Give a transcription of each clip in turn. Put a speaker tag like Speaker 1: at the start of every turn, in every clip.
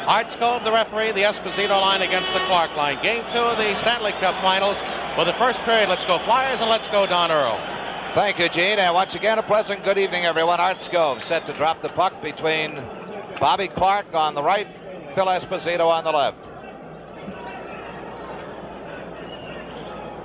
Speaker 1: Art Scove, the referee, the Esposito line against the Clark line. Game 2 of the Stanley Cup Finals. For the first period, let's go Flyers and let's go Don Earl.
Speaker 2: Thank you, Gene. And once again, a pleasant good evening, everyone. Art Scove set to drop the puck between Bobby Clark on the right, Phil Esposito on the left.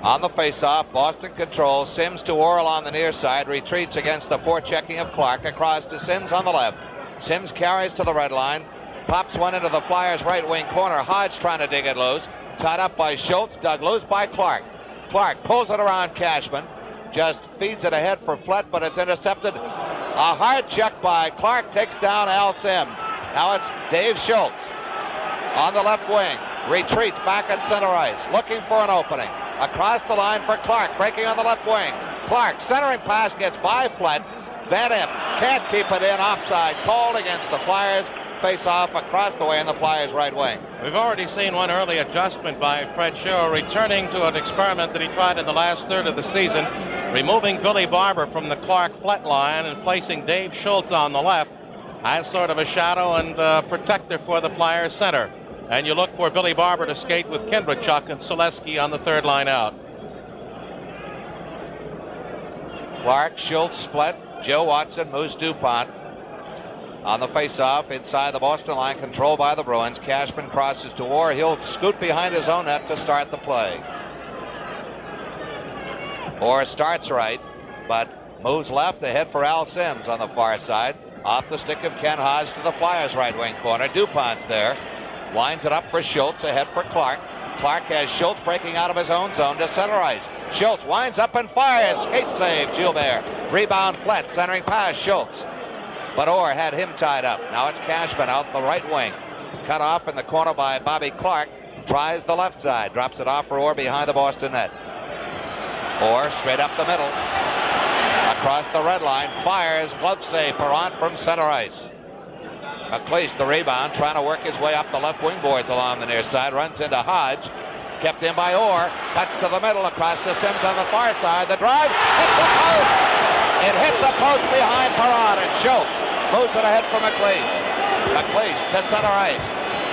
Speaker 2: On the faceoff, Boston controls. Sims to Orel on the near side. Retreats against the forechecking of Clark. Across to Sims on the left. Sims carries to the red line. Pops one into the Flyers' right wing corner. Hodge trying to dig it loose. Tied up by Schultz. Dug loose by Clark. Clark pulls it around Cashman. Just feeds it ahead for Flett, but it's intercepted. A hard check by Clark takes down Al Sims. Now it's Dave Schultz on the left wing. Retreats back at center ice. Looking for an opening. Across the line for Clark. Breaking on the left wing. Clark centering pass gets by Flett. Van Imp can't keep it in. Offside called against the Flyers. Face off across the way in the Flyers' right wing.
Speaker 1: We've already seen one early adjustment by Fred Sherrill, returning to an experiment that he tried in the last third of the season, removing Billy Barber from the Clark-Flett line and placing Dave Schultz on the left as sort of a shadow and protector for the Flyers center. And you look for Billy Barber to skate with Kindrachuk and Selesky on the third line out.
Speaker 2: Clark, Schultz, Flett, Joe Watson, Moose DuPont. On the face-off, inside the Boston line, controlled by the Bruins. Cashman crosses to Orr. He'll scoot behind his own net to start the play. Orr starts right, but moves left ahead for Al Sims on the far side. Off the stick of Ken Hodge to the Flyers' right wing corner. DuPont's there. Winds it up for Schultz, ahead for Clark. Clark has Schultz breaking out of his own zone to center ice. Schultz winds up and fires. Skate save, Gilbert. Rebound, Flett, centering pass, Schultz. But Orr had him tied up. Now it's Cashman out the right wing. Cut off in the corner by Bobby Clark. Tries the left side. Drops it off for Orr behind the Boston net. Orr straight up the middle. Across the red line. Fires. Glove save. Perrant from center ice. McLeish the rebound. Trying to work his way up the left wing boards along the near side. Runs into Hodge. Kept in by Orr. Cuts to the middle. Across to Sims on the far side. The drive. Hits the post. It hit the post behind Perrant, and Schultz moves it ahead for McLeish. McLeish to center ice.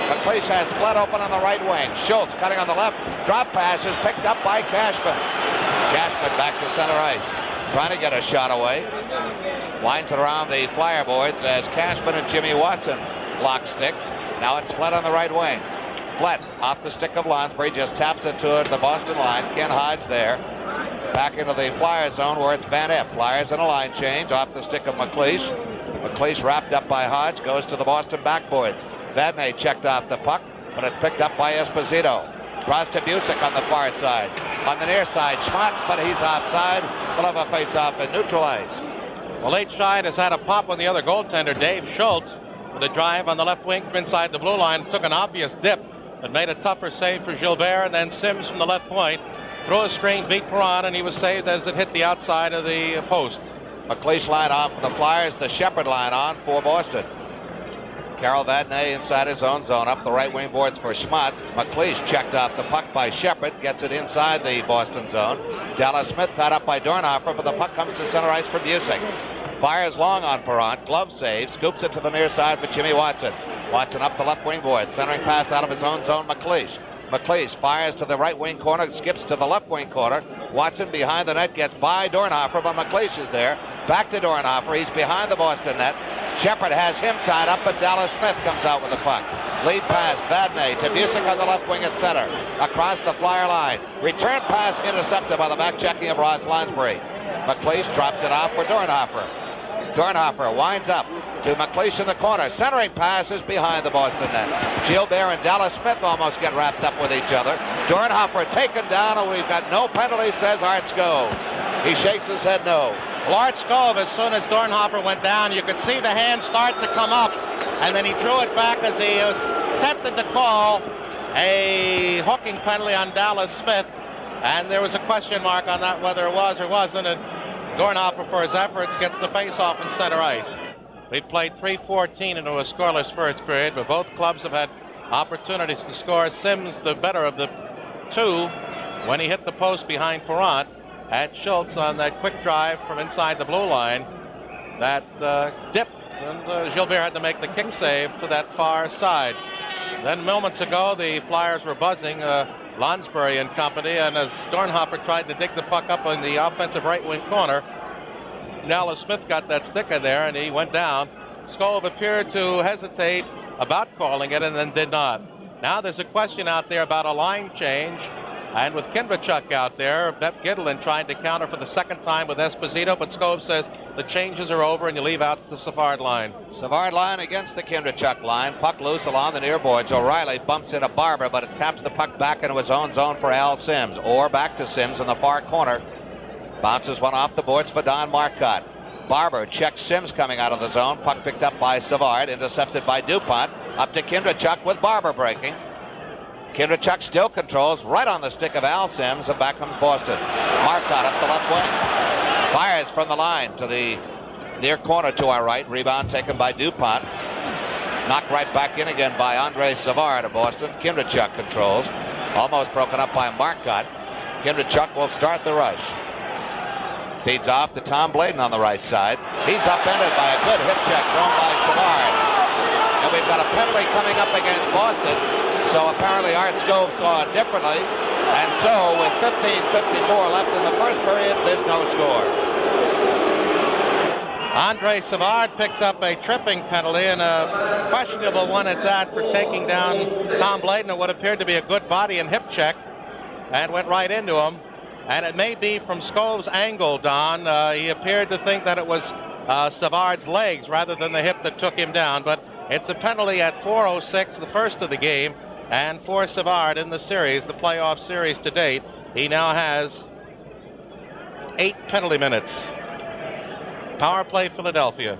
Speaker 2: McLeish has Flett open on the right wing. Schultz cutting on the left. Drop pass is picked up by Cashman. Cashman back to center ice. Trying to get a shot away. Winds it around the Flyer boards as Cashman and Jimmy Watson lock sticks. Now it's Flett on the right wing. Flett off the stick of Lonsbury. Just taps it to the Boston line. Ken Hodge there. Back into the Flyers zone where it's Van Imp. Flyers in a line change off the stick of McLeish. McLeish wrapped up by Hodge, goes to the Boston backboards. Vadnais checked off the puck, but it's picked up by Esposito. Cross to Busick on the far side. On the near side, Schmatz, but he's offside. We'll have a face-off and neutralized.
Speaker 1: Well, Nate Scheid has had a pop on the other goaltender, Dave Schultz, with a drive on the left wing from inside the blue line. Took an obvious dip, but made a tougher save for Gilbert, and then Sims from the left point threw a screen, beat Perrant, and he was saved as it hit the outside of the post.
Speaker 2: McLeish line on for the Flyers, the Shepherd line on for Boston. Carol Vadnais inside his own zone, up the right wing boards for Schmatz. McLeish checked off the puck by Shepherd, gets it inside the Boston zone. Dallas Smith tied up by Dornhofer, but the puck comes to center ice for Busick. Fires long on Perrant, glove save, scoops it to the near side for Jimmy Watson. Watson up the left wing board, centering pass out of his own zone, McLeish. McLeish fires to the right wing corner, skips to the left wing corner. Watson behind the net, gets by Dornhofer, but McLeish is there. Back to Dornhofer, he's behind the Boston net. Shepherd has him tied up, but Dallas Smith comes out with the puck. Lead pass, Vadnais to Busick on the left wing at center. Across the Flyer line. Return pass intercepted by the back checking of Ross Lonsbury. McLeish drops it off for Dornhofer. Dornhofer winds up to McLeish in the corner. Centering pass is behind the Boston net. Gilbert and Dallas Smith almost get wrapped up with each other. Dornhofer taken down, and we've got no penalty, says Art Scove. He shakes his head no.
Speaker 1: Well, Art Scove, as soon as Dornhofer went down, you could see the hand start to come up, and then he drew it back as he was tempted to call a hooking penalty on Dallas Smith, and there was a question mark on that whether it was or wasn't, and Dornhofer, for his efforts, gets the face-off in center ice. We've played 3:14 into a scoreless first period, but both clubs have had opportunities to score. Sims, the better of the two, when he hit the post behind Perrant, at Schultz on that quick drive from inside the blue line. That dipped, and Gilbert had to make the kick save to that far side. Then moments ago, the Flyers were buzzing Lonsbury and company, and as Dornhofer tried to dig the puck up in the offensive right wing corner, Dallas Smith got that stick in there, and he went down. Skov appeared to hesitate about calling it and then did not. Now there's a question out there about a line change, and with Kindrachuk out there, Bep Gidlin trying to counter for the second time with Esposito, but Skov says the changes are over and you leave out the Savard line.
Speaker 2: Savard line against the Kindrachuk line. Puck loose along the near boards. O'Reilly bumps into Barber, but it taps the puck back into his own zone for Al Sims. Or back to Sims in the far corner. Bounces one off the boards for Don Marcotte. Barber checks Sims coming out of the zone. Puck picked up by Savard, intercepted by DuPont. Up to Kindrachuk with Barber breaking. Kindrachuk still controls right on the stick of Al Sims, and back comes Boston. Marcotte up the left wing. Fires from the line to the near corner to our right. Rebound taken by DuPont. Knocked right back in again by Andre Savard of Boston. Kindrachuk controls. Almost broken up by Marcotte. Kindrachuk will start the rush. Feeds off to Tom Bladen on the right side. He's upended by a good hip check thrown by Savard. And we've got a penalty coming up against Boston. So apparently Art Skov saw it differently. And so with 15:54 left in the first period, there's no score.
Speaker 1: Andre Savard picks up a tripping penalty, and a questionable one at that, for taking down Tom Bladen, at what appeared to be a good body and hip check, and went right into him. And it may be from Skov's angle, Don. He appeared to think that it was Savard's legs rather than the hip that took him down. But it's a penalty at 4:06, the first of the game. And for Savard in the series, the playoff series to date, he now has 8 penalty minutes. Power play Philadelphia.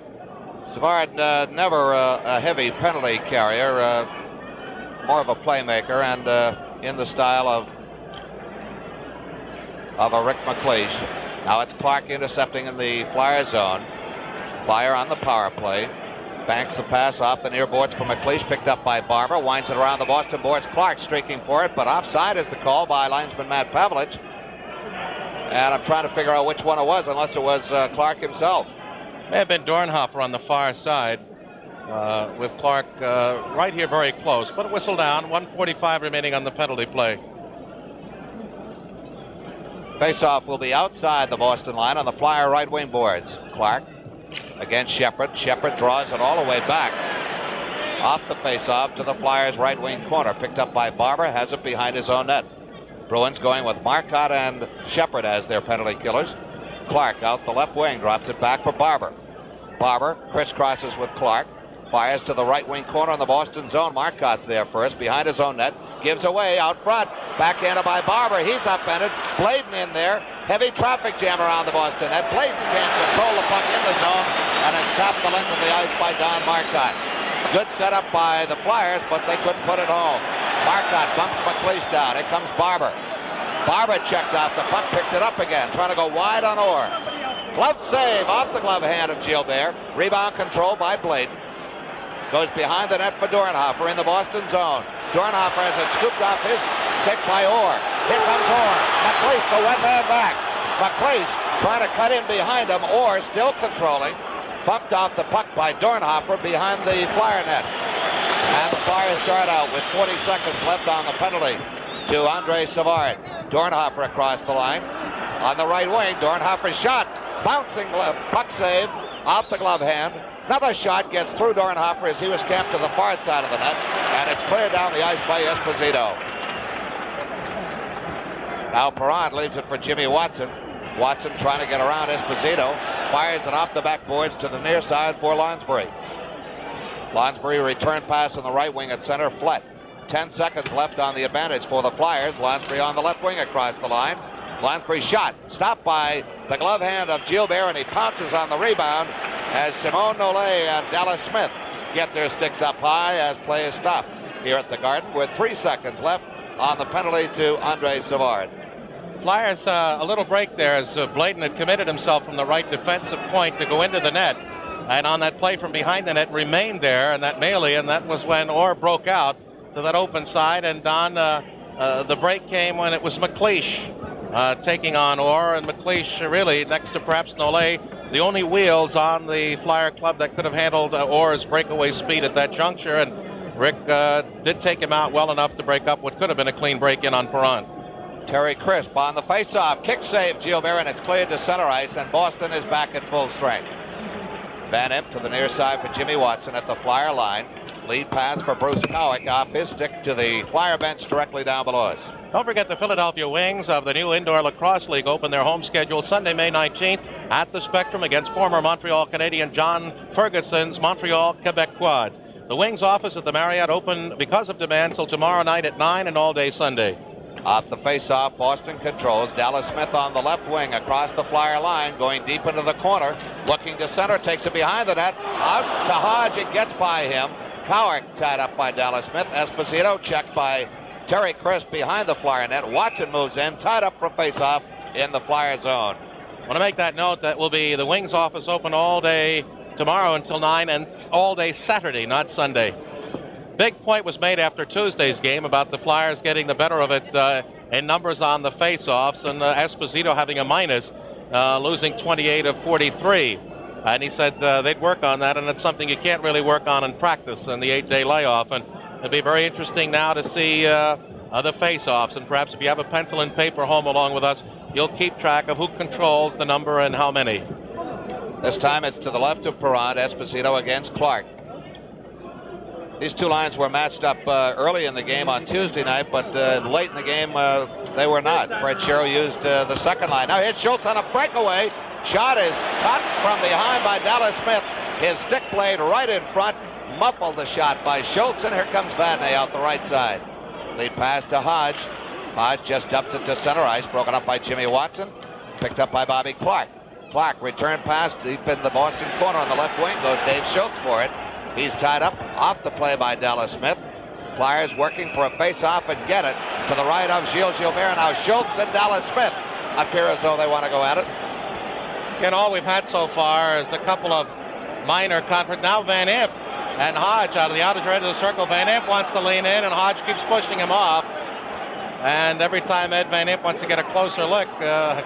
Speaker 2: Savard never a heavy penalty carrier, more of a playmaker, and in the style of a Rick McLeish. Now it's Clark intercepting in the Flyer zone. Flyer on the power play. Banks the pass off the near boards for McLeish, picked up by Barber. Winds it around the Boston boards. Clark streaking for it, but offside is the call by linesman Matt Pavlich. And I'm trying to figure out which one it was, unless it was Clark himself.
Speaker 1: May have been Dornhofer on the far side, with Clark right here very close. But a whistle down, 1:45 remaining on the penalty play.
Speaker 2: Faceoff will be outside the Boston line on the Flyer right wing boards. Clark against Shepard. Shepard draws it all the way back. Off the faceoff to the Flyers right wing corner. Picked up by Barber, has it behind his own net. Bruins going with Marcotte and Shepard as their penalty killers. Clark out the left wing, drops it back for Barber. Barber crisscrosses with Clark. Fires to the right wing corner in the Boston zone. Marcotte's there first, behind his own net. Gives away out front. Backhanded by Barber. He's upended. Bladen in there. Heavy traffic jam around the Boston net. Bladen can't control the puck in the zone, and it's tapped the length of the ice by Don Marcotte. Good setup by the Flyers, but they couldn't put it home. Marcotte bumps McLeish down. Here comes Barber. Barber checked out the puck, picks it up again, trying to go wide on Orr. Glove save off the glove hand of Gilbert. Rebound control by Bladen. Goes behind the net for Dornhofer in the Boston zone. Dornhofer has it scooped off his stick by Orr. Here comes Orr. McLeish, the wet man back. McLeish trying to cut in behind him. Orr still controlling. Bumped off the puck by Dornhofer behind the Flyer net. And the Flyers start out with 40 seconds left on the penalty to Andre Savard. Dornhofer across the line. On the right wing, Dornhofer's shot. Bouncing puck save off the glove hand. Another shot gets through Dornhofer as he was camped to the far side of the net, and it's cleared down the ice by Esposito. Now Perron leaves it for Jimmy Watson. Watson trying to get around Esposito. Fires it off the backboards to the near side for Lonsbury. Lonsbury return pass on the right wing at center, Flett. 10 seconds left on the advantage for the Flyers. Lonsbury on the left wing across the line. Lonsbury shot, stopped by the glove hand of Gilbert, and he pounces on the rebound as Simone Nollet and Dallas Smith get their sticks up high as play is stopped here at the Garden with 3 seconds left on the penalty to Andre Savard.
Speaker 1: Flyers a little break there as Bladen had committed himself from the right defensive point to go into the net. And on that play from behind the net remained there, and that melee, and that was when Orr broke out to that open side. And Don, the break came when it was McLeish taking on Orr, and McLeish really, next to perhaps Nollet, the only wheels on the Flyer club that could have handled Orr's breakaway speed at that juncture. And Rick did take him out well enough to break up what could have been a clean break-in on Perron.
Speaker 2: Terry Crisp on the face-off. Kick save, Gilbert, and it's cleared to center ice, and Boston is back at full strength. Van Impe to the near side for Jimmy Watson at the Flyer line. Lead pass for Bruce Cowick off his stick to the Flyer bench directly down below us.
Speaker 1: Don't forget the Philadelphia Wings of the new Indoor Lacrosse League open their home schedule Sunday, May 19th at the Spectrum against former Montreal Canadian John Ferguson's Montreal Quebecois. The Wings office at the Marriott open because of demand till tomorrow night at 9 and all day Sunday.
Speaker 2: Off the face-off, Boston controls. Dallas Smith on the left wing across the Flyer line, going deep into the corner. Looking to center, takes it behind the net. Out to Hodge, it gets by him. Cowick tied up by Dallas Smith. Esposito checked by Terry Crisp behind the Flyer net. Watson moves in, tied up for face-off in the Flyer zone.
Speaker 1: I want to make that note that will be the Wings office open all day tomorrow until 9 and all day Saturday, not Sunday. Big point was made after Tuesday's game about the Flyers getting the better of it in numbers on the face-offs, and Esposito having a minus, losing 28 of 43. And he said they'd work on that, and it's something you can't really work on in practice in the 8-day layoff. And it'll be very interesting now to see the face-offs, and perhaps if you have a pencil and paper home along with us, you'll keep track of who controls the number and how many.
Speaker 2: This time it's to the left of Perron, Esposito against Clark. These two lines were matched up early in the game on Tuesday night, but late in the game they were not. Fred Sherrill used the second line. Now here's Schultz on a breakaway. Shot is caught from behind by Dallas Smith. His stick blade right in front muffled the shot by Schultz, and here comes Vadnais out the right side. Lead pass to Hodge. Hodge just dumps it to center ice, broken up by Jimmy Watson. Picked up by Bobby Clark. Clark return pass deep in the Boston corner on the left wing. Goes Dave Schultz for it. He's tied up off the play by Dallas Smith. Flyers working for a face-off and get it to the right of Gilles Gilbert. Now Schultz and Dallas Smith appear as though they want to go at it.
Speaker 1: And all we've had so far is a couple of minor conflicts. Now Van Impe and Hodge out of the outer edge of the circle. Van Impe wants to lean in, and Hodge keeps pushing him off. And every time Ed Van Impe wants to get a closer look,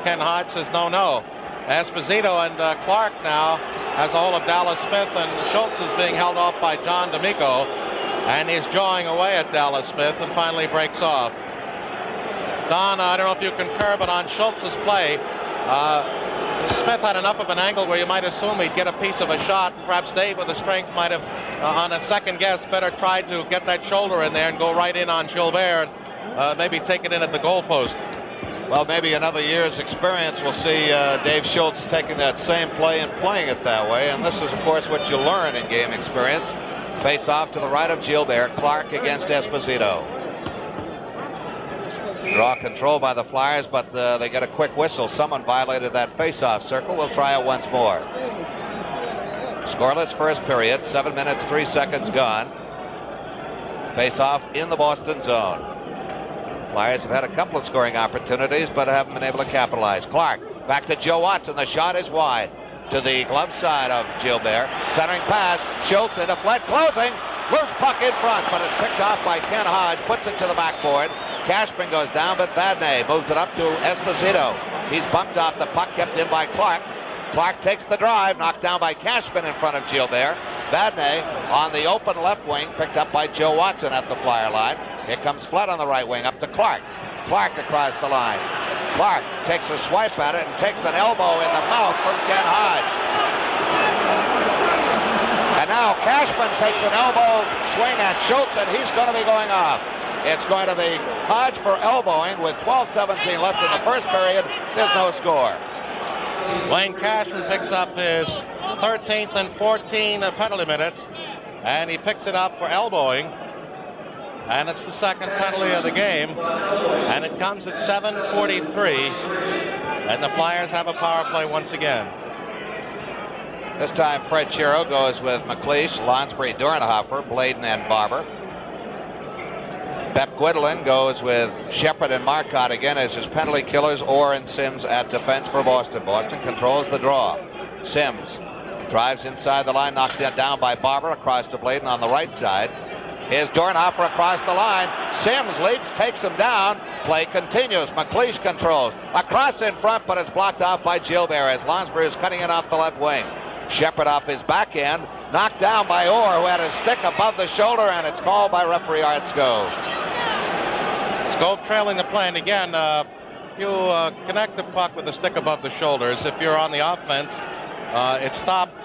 Speaker 1: Ken Hodge says no. Esposito and Clark now has a hold of Dallas Smith, and Schultz is being held off by John D'Amico, and he's jawing away at Dallas Smith and finally breaks off. Don, I don't know if you concur, but on Schultz's play, Smith had enough of an angle where you might assume he'd get a piece of a shot, and perhaps Dave with the strength might have, on a second guess, better tried to get that shoulder in there and go right in on Gilbert, maybe take it in at the goalpost.
Speaker 2: Well, maybe another year's experience will see Dave Schultz taking that same play and playing it that way. And this is, of course, what you learn in game experience. Face off to the right of Gilbert. Clark against Esposito. Draw control by the Flyers, but they get a quick whistle. Someone violated that face-off circle. We'll try it once more. Scoreless first period. 7 minutes, 3 seconds gone. Face-off in the Boston zone. Flyers have had a couple of scoring opportunities, but haven't been able to capitalize. Clark back to Joe Watson. The shot is wide to the glove side of Gilbert. Centering pass. Schultz into Flett closing. Loose puck in front, but it's picked off by Ken Hodge. Puts it to the backboard. Cashman goes down, but Vadnais moves it up to Esposito. He's bumped off the puck, kept in by Clark. Clark takes the drive, knocked down by Cashman in front of Gilbert. Vadnais on the open left wing, picked up by Joe Watson at the Flyer line. Here comes Flett on the right wing, up to Clark. Clark across the line. Clark takes a swipe at it and takes an elbow in the mouth from Ken Hodge. And now Cashman takes an elbow swing at Schultz, and he's going to be going off. It's going to be Hodge for elbowing with 12:17 left in the first period. There's no score.
Speaker 1: Wayne Cashman picks up his 13th and 14 penalty minutes, and he picks it up for elbowing. And it's the second penalty of the game, and it comes at 7:43, and the Flyers have a power play once again.
Speaker 2: This time Fred Sherrill goes with McLeish, Lonsbury, Dornhofer, Bladen, and Barber. Pep Gwendolyn goes with Shepard and Marcotte again as his penalty killers. Orr and Sims at defense for Boston. Boston controls the draw. Sims drives inside the line, knocked down by Barber across to Bladen on the right side. Here's Dornhofer across the line. Sims leaps, takes him down. Play continues. McLeish controls. Across in front, but it's blocked off by Gilbert as Lonsbury is cutting it off the left wing. Shepard off his back end. Knocked down by Orr, who had his stick above the shoulder, and it's called by referee Art Skov.
Speaker 1: Skov trailing the play, and again, you connect the puck with the stick above the shoulders. If you're on the offense, it stopped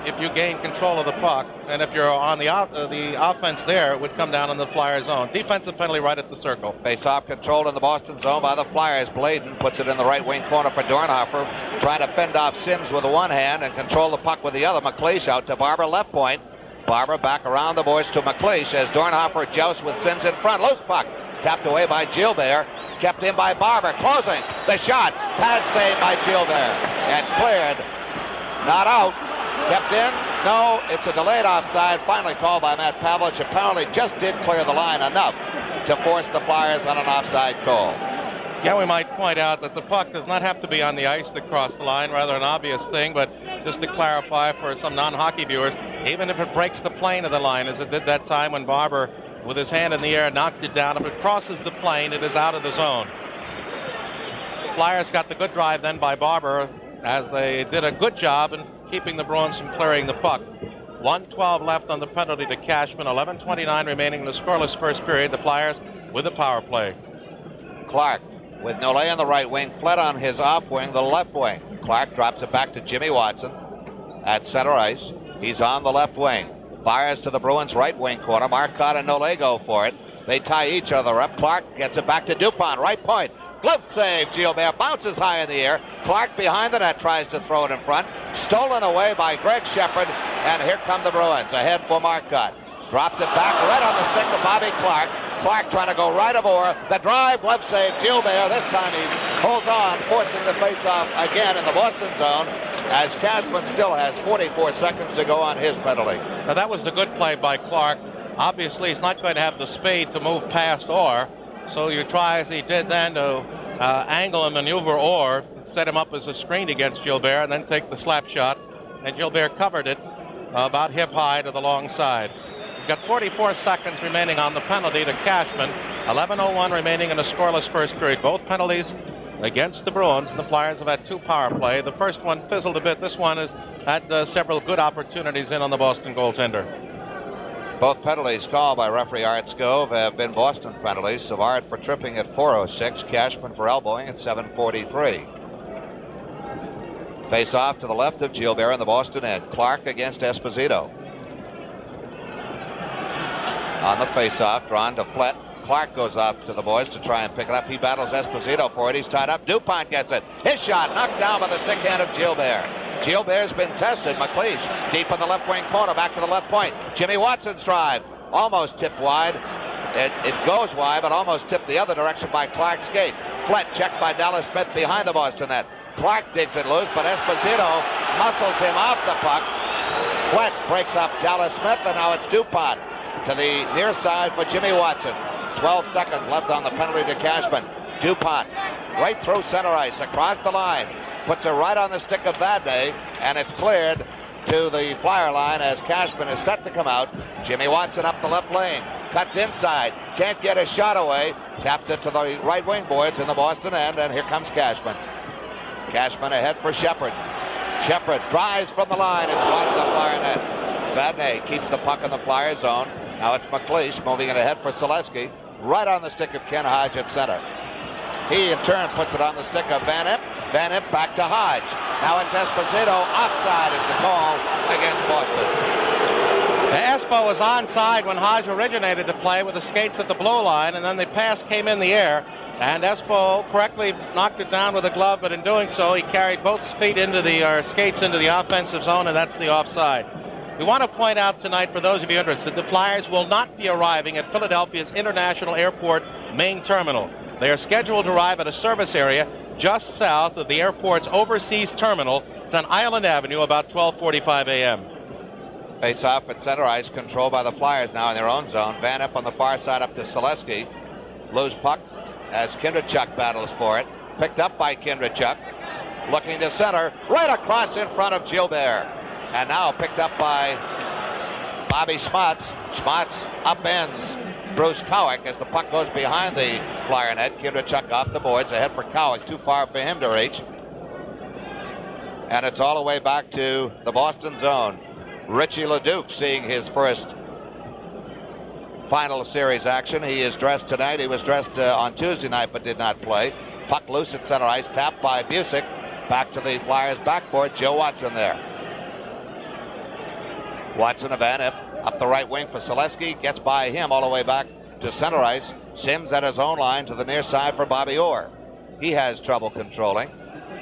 Speaker 1: if you gain control of the puck, and if you're on the offense there, it would come down in the Flyers zone. Defensive penalty right at the circle.
Speaker 2: Face-off controlled in the Boston zone by the Flyers. Bladen puts it in the right wing corner for Dornhofer, trying to fend off Sims with one hand and control the puck with the other. McLeish out to Barber, left point. Barber back around the boards to McLeish as Dornhofer jousts with Sims in front. Loose puck, tapped away by Gilbert, kept in by Barber, closing the shot. Pad save by Gilbert and cleared. Not out. Kept in? No, it's a delayed offside, finally called by Matt Pavlich. Apparently just did clear the line enough to force the Flyers on an offside call.
Speaker 1: Yeah, we might point out that the puck does not have to be on the ice to cross the line, rather an obvious thing, but just to clarify for some non-hockey viewers, even if it breaks the plane of the line, as it did that time when Barber, with his hand in the air, knocked it down, if it crosses the plane, it is out of the zone. Flyers got the good drive then by Barber, as they did a good job in keeping the Bruins from clearing the puck. 1:12 left on the penalty to Cashman. 11:29 remaining in the scoreless first period. The Flyers with a power play.
Speaker 2: Clark with Nolé on the right wing, Flett on his off wing, the left wing. Clark drops it back to Jimmy Watson at center ice. He's on the left wing. Fires to the Bruins right wing corner. Marcotte and Nolé go for it. They tie each other up. Clark gets it back to Dupont, right point. Glove save. Gilbert bounces high in the air. Clark behind the net tries to throw it in front. Stolen away by Greg Shepard, and here come the Bruins. Ahead for Marcotte. Dropped it back right on the stick of Bobby Clark. Clark trying to go right of Orr. The drive, glove save. Gilbert, this time he holds on, forcing the faceoff again in the Boston zone, as Cashman still has 44 seconds to go on his penalty.
Speaker 1: Now that was the good play by Clark. Obviously, he's not going to have the speed to move past Orr, so you try, as he did then, to angle and maneuver Orr, set him up as a screen against Gilbert, and then take the slap shot. And Gilbert covered it about hip high to the long side. We've got 44 seconds remaining on the penalty to Cashman. 11:01 remaining in the scoreless first period. Both penalties against the Bruins, and the Flyers have had two power play. The first one fizzled a bit. This one has had several good opportunities in on the Boston goaltender.
Speaker 2: Both penalties called by referee Art Skov have been Boston penalties. Savard for tripping at 4:06, Cashman for elbowing at 7:43. Face off to the left of Gilbert in the Boston end. Clark against Esposito. On the face-off, drawn to Flett. Clark goes up to the boys to try and pick it up. He battles Esposito for it. He's tied up. Dupont gets it. His shot knocked down by the stick hand of Gilbert. Gilbert's been tested. McLeish deep in the left wing corner, back to the left point. Jimmy Watson's drive almost tipped wide. It goes wide, but almost tipped the other direction by Clark's skate. Flett checked by Dallas Smith behind the Boston net. Clark digs it loose, but Esposito muscles him off the puck. Flett breaks up Dallas Smith, and now it's Dupont to the near side for Jimmy Watson. 12 seconds left on the penalty to Cashman. Dupont right through center ice, across the line. Puts it right on the stick of Vadnais, and it's cleared to the Flyer line as Cashman is set to come out. Jimmy Watson up the left lane. Cuts inside. Can't get a shot away. Taps it to the right wing boards in the Boston end, and here comes Cashman. Cashman ahead for Shepard. Shepard drives from the line. It's wide of the Flyer net. Vadnais keeps the puck in the Flyer zone. Now it's McLeish moving it ahead for Selesky. Right on the stick of Ken Hodge at center. He in turn puts it on the stick of Van Impe. Van Impe back to Hodge. Now it's Esposito. Offside is the call against Boston.
Speaker 1: Espo was onside when Hodge originated the play with the skates at the blue line, and then the pass came in the air, and Espo correctly knocked it down with a glove, but in doing so, he carried both feet into the skates into the offensive zone, and that's the offside. We want to point out tonight, for those of you interested, the Flyers will not be arriving at Philadelphia's International Airport main terminal. They are scheduled to arrive at a service area just south of the airport's overseas terminal. It's on Island Avenue, about 12:45 a.m.
Speaker 2: Face off at center ice, controlled by the Flyers now in their own zone. Van Impe on the far side up to Selesky. Loose puck as Kindrachuk battles for it. Picked up by Kindrachuk. Looking to center, right across in front of Gilbert. And now picked up by Bobby Schmatz. Schmatz upends Bruce Cowick as the puck goes behind the Flyer net. Kindrachuk off the boards, ahead for Cowick, too far for him to reach. And it's all the way back to the Boston zone. Richie LeDuc seeing his first final series action. He is dressed tonight. He was dressed on Tuesday night but did not play. Puck loose at center ice, tapped by Busick. Back to the Flyers backboard. Joe Watson there. Watson of Van Iff up the right wing for Selesky. Gets by him all the way back to center ice. Sims at his own line to the near side for Bobby Orr. He has trouble controlling.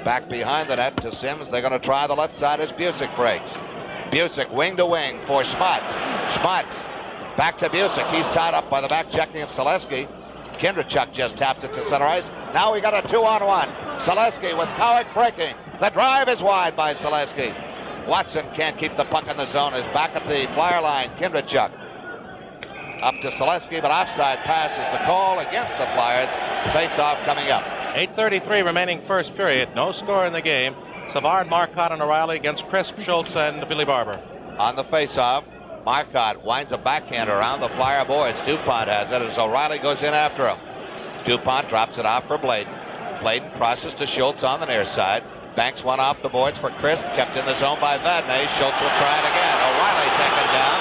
Speaker 2: Back behind the net to Sims. They're going to try the left side as Busick breaks. Busick wing to wing for Schmatz. Schmatz back to Busick. He's tied up by the back checking of Selesky. Kindrachuk just taps it to center ice. Now we got a 2-on-1. Selesky with Coward breaking. The drive is wide by Selesky. Watson can't keep the puck in the zone. Is back at the Flyer line. Kindrachuk up to Selesky, but offside pass is the call against the Flyers. Face-off coming up.
Speaker 1: 8:33 remaining first period. No score in the game. Savard, Marcotte, and O'Reilly against Chris Schultz and Billy Barber.
Speaker 2: On the face-off, Marcotte winds a backhand around the Flyer boards. DuPont has it as O'Reilly goes in after him. DuPont drops it off for Bladen. Bladen crosses to Schultz on the near side. Banks one off the boards for Crisp. Kept in the zone by Vadnais. Schultz will try it again. O'Reilly taken down.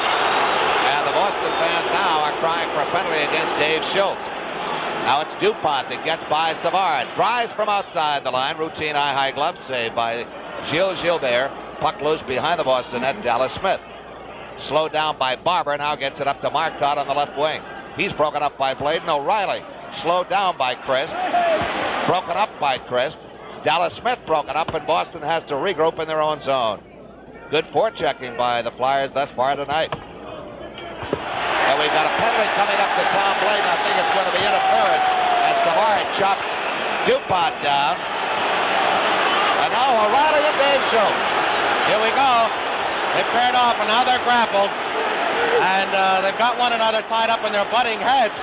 Speaker 2: And the Boston fans now are crying for a penalty against Dave Schultz. Now it's DuPont that gets by Savard. Drives from outside the line. Routine high glove save by Gilles Gilbert. Puck loose behind the Boston net. Dallas Smith. Slowed down by Barber. Now gets it up to Marcotte on the left wing. He's broken up by Bladen. O'Reilly slowed down by Crisp. Broken up by Crisp. Dallas Smith broken up, and Boston has to regroup in their own zone. Good forechecking by the Flyers thus far tonight. And we've got a penalty coming up to Tom Bladen. I think it's going to be interference. And Savard chops DuPont down. And now O'Reilly and Dave Schultz. Here we go. They paired off, and now they're grappled. And they've got one another tied up in their butting heads.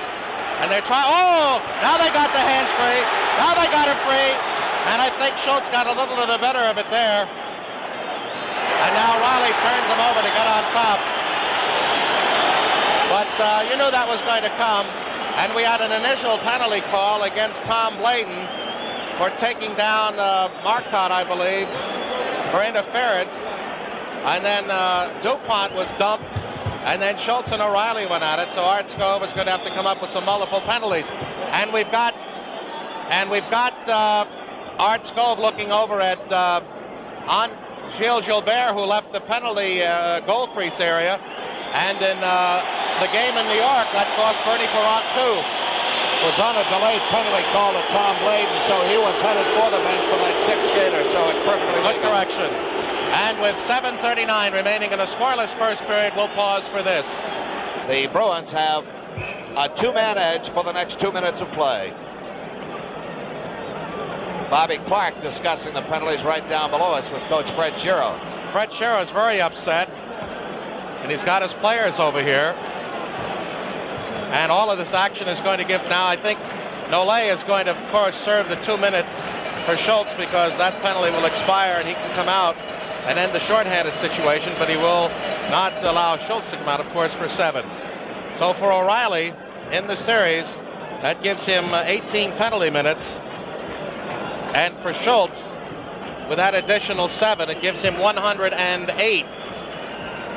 Speaker 2: And they're trying. Oh! Now they got the hands free. Now they got it free. And I think Schultz got a little of the better of it there. And now Riley turns him over to get on top. But you knew that was going to come. And we had an initial penalty call against Tom Bladen for taking down Marcotte, I believe, for interference. And then DuPont was dumped. And then Schultz and O'Reilly went at it. So Art Skov is going to have to come up with some multiple penalties. And we've got Art Skov looking over at on Gilles Gilbert, who left the penalty goal crease area. And in the game in New York, that cost Bernie Parent too. Was on a delayed penalty call to Tom Bladen, so he was headed for the bench for that sixth skater, so it's perfectly
Speaker 1: good correction. And with 7:39 remaining in a scoreless first period, we'll pause for this.
Speaker 2: The Bruins have a two-man edge for the next 2 minutes of play. Bobby Clark discussing the penalties right down below us with Coach Fred Shero.
Speaker 1: Fred Shero is very upset, and he's got his players over here. And all of this action is going to give now, I think Nollet is going to, of course, serve the 2 minutes for Schultz because that penalty will expire and he can come out and end the shorthanded situation, but he will not allow Schultz to come out, of course, for 7. So for O'Reilly in the series, that gives him 18 penalty minutes. And for Schultz, with that additional 7, it gives him 108,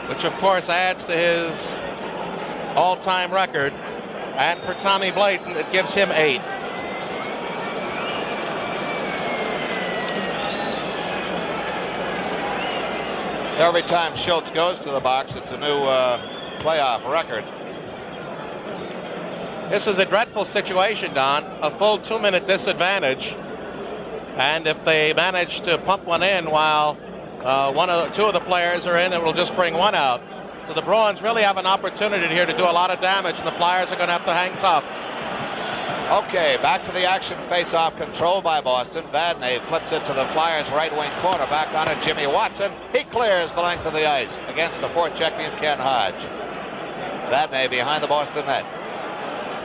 Speaker 1: which of course adds to his all-time record. And for Tommy Bladen, it gives him 8.
Speaker 2: Every time Schultz goes to the box, it's a new playoff record.
Speaker 1: This is a dreadful situation, Don. A full 2-minute disadvantage. And if they manage to pump one in while two of the players are in, it will just bring one out. So the Bruins really have an opportunity here to do a lot of damage, and the Flyers are going to have to hang tough.
Speaker 2: Okay, back to the action. Face-off controlled by Boston. Vadnais flips it to the Flyers' right wing corner. Back on it, Jimmy Watson. He clears the length of the ice against the forechecking of Ken Hodge. Vadnais behind the Boston net.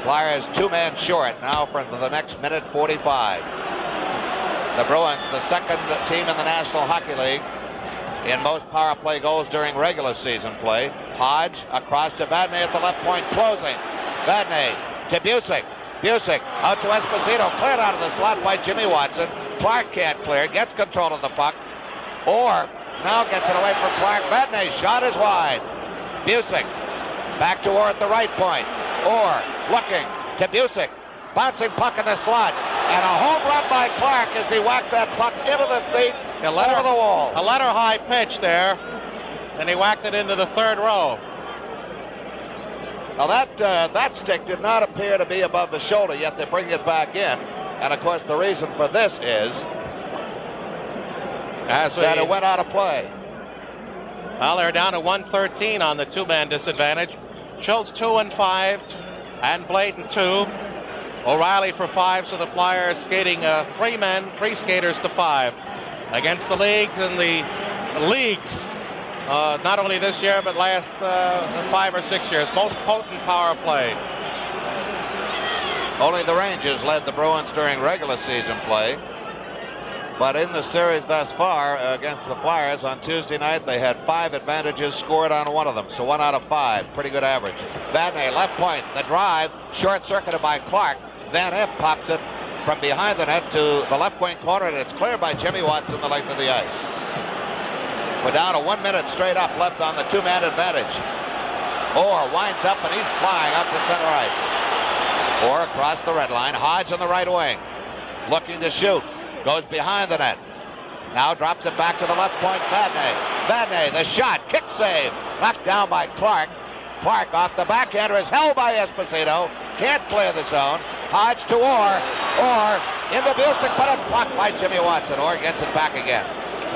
Speaker 2: Flyers 2-man short now for the next minute 45. The Bruins, the second team in the National Hockey League in most power play goals during regular season play. Hodge across to Vadnais at the left point, closing. Vadnais to Busick. Busick out to Esposito, cleared out of the slot by Jimmy Watson. Clark can't clear, gets control of the puck. Or Now gets it away from Clark. Vadnais shot is wide. Busick back to Orr at the right point. Orr looking to Busick. Bouncing puck in the slot. And a home run by Clark as he whacked that puck into the seats, over the wall.
Speaker 1: A letter high pitch there, and he whacked it into the third row.
Speaker 2: Now that stick did not appear to be above the shoulder, yet they bring it back in. And of course the reason for this is that it went out of play.
Speaker 1: Well, they're down to 113 on the two-man disadvantage. Schultz 2 and 5, and Bladen 2. O'Reilly for 5, so the Flyers skating 3 men, 3 skaters to 5 against the leagues and the leagues. Not only this year, but last 5 or 6 years. Most potent power play.
Speaker 2: Only the Rangers led the Bruins during regular season play. But in the series thus far against the Flyers on Tuesday night, they had 5 advantages scored on one of them. So 1 out of 5. Pretty good average. Vadnais, left point. The drive, short-circuited by Clark. Van Impe pops it from behind the net to the left wing corner, and it's cleared by Jimmy Watson the length of the ice. We're down to 1 minute straight up left on the two-man advantage. Orr winds up, and he's flying up to center ice. Orr across the red line. Hodge on the right wing. Looking to shoot. Goes behind the net. Now drops it back to the left point. Vadnais, the shot. Kick save. Knocked down by Clark. Clark off the backhander is held by Esposito. Can't clear the zone. Hodge to Orr. Orr into Busick, but it's blocked by Jimmy Watson. Orr gets it back again.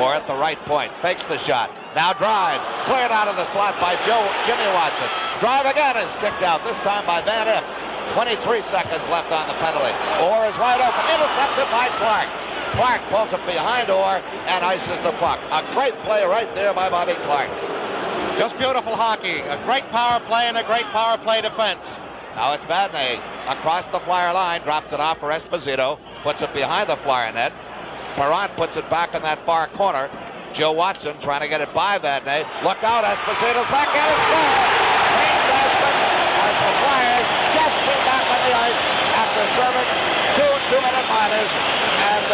Speaker 2: Orr at the right point. Fakes the shot. Now drive. Cleared out of the slot by Jimmy Watson. Drive again is kicked out. This time by Van Impe. 23 seconds left on the penalty. Orr is wide open. Intercepted by Clark. Clark pulls it behind Orr and ices the puck. A great play right there by Bobby Clark.
Speaker 1: Just beautiful hockey. A great power play and a great power play defense.
Speaker 2: Now it's Vadnais across the Flyer line, drops it off for Esposito, puts it behind the Flyer net. Perrant puts it back in that far corner. Joe Watson trying to get it by Vadnais. Look out, Esposito's back at it, score! Wayne Cashman as the Flyers just came back on the ice after serving 2 two-minute minors, and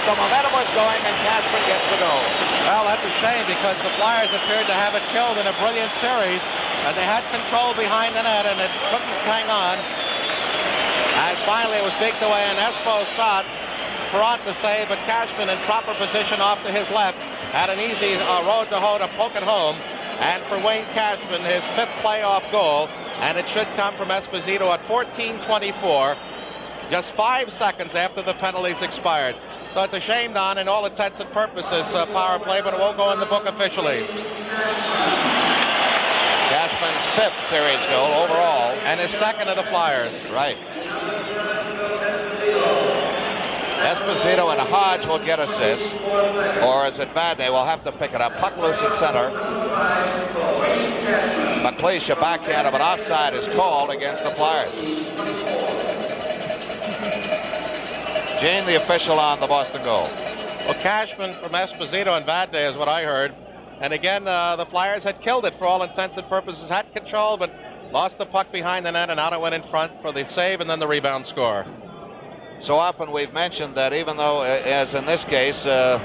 Speaker 2: the momentum was going, and Cashman gets the goal.
Speaker 1: Well, that's a shame because the Flyers appeared to have it killed in a brilliant series. And they had control behind the net, and it couldn't hang on. As finally it was digged away, and Espo sought Perrant to save, but Cashman in proper position off to his left had an easy road to hoe to poke it home. And for Wayne Cashman, his 5th playoff goal, and it should come from Esposito at 14:24, just 5 seconds after the penalties expired. So it's a shame, Don, in all intents and purposes, power play, but it won't go in the book officially.
Speaker 2: Cashman's 5th series goal overall.
Speaker 1: And his 2nd of the Flyers.
Speaker 2: Right. Esposito and Hodge will get assists. Or is it Vadnais? We'll have to pick it up. Puck loose at center. McLeish, a backhand of an offside is called against the Flyers. Gene, the official on the Boston goal.
Speaker 1: Well, Cashman from Esposito and Vadnais is what I heard. And again, the Flyers had killed it for all intents and purposes, had control, but lost the puck behind the net, and out it went in front for the save and then the rebound score.
Speaker 2: So often we've mentioned that even though, as in this case,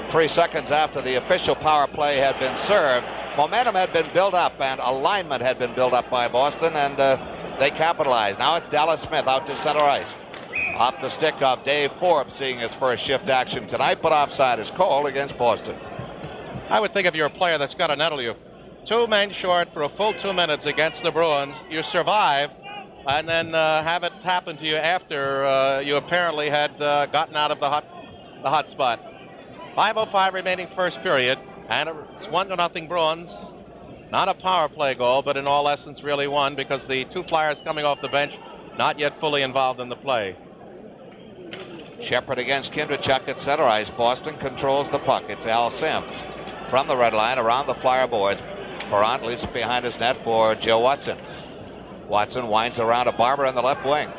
Speaker 2: 3 seconds after the official power play had been served, momentum had been built up and alignment had been built up by Boston, and they capitalized. Now it's Dallas Smith out to center ice. Off the stick of Dave Forbes, seeing his first shift action tonight, but offside is called against Boston.
Speaker 1: I would think if you're a player that's got to nettle you. 2 men short for a full 2 minutes against the Bruins. You survive, and then have it happen to you after you apparently had gotten out of the hot spot. 5:05 remaining first period, and it's 1-0 Bruins. Not a power play goal, but in all essence really one, because the 2 Flyers coming off the bench not yet fully involved in the play.
Speaker 2: Shepard against Kindrachuk at center ice. Boston controls the puck. It's Al Sims from the red line around the Flyer boards. Perrant leaves it behind his net for Joe Watson. Watson winds around to Barber on the left wing.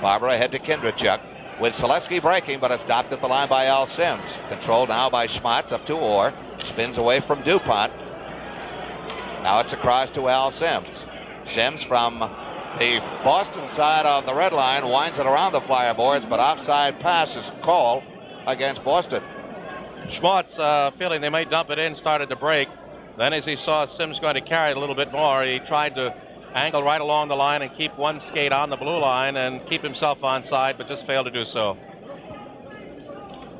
Speaker 2: Barber ahead to Kindrachuk with Selesky breaking, but it's stopped at the line by Al Sims. Controlled now by Schmatz up to Orr. Spins away from DuPont. Now it's across to Al Sims. Sims from the Boston side on the red line winds it around the Flyer boards, but offside pass is called against Boston.
Speaker 1: Schwartz, feeling they may dump it in, started to break. Then as he saw Sims going to carry it a little bit more, he tried to angle right along the line and keep one skate on the blue line and keep himself onside, but just failed to do so.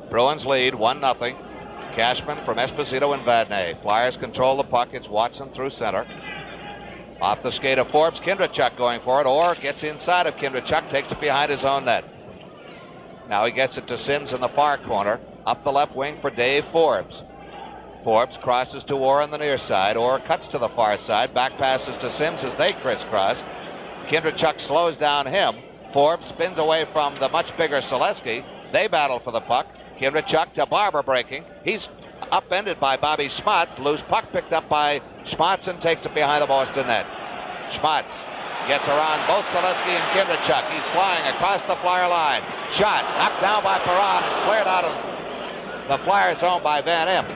Speaker 2: Bruins lead 1-0. Cashman from Esposito and Vadnais. Flyers control the puck. It's Watson through center. Off the skate of Forbes. Kindrachuk going for it. Orr gets inside of Kindrachuk. Takes it behind his own net. Now he gets it to Sims in the far corner. Up the left wing for Dave Forbes. Forbes crosses to Orr on the near side. Orr cuts to the far side. Back passes to Sims as they crisscross. Kindrachuk slows down him. Forbes spins away from the much bigger Selesky. They battle for the puck. Kindrachuk to Barber breaking. He's upended by Bobby Schmatz. Loose puck picked up by Schmatz and takes it behind the Boston net. Schmatz gets around both Selesky and Kindrachuk. He's flying across the Flyer line. Shot knocked down by Perron and cleared out of the Flyer zone by Van Imp.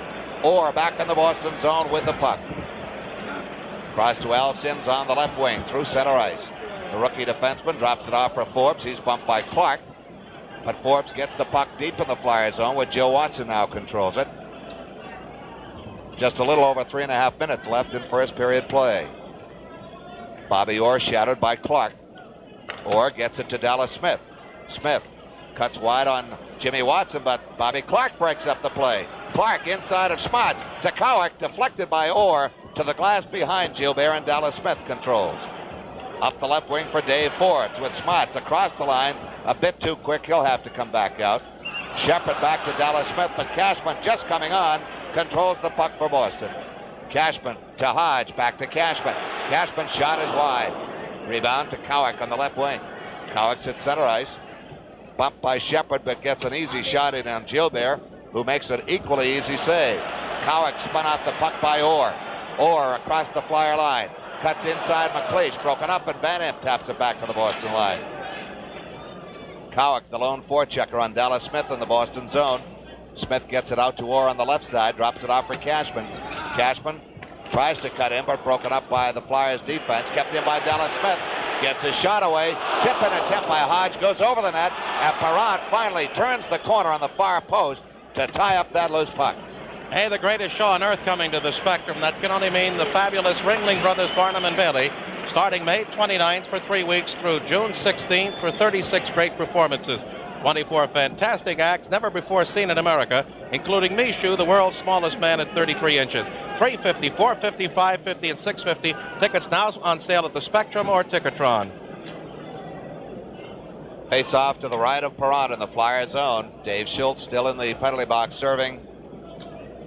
Speaker 2: Orr back in the Boston zone with the puck. Cross to Al Sims on the left wing through center ice. The rookie defenseman drops it off for Forbes. He's bumped by Clark. But Forbes gets the puck deep in the Flyer zone where Joe Watson now controls it. Just a little over 3.5 minutes left in first period play. Bobby Orr shadowed by Clark. Orr gets it to Dallas Smith. Smith cuts wide on Jimmy Watson, but Bobby Clark breaks up the play. Clark inside of Schmatz to Cowick, deflected by Orr to the glass behind Gilbert, and Dallas Smith controls. Up the left wing for Dave Forbes with Schmatz across the line. A bit too quick. He'll have to come back out. Shepard back to Dallas Smith, but Cashman just coming on controls the puck for Boston. Cashman to Hodge, back to Cashman. Cashman's shot is wide. Rebound to Cowick on the left wing. Cowick's at center ice. Bumped by Shepard, but gets an easy shot in on Gilbert, who makes an equally easy save. Cowick spun off the puck by Orr. Orr across the Flyer line. Cuts inside McLeish, broken up, and Van Imp taps it back to the Boston line. Cowick, the lone forechecker on Dallas Smith in the Boston zone. Smith gets it out to Orr on the left side, drops it off for Cashman. Cashman tries to cut in, but broken up by the Flyers defense. Kept in by Dallas Smith. Gets his shot away. Tip and attempt by Hodge goes over the net, and Perron finally turns the corner on the far post to tie up that loose puck.
Speaker 1: Hey, the greatest show on earth coming to the Spectrum. That can only mean the fabulous Ringling Brothers, Barnum and Bailey, starting May 29th for 3 weeks through June 16th for 36 great performances. 24 fantastic acts never before seen in America, including Mishu, the world's smallest man at 33 inches. $350, $450, $550, and $650. Tickets now on sale at the Spectrum or Ticketron.
Speaker 2: Face off to the right of Perron in the Flyer zone. Dave Schultz still in the penalty box serving.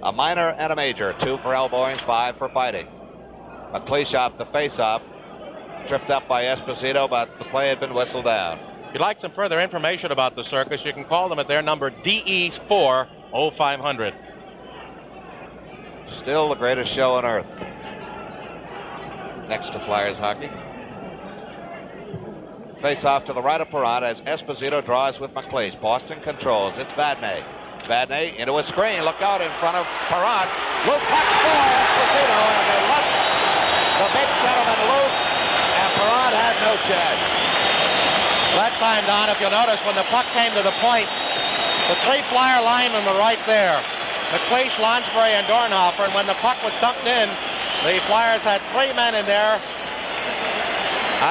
Speaker 2: A minor and a major. 2 for elbowing, 5 for fighting. McLeish off the face-off. Tripped up by Esposito, but the play had been whistled down.
Speaker 1: If you'd like some further information about the circus, you can call them at their number DE40500.
Speaker 2: Still the greatest show on earth. Next to Flyers hockey. Face off to the right of Perron as Esposito draws with McLeish. Boston controls. It's Vadnais. Vadnais into a screen. Look out in front of Perron. Loop puck for Esposito, and they let the big gentleman loose, and Perron had no chance.
Speaker 1: That time, Don, if you'll notice, when the puck came to the point, the 3 Flyer linemen were right there. McLeish, Lonsbury, and Dornhofer, and when the puck was dumped in, the Flyers had 3 men in there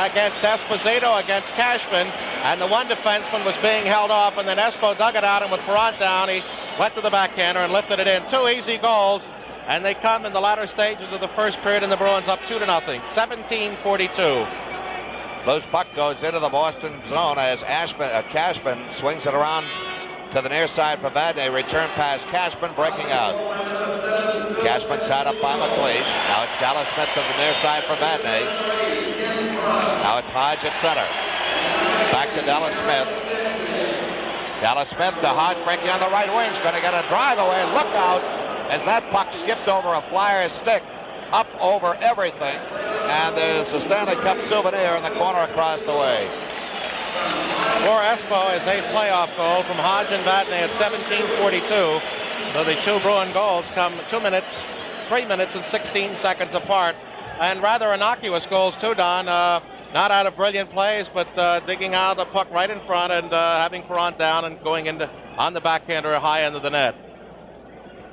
Speaker 1: against Esposito, against Cashman, and the one defenseman was being held off, and then Espo dug it out, and with Perron down, he went to the backhander and lifted it in. 2 easy goals, and they come in the latter stages of the first period, and the Bruins up 2-0, 17-42.
Speaker 2: Loose puck goes into the Boston zone as Cashman swings it around to the near side for Vadnais. Return pass, Cashman breaking out. Cashman tied up by McLeish. Now it's Dallas Smith to the near side for Vadnais. Now it's Hodge at center. Back to Dallas Smith. Dallas Smith to Hodge breaking on the right wing. He's going to get a drive away. Look out as that puck skipped over a Flyers stick, up over everything. And there's a Stanley Cup souvenir in the corner across the way.
Speaker 1: For Espo, his 8th playoff goal from Hodge and Vadnais at 17:42. So the 2 Bruin goals come 3 minutes and 16 seconds apart. And rather innocuous goals too, Don. Not out of brilliant plays, but digging out the puck right in front and having Perron down and going into on the backhander high end of the net.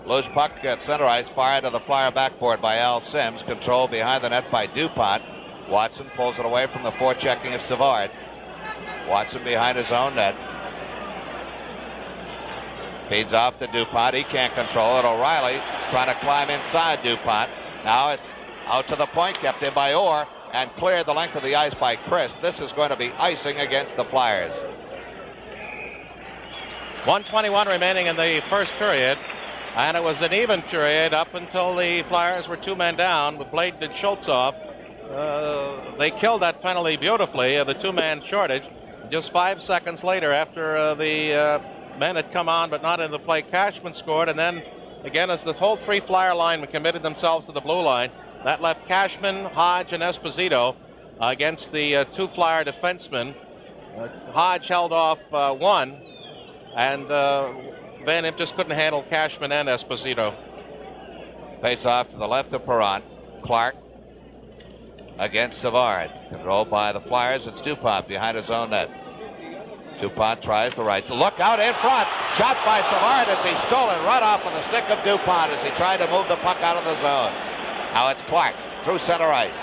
Speaker 2: Loose puck at center ice, fired to the Flyer backboard by Al Sims. Controlled behind the net by DuPont. Watson pulls it away from the forechecking of Savard. Watson behind his own net. Feeds off to DuPont. He can't control it. O'Reilly trying to climb inside DuPont. Now it's out to the point, kept in by Orr, and cleared the length of the ice by Chris. This is going to be icing against the Flyers.
Speaker 1: 1:21 remaining in the first period, and it was an even period up until the Flyers were 2 men down with Bladen and Schultz off. They killed that penalty beautifully, the 2-man shortage. Just 5 seconds later, after the men had come on but not in the play, Cashman scored, and then again as the whole 3 Flyer linemen committed themselves to the blue line, that left Cashman, Hodge, and Esposito against the 2 Flyer defensemen. Hodge held off one, and Van Impe just couldn't handle Cashman and Esposito.
Speaker 2: Face off to the left of Perron. Clark against Savard. Controlled by the Flyers. It's DuPont behind his own net. DuPont tries the right. Look out in front. Shot by Savard as he stole it right off of the stick of DuPont as he tried to move the puck out of the zone. Now it's Clark through center ice.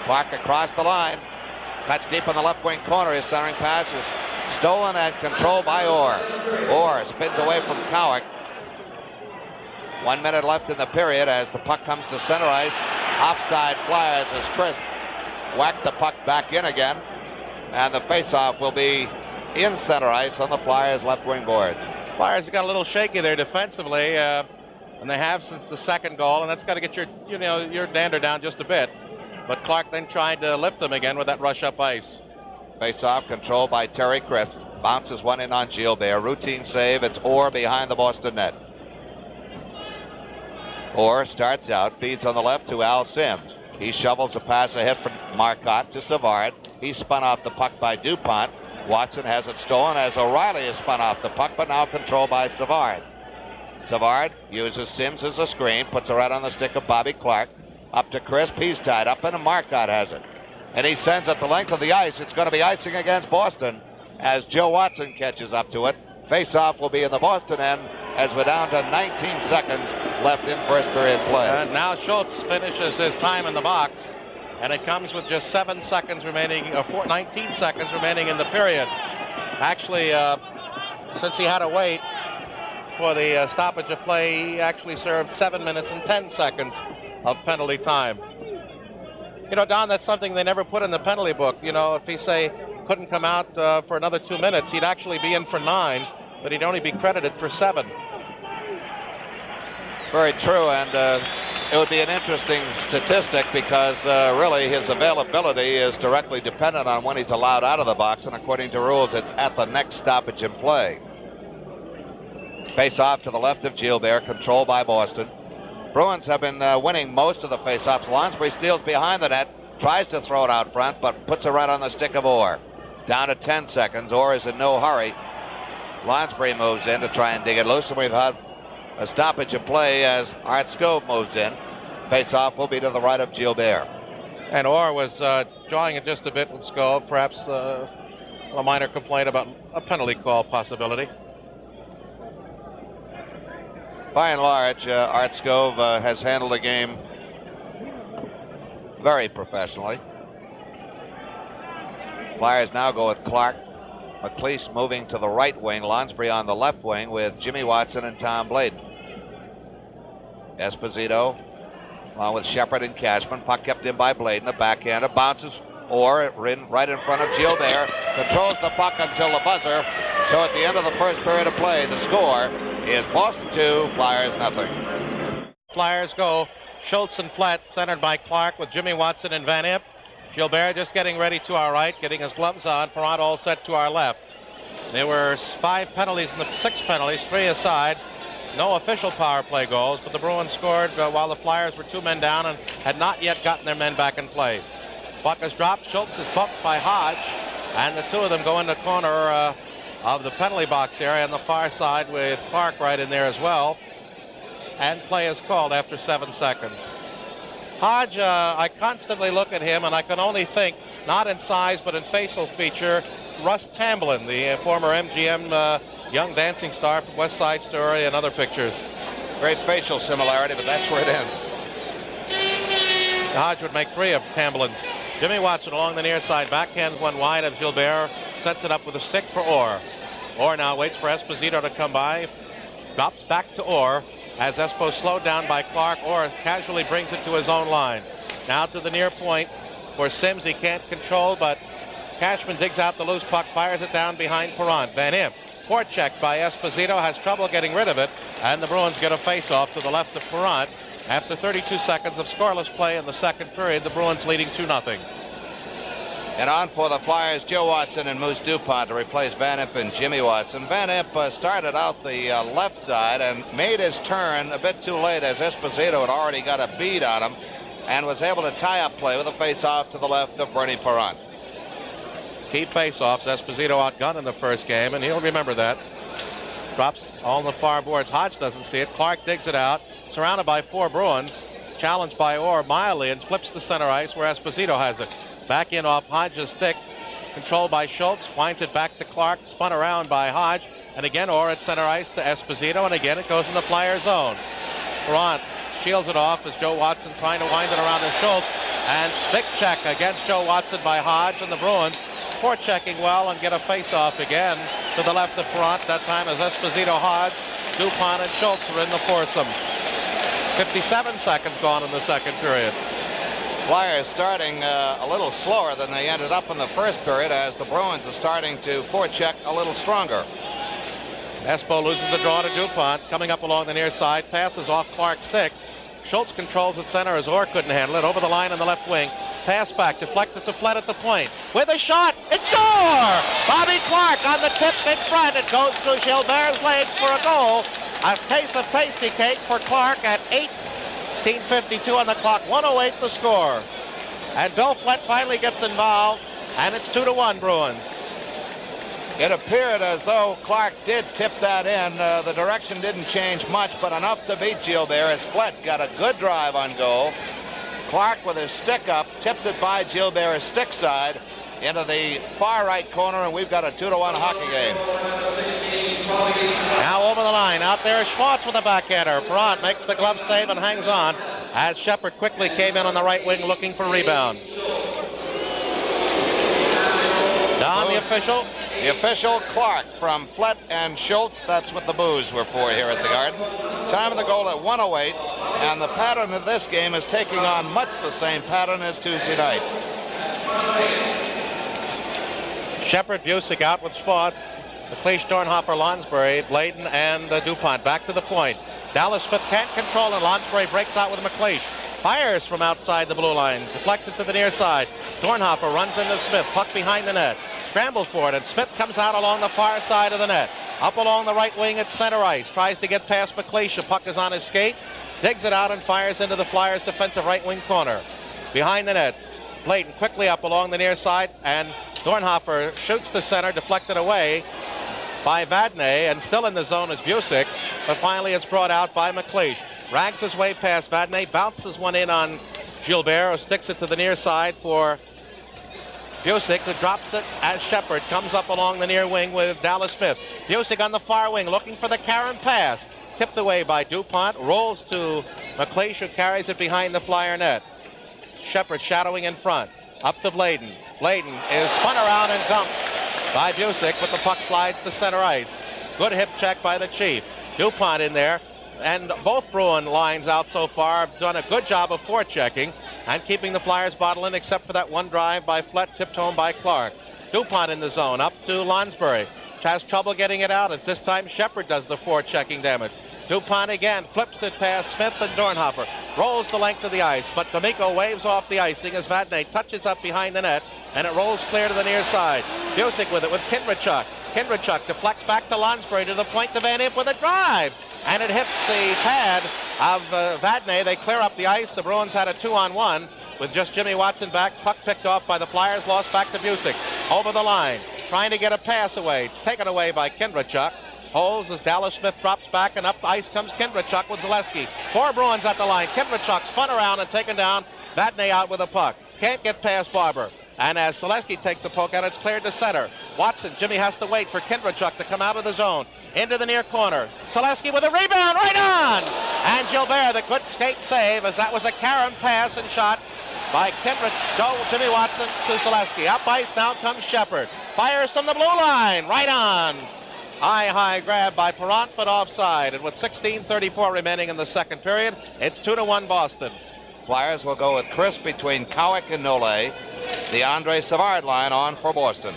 Speaker 2: Clark across the line. Cuts deep in the left wing corner. His centering pass is stolen and controlled by Orr. Orr spins away from Cowart. 1 minute left in the period as the puck comes to center ice. Offside Flyers as Chris whacked the puck back in again. And the faceoff will be in center ice on the Flyers' left wing boards.
Speaker 1: Flyers got a little shaky there defensively, and they have since the second goal, and that's got to get your dander down just a bit. But Clark then tried to lift them again with that rush up ice.
Speaker 2: Face-off controlled by Terry Cripps. Bounces one in on Gilbert. Routine save. It's Orr behind the Boston net. Orr starts out, feeds on the left to Al Sims. He shovels a pass ahead from Marcotte to Savard. He's spun off the puck by DuPont. Watson has it stolen as O'Reilly is spun off the puck, but now controlled by Savard. Savard uses Sims as a screen, puts it right on the stick of Bobby Clark. Up to Crisp, he's tied up, and Marcotte has it. And he sends it the length of the ice. It's going to be icing against Boston as Joe Watson catches up to it. Face-off will be in the Boston end as we're down to 19 seconds left in first period play.
Speaker 1: And now Schultz finishes his time in the box, and it comes with just 19 seconds remaining in the period. Actually, since he had to wait for the stoppage of play, he actually served 7 minutes and 10 seconds of penalty time. You know, Don, that's something they never put in the penalty book. You know, if he, say, couldn't come out for another 2 minutes, he'd actually be in for 9, but he'd only be credited for 7.
Speaker 2: Very true, and it would be an interesting statistic because really his availability is directly dependent on when he's allowed out of the box, and according to rules, it's at the next stoppage in play. Face-off to the left of Gilbert, controlled by Boston. Bruins have been winning most of the face-offs. Lonsbury steals behind the net, tries to throw it out front, but puts it right on the stick of Orr. Down to 10 seconds. Orr is in no hurry. Lonsbury moves in to try and dig it loose, and we've had a stoppage of play as Art Skov moves in. Face-off will be to the right of Gilbert.
Speaker 1: And Orr was drawing it just a bit with Skov, perhaps a minor complaint about a penalty call possibility.
Speaker 2: By and large, Art Skov has handled the game very professionally. Flyers now go with Clark. McLeish moving to the right wing. Lonsbury on the left wing with Jimmy Watson and Tom Bladen. Esposito along with Shepard and Cashman. Puck kept in by Bladen. A backhander bounces or right in front of Gilbert. Controls the puck until the buzzer. So at the end of the first period of play, the score is Boston 2, Flyers nothing.
Speaker 1: Flyers go Schultz and Flat, centered by Clark with Jimmy Watson and Van Impe. Gilbert just getting ready to our right, getting his gloves on. Perron all set to our left. There were 5 penalties in the 6 penalties, 3 aside. No official power play goals, but the Bruins scored while the Flyers were 2 men down and had not yet gotten their men back in play. Puck is dropped. Schultz is bumped by Hodge, and the 2 of them go in the corner of the penalty box area on the far side with Clark right in there as well. And play is called after 7 seconds. Hodge, I constantly look at him and I can only think, not in size but in facial feature, Russ Tamblyn, the former MGM young dancing star from West Side Story and other pictures.
Speaker 2: Great facial similarity, but that's where it ends.
Speaker 1: Hodge would make 3 of Tamblin's. Jimmy Watson along the near side, backhands one wide of Gilbert, sets it up with a stick for Orr. Orr now waits for Esposito to come by, drops back to Orr. As Espo slowed down by Clark, Orr casually brings it to his own line. Now to the near point for Sims. He can't control, but Cashman digs out the loose puck, fires it down behind Perrant. Van Impe, forechecked by Esposito, has trouble getting rid of it, and the Bruins get a face-off to the left of Perrant. After 32 seconds of scoreless play in the second period, the Bruins leading 2-0.
Speaker 2: And on for the Flyers, Joe Watson and Moose DuPont to replace Van Impe and Jimmy Watson. Van Impe started out the left side and made his turn a bit too late, as Esposito had already got a bead on him and was able to tie up play with a face-off to the left of Bernie Perrant.
Speaker 1: Key face-offs. Esposito outgunned in the first game, and he'll remember that. Drops on the far boards. Hodge doesn't see it. Clark digs it out. Surrounded by 4 Bruins. Challenged by Orr mildly and flips the center ice where Esposito has it. Back in off Hodge's stick. Controlled by Schultz. Winds it back to Clark. Spun around by Hodge. And again Orr at center ice to Esposito. And again it goes in the Flyers zone. Perrant shields it off as Joe Watson trying to wind it around to Schultz. And big check against Joe Watson by Hodge, and the Bruins forechecking well and get a face-off again to the left of Perrant. That time as Esposito, Hodge, DuPont, and Schultz are in the foursome. 57 seconds gone in the second period.
Speaker 2: Flyers starting a little slower than they ended up in the first period, as the Bruins are starting to forecheck a little stronger.
Speaker 1: Espo loses the draw to DuPont. Coming up along the near side, passes off Clark's stick. Schultz controls at center as Orr couldn't handle it. Over the line on the left wing. Pass back, deflected to Flett at the point. With a shot, it's score! Bobby Clark on the tip in front. It goes through Gilbert's legs for a goal. A case of tasty cake for Clark at 18:52 on the clock. 1:08 the score. And Bill Flett finally gets involved, and it's 2-1 Bruins.
Speaker 2: It appeared as though Clark did tip that in. The direction didn't change much, but enough to beat Gilbert, as Flett got a good drive on goal. Clark with his stick up, tipped it by Gilbert's stick side into the far right corner, and we've got a 2-1 hockey game.
Speaker 1: Now over the line. Out there is Schwartz with a backhander. Perrant makes the glove save and hangs on as Shepard quickly came in on the right wing looking for rebound. Don, the official.
Speaker 2: The official, Clark, from Flett and Schultz. That's what the boos were for here at the Garden. Time of the goal at 1:08, and the pattern of this game is taking on much the same pattern as Tuesday night.
Speaker 1: Shepard, Busick out with Schwartz. McLeish, Dornhofer, Lonsbury, Bladen, and DuPont back to the point. Dallas Smith can't control, and Lonsbury breaks out with McLeish. Fires from outside the blue line. Deflected to the near side. Dornhofer runs into Smith. Puck behind the net. Scrambles for it, and Smith comes out along the far side of the net. Up along the right wing at center ice. Tries to get past McLeish. The puck is on his skate. Digs it out and fires into the Flyers' defensive right wing corner. Behind the net. Bladen quickly up along the near side, and Dornhofer shoots to center, deflected away by Vadnais, and still in the zone is Busick, but finally it's brought out by McLeish. Rags his way past Vadnais, bounces one in on Gilbert, who sticks it to the near side for Busick, who drops it as Shepard comes up along the near wing with Dallas Smith. Busick on the far wing looking for the Karen pass. Tipped away by DuPont, rolls to McLeish, who carries it behind the Flyer net. Shepard shadowing in front. Up to Bladen. Bladen is spun around and dumped by Busick, but the puck slides to center ice. Good hip check by the Chief. DuPont in there, and both Bruin lines out so far have done a good job of forechecking and keeping the Flyers bottle in, except for that one drive by Flett, tipped home by Clark. DuPont in the zone, up to Lonsbury. Has trouble getting it out, as this time Shepard does the forechecking damage. DuPont again flips it past Smith and Dornhofer. Rolls the length of the ice, but D'Amico waves off the icing as Vadnais touches up behind the net, and it rolls clear to the near side. Busick with it with Kindrachuk. Kindrachuk deflects back to Lonsbury to the point to Van Impe with a drive, and it hits the pad of Vadnais. They clear up the ice. The Bruins had a 2-on-1 with just Jimmy Watson back. Puck picked off by the Flyers, lost back to Busick. Over the line, trying to get a pass away, taken away by Kindrachuk. Holds as Dallas Smith drops back, and up ice comes Kindrachuk with Zaleski. 4 Bruins at the line. Kindrachuk spun around and taken down. Vadnais out with a puck. Can't get past Barber. And as Zaleski takes a poke out, it's cleared to center. Watson. Jimmy has to wait for Kindrachuk to come out of the zone. Into the near corner. Selesky with a rebound, right on! And Gilbert, the good skate save, as that was a Karam pass and shot by Jimmy Watson to Selesky. Up ice, now comes Shepard. Fires from the blue line, right on. High grab by Perrant, but offside. And with 16:34 remaining in the second period, it's 2-1 Boston.
Speaker 2: Flyers will go with Chris between Cowick and Nole. The Andre Savard line on for Boston.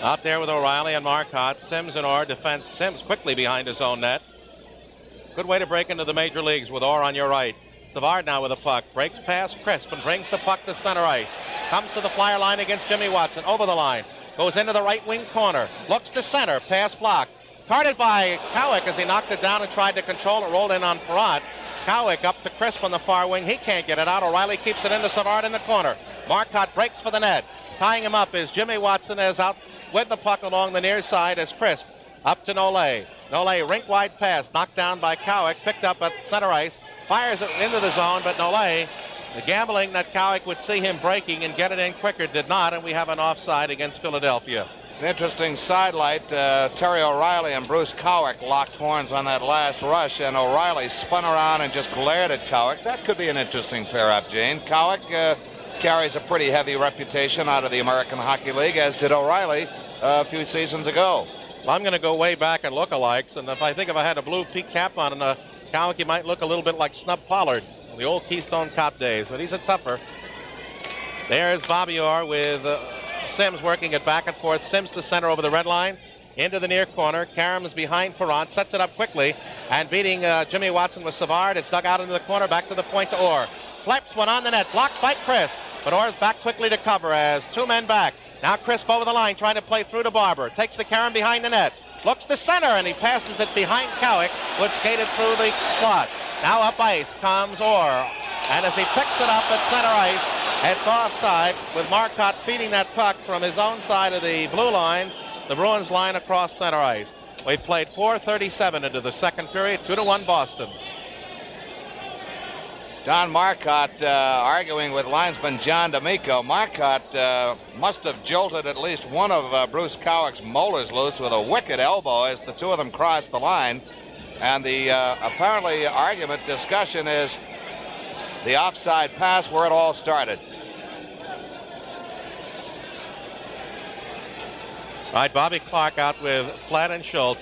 Speaker 1: Out there with O'Reilly and Marcotte. Sims and Orr defense. Sims quickly behind his own net. Good way to break into the major leagues with Orr on your right. Savard now with the puck. Breaks past Crisp and brings the puck to center ice. Comes to the Flyer line against Jimmy Watson. Over the line. Goes into the right wing corner. Looks to center. Pass blocked. Guarded by Cowick as he knocked it down and tried to control it. Rolled in on Perrant. Cowick up to Crisp on the far wing. He can't get it out. O'Reilly keeps it into Savard in the corner. Marcotte breaks for the net. Tying him up is Jimmy Watson, as out with the puck along the near side as Crisp. Up to Nole. Nole, rink-wide pass. Knocked down by Cowick. Picked up at center ice. Fires it into the zone, but Nole, the gambling that Cowick would see him breaking and get it in quicker, did not, and we have an offside against Philadelphia.
Speaker 2: An interesting sidelight. Terry O'Reilly and Bruce Cowick locked horns on that last rush, and O'Reilly spun around and just glared at Cowick. That could be an interesting pair-up, Gene. Cowick carries a pretty heavy reputation out of the American Hockey League, as did O'Reilly a few seasons ago.
Speaker 1: Well, I'm going to go way back and look-alikes, and if I had a blue peak cap on, and Cowick, he might look a little bit like Snub Pollard, the old Keystone Cop days, but he's a tougher. There's Bobby Orr with Sims working it back and forth. Sims to center over the red line. Into the near corner. Karam's behind Perrant. Sets it up quickly. And beating Jimmy Watson with Savard. It's dug out into the corner. Back to the point to Orr. Flips one on the net. Blocked by Crisp. But Orr's back quickly to cover as two men back. Now Crisp over the line trying to play through to Barber. Takes the Karam behind the net. Looks to center and he passes it behind Cowick, who had skated through the slot. Now up ice comes Orr. And as he picks it up at center ice, it's offside with Marcotte feeding that puck from his own side of the blue line, the Bruins line across center ice. We've played 4:37 into the second period, 2-1 Boston.
Speaker 2: Don Marcotte arguing with linesman John D'Amico. Marcotte must have jolted at least one of Bruce Cowick's molars loose with a wicked elbow as the two of them crossed the line. And the apparently argument discussion is the offside pass where it all started.
Speaker 1: All right, Bobby Clark out with Flett and Schultz.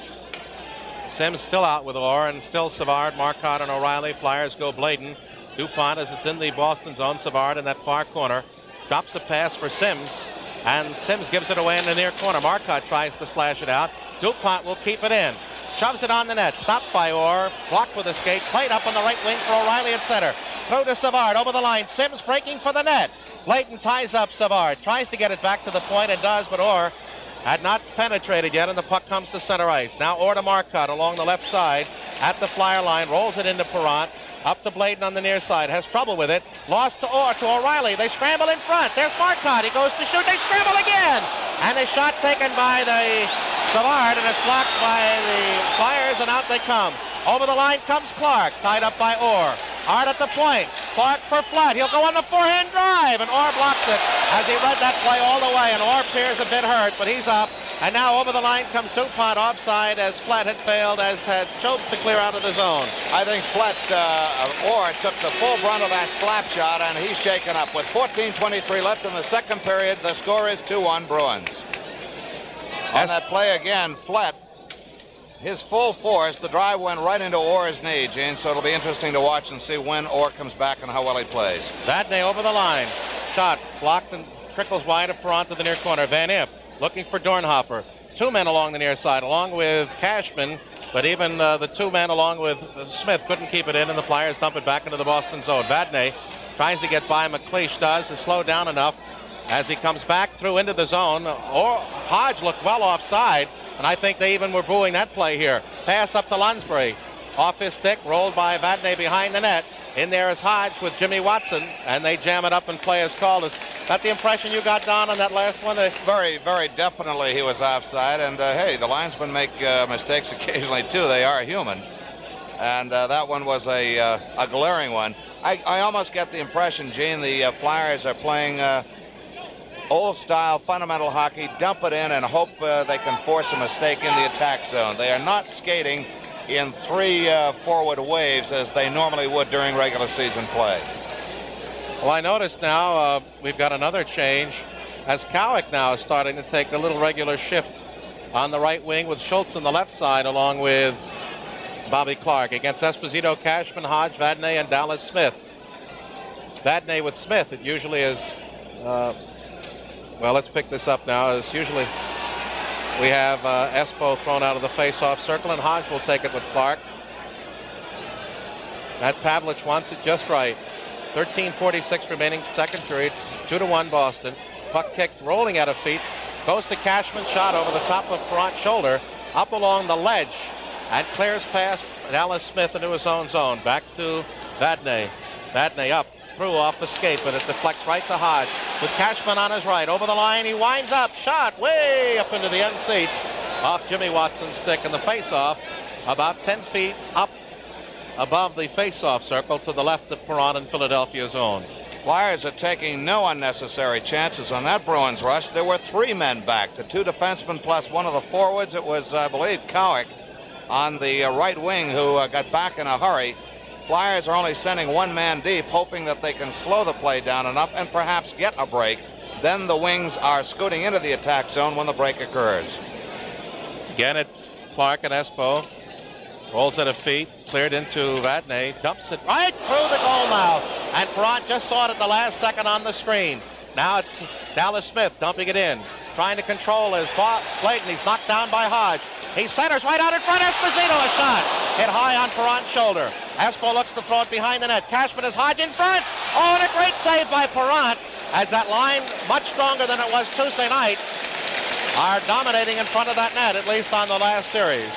Speaker 1: Sims still out with Orr, and still Savard, Marcotte, and O'Reilly. Flyers go Bladen. DuPont, as it's in the Boston zone. Savard in that far corner. Drops a pass for Sims, and Sims gives it away in the near corner. Marcotte tries to slash it out. DuPont will keep it in. Shoves it on the net. Stopped by Orr. Blocked with a skate. Played up on the right wing for O'Reilly at center. Through to Savard. Over the line. Sims breaking for the net. Bladen ties up Savard. Tries to get it back to the point and does, but Orr had not penetrated yet, and the puck comes to center ice. Now Orr to Marcotte along the left side at the Flyer line. Rolls it into Perrant. Up to Bladen on the near side. Has trouble with it. Lost to Orr, to O'Reilly. They scramble in front. There's Marcotte. He goes to shoot. They scramble again. And a shot taken by the Savard, and it's blocked by the Flyers, and out they come. Over the line comes Clark, tied up by Orr. Hard at the point. Clark for Flett. He'll go on the forehand drive, and Orr blocks it as he read that play all the way, and Orr appears a bit hurt, but he's up. And now over the line comes DuPont offside as Flett had failed, as had Schultz to clear out of the zone.
Speaker 2: I think Flett, Orr took the full brunt of that slap shot, and he's shaken up. With 14:23 left in the second period, the score is 2-1 Bruins. On that play again, Flett, his full force, the drive went right into Orr's knee, Gene, so it'll be interesting to watch and see when Orr comes back and how well he plays.
Speaker 1: Vadnais over the line. Shot blocked and trickles wide of Perrant to the near corner. Van Imp looking for Dornhofer. Two men along the near side, along with Cashman, but even the two men along with Smith couldn't keep it in, and the Flyers dump it back into the Boston zone. Vadnais tries to get by. McLeish does to slow down enough as he comes back through into the zone. Or Hodge looked well offside, and I think they even were booing that play here. Pass up to Lunsbury. Off his stick, rolled by Vadnais behind the net. In there is Hodge with Jimmy Watson, and they jam it up and play is called. Is that the impression you got, Don, on that last one?
Speaker 2: Very, very definitely he was offside, and hey, the linesmen make mistakes occasionally too. They are human. And that one was a glaring one. I almost get the impression, Gene, the Flyers are playing old-style fundamental hockey, dump it in and hope they can force a mistake in the attack zone. They are not skating in 3 forward waves as they normally would during regular season play.
Speaker 1: Well, I notice now we've got another change as Cowick now is starting to take a little regular shift on the right wing with Schultz on the left side along with Bobby Clark against Esposito, Cashman, Hodge, Vadnais, and Dallas Smith. Vadnais with Smith, it usually is, well, let's pick this up now. As usually we have Espo thrown out of the face-off circle, and Hodge will take it with Clark. Matt Pavlich wants it just right. 13:46 remaining second period, 2-1 Boston. Puck kicked, rolling out of feet, goes to Cashman, shot over the top of Perrant's shoulder, up along the ledge, and clears past Dallas Smith into his own zone. Back to Vadnais. Vadnais up, through, off the skate, but it deflects right to Hodge. With Cashman on his right, over the line, he winds up, shot way up into the end seats, off Jimmy Watson's stick, and the face-off about 10 feet up above the face-off circle to the left of Perrant in Philadelphia's zone.
Speaker 2: Flyers are taking no unnecessary chances on that Bruins rush. There were 3 men back, the 2 defensemen plus one of the forwards. It was, I believe, Cowick on the right wing who got back in a hurry. Flyers are only sending 1 man deep, hoping that they can slow the play down enough and perhaps get a break. Then the wings are scooting into the attack zone when the break occurs.
Speaker 1: Again, it's Clark and Espo. Rolls at a feet, cleared into Vadnais, dumps it right through the goal mouth. And Perrant just saw it at the last second on the screen. Now it's Dallas Smith dumping it in, trying to control his plate, and he's knocked down by Hodge. He centers right out in front. Esposito, a shot. Hit high on Perrant's shoulder. Espo looks to throw it behind the net. Cashman is Hodge in front. Oh, and a great save by Perrant, as that line, much stronger than it was Tuesday night, are dominating in front of that net, at least on the last series.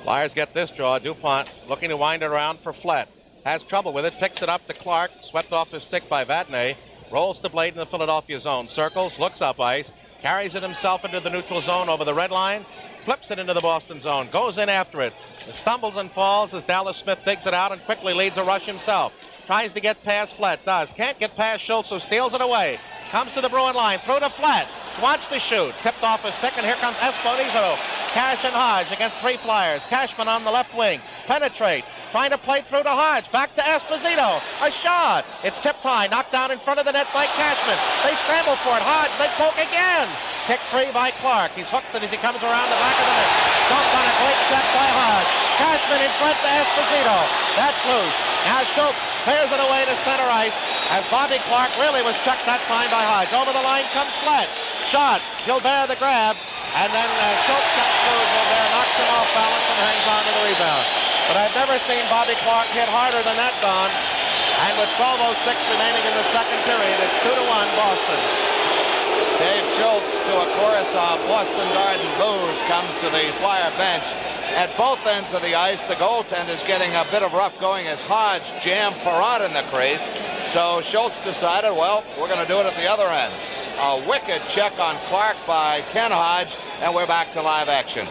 Speaker 1: Flyers get this draw. DuPont looking to wind it around for Flett. Has trouble with it. Picks it up to Clark. Swept off his stick by Vadnais. Rolls to Blade in the Philadelphia zone. Circles. Looks up ice. Carries it himself into the neutral zone over the red line. Flips it into the Boston zone. Goes in after it. It stumbles and falls as Dallas Smith digs it out and quickly leads a rush himself. Tries to get past Flett. Does. Can't get past Schultz, who steals it away. Comes to the Bruin line. Through to Flett. Wants to shoot. Tipped off his stick, and here comes Esposito. Cash and Hodge against 3 Flyers. Cashman on the left wing. Penetrates. Trying to play through to Hodge. Back to Esposito. A shot. It's tipped high. Knocked down in front of the net by Cashman. They scramble for it. Hodge. They poke again. Kick free by Clark. He's hooked it as he comes around the back of the net. Dumped on a great check by Hodge. Cashman in front to Esposito. That's loose. Now Schultz clears it away to center ice as Bobby Clark really was checked that time by Hodge. Over the line comes Flett. Shot. Gilbert the grab. And then Schultz comes through. Gilbert knocks him off balance and hangs on to the rebound. But I've never seen Bobby Clark hit harder than that, Don. And with 12:06 remaining in the second period, it's 2-1 Boston.
Speaker 2: Dave Schultz, to a chorus of Boston Garden Blues, comes to the Flyer bench. At both ends of the ice, the goaltender's getting a bit of rough going as Hodge jammed Perrant in the crease. So Schultz decided, well, we're going to do it at the other end. A wicked check on Clark by Ken Hodge, and we're back to live action.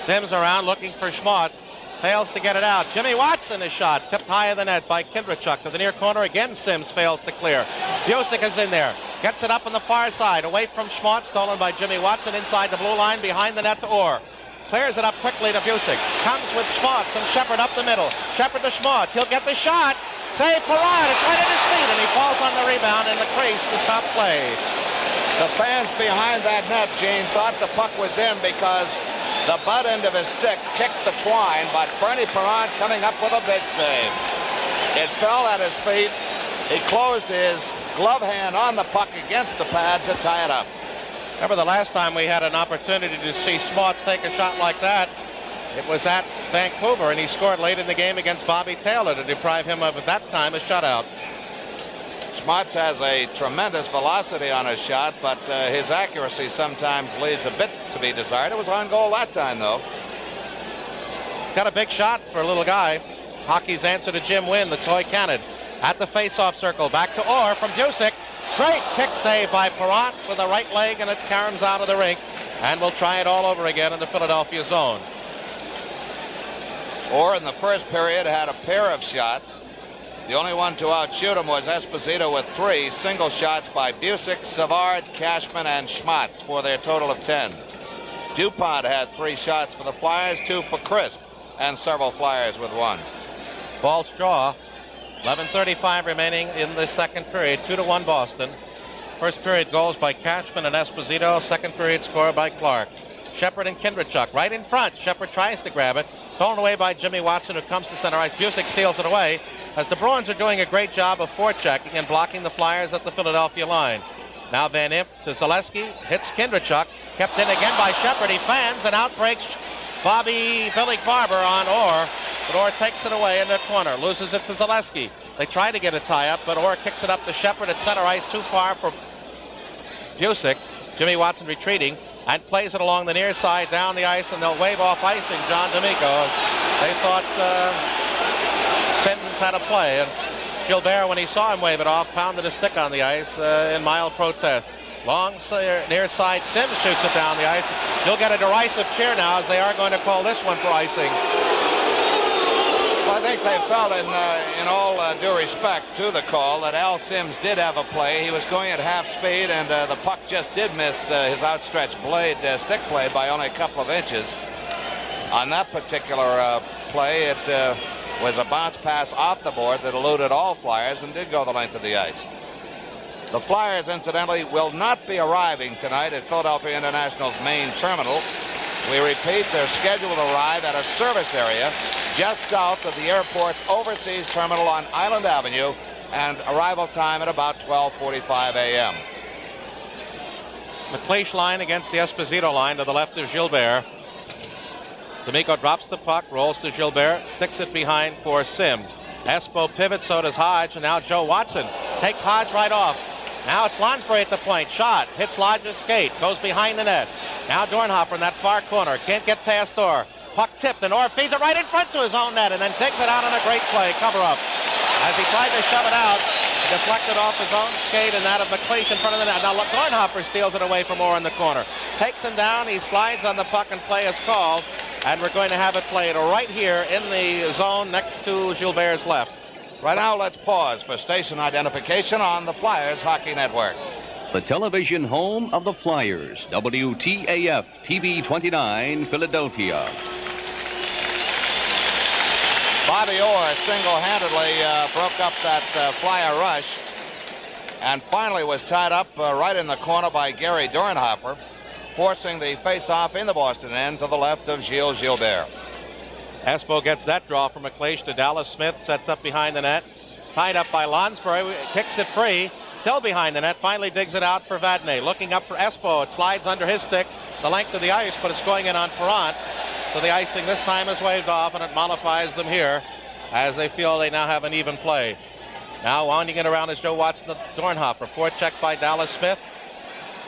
Speaker 1: Sims around looking for Schmaltz. Fails to get it out. Jimmy Watson is shot. Tipped high of the net by Kindrachuk to the near corner. Again, Sims fails to clear. Busick is in there. Gets it up on the far side. Away from Schmaltz. Stolen by Jimmy Watson inside the blue line behind the net to Orr. Clears it up quickly to Busick. Comes with Schmaltz and Shepard up the middle. Shepard to Schmaltz. He'll get the shot. Save Perrant. It's right at his feet, and he falls on the rebound in the crease to stop play.
Speaker 2: The fans behind that net, Gene, thought the puck was in because the butt end of his stick kicked the twine, but Bernie Perrant coming up with a big save. It fell at his feet. He closed his glove hand on the puck against the pad to tie it up.
Speaker 1: Remember the last time we had an opportunity to see Schmaltz take a shot like that? It was at Vancouver, and he scored late in the game against Bobby Taylor to deprive him of, at that time, a shutout.
Speaker 2: Schmaltz has a tremendous velocity on his shot, but his accuracy sometimes leaves a bit to be desired. It was on goal that time, though.
Speaker 1: Got a big shot for a little guy. Hockey's answer to Jim Wynn, the toy cannon. At the face-off circle, back to Orr from Busick. Great kick save by Perrant with the right leg, and it caroms out of the rink. And we'll try it all over again in the Philadelphia zone.
Speaker 2: Orr in the first period had a pair of shots. The only one to outshoot him was Esposito with 3 single shots by Busick, Savard, Cashman, and Schmatz for their total of 10. DuPont had 3 shots for the Flyers, 2 for Crisp, and several Flyers with 1.
Speaker 1: False draw. 11:35 remaining in the second period. 2-1 Boston. First period goals by Cashman and Esposito. Second period score by Clark. Shepard and Kindrachuk right in front. Shepard tries to grab it. Stolen away by Jimmy Watson, who comes to center ice. Busick steals it away, as the Bruins are doing a great job of forechecking and blocking the Flyers at the Philadelphia line. Now Van Imp to Zaleski. Hits Kindrachuk. Kept in again by Shepard. He fans and out breaks Billy Barber on Orr. But Orr takes it away in the corner. Loses it to Zaleski. They try to get a tie-up, but Orr kicks it up to Shepard at center ice. Too far for Busick. Jimmy Watson retreating and plays it along the near side down the ice, and they'll wave off icing John D'Amico. They thought Sims had a play, and Gilbert, when he saw him wave it off, pounded a stick on the ice in mild protest. Long near side, Sims shoots it down the ice. You'll get a derisive cheer now, as they are going to call this one for icing.
Speaker 2: Well, I think they felt, in all due respect to the call, that Al Sims did have a play. He was going at half speed, and the puck just did miss his outstretched blade, stick blade, by only a couple of inches. On that particular play, it was a bounce pass off the board that eluded all Flyers and did go the length of the ice. The Flyers, incidentally, will not be arriving tonight at Philadelphia International's main terminal. We repeat, they're scheduled to arrive at a service area just south of the airport's overseas terminal on Island Avenue, and arrival time at about 12:45 a.m.
Speaker 1: McLeish line against the Esposito line to the left of Gilbert. D'Amico drops the puck, rolls to Gilbert, sticks it behind for Sims. Espo pivots, so does Hodge, and now Joe Watson takes Hodge right off. Now it's Lonsbury at the point. Shot. Hits Lodge's skate. Goes behind the net. Now Dornhofer in that far corner. Can't get past Orr. Puck tipped, and Orr feeds it right in front to his own net, and then takes it out on a great play. Cover up. As he tried to shove it out, it deflected off his own skate and that of McLeish in front of the net. Now Dornhofer steals it away from Orr in the corner. Takes him down. He slides on the puck, and play is called. And we're going to have it played right here in the zone next to Gilbert's left.
Speaker 2: Right now, let's pause for station identification on the Flyers Hockey Network.
Speaker 3: The television home of the Flyers, WTAF TV 29, Philadelphia.
Speaker 2: Bobby Orr single-handedly broke up that Flyer rush and finally was tied up right in the corner by Gary Dornhofer, forcing the face-off in the Boston end to the left of Gilles Gilbert.
Speaker 1: Espo gets that draw from McLeish to Dallas Smith, sets up behind the net. Tied up by Lonsbury, kicks it free, still behind the net, finally digs it out for Vadnais. Looking up for Espo, it slides under his stick, the length of the ice, but it's going in on Perrant. So the icing this time is waved off, and it mollifies them here as they feel they now have an even play. Now winding it around is Joe Watson of Dornhofer. Forecheck by Dallas Smith.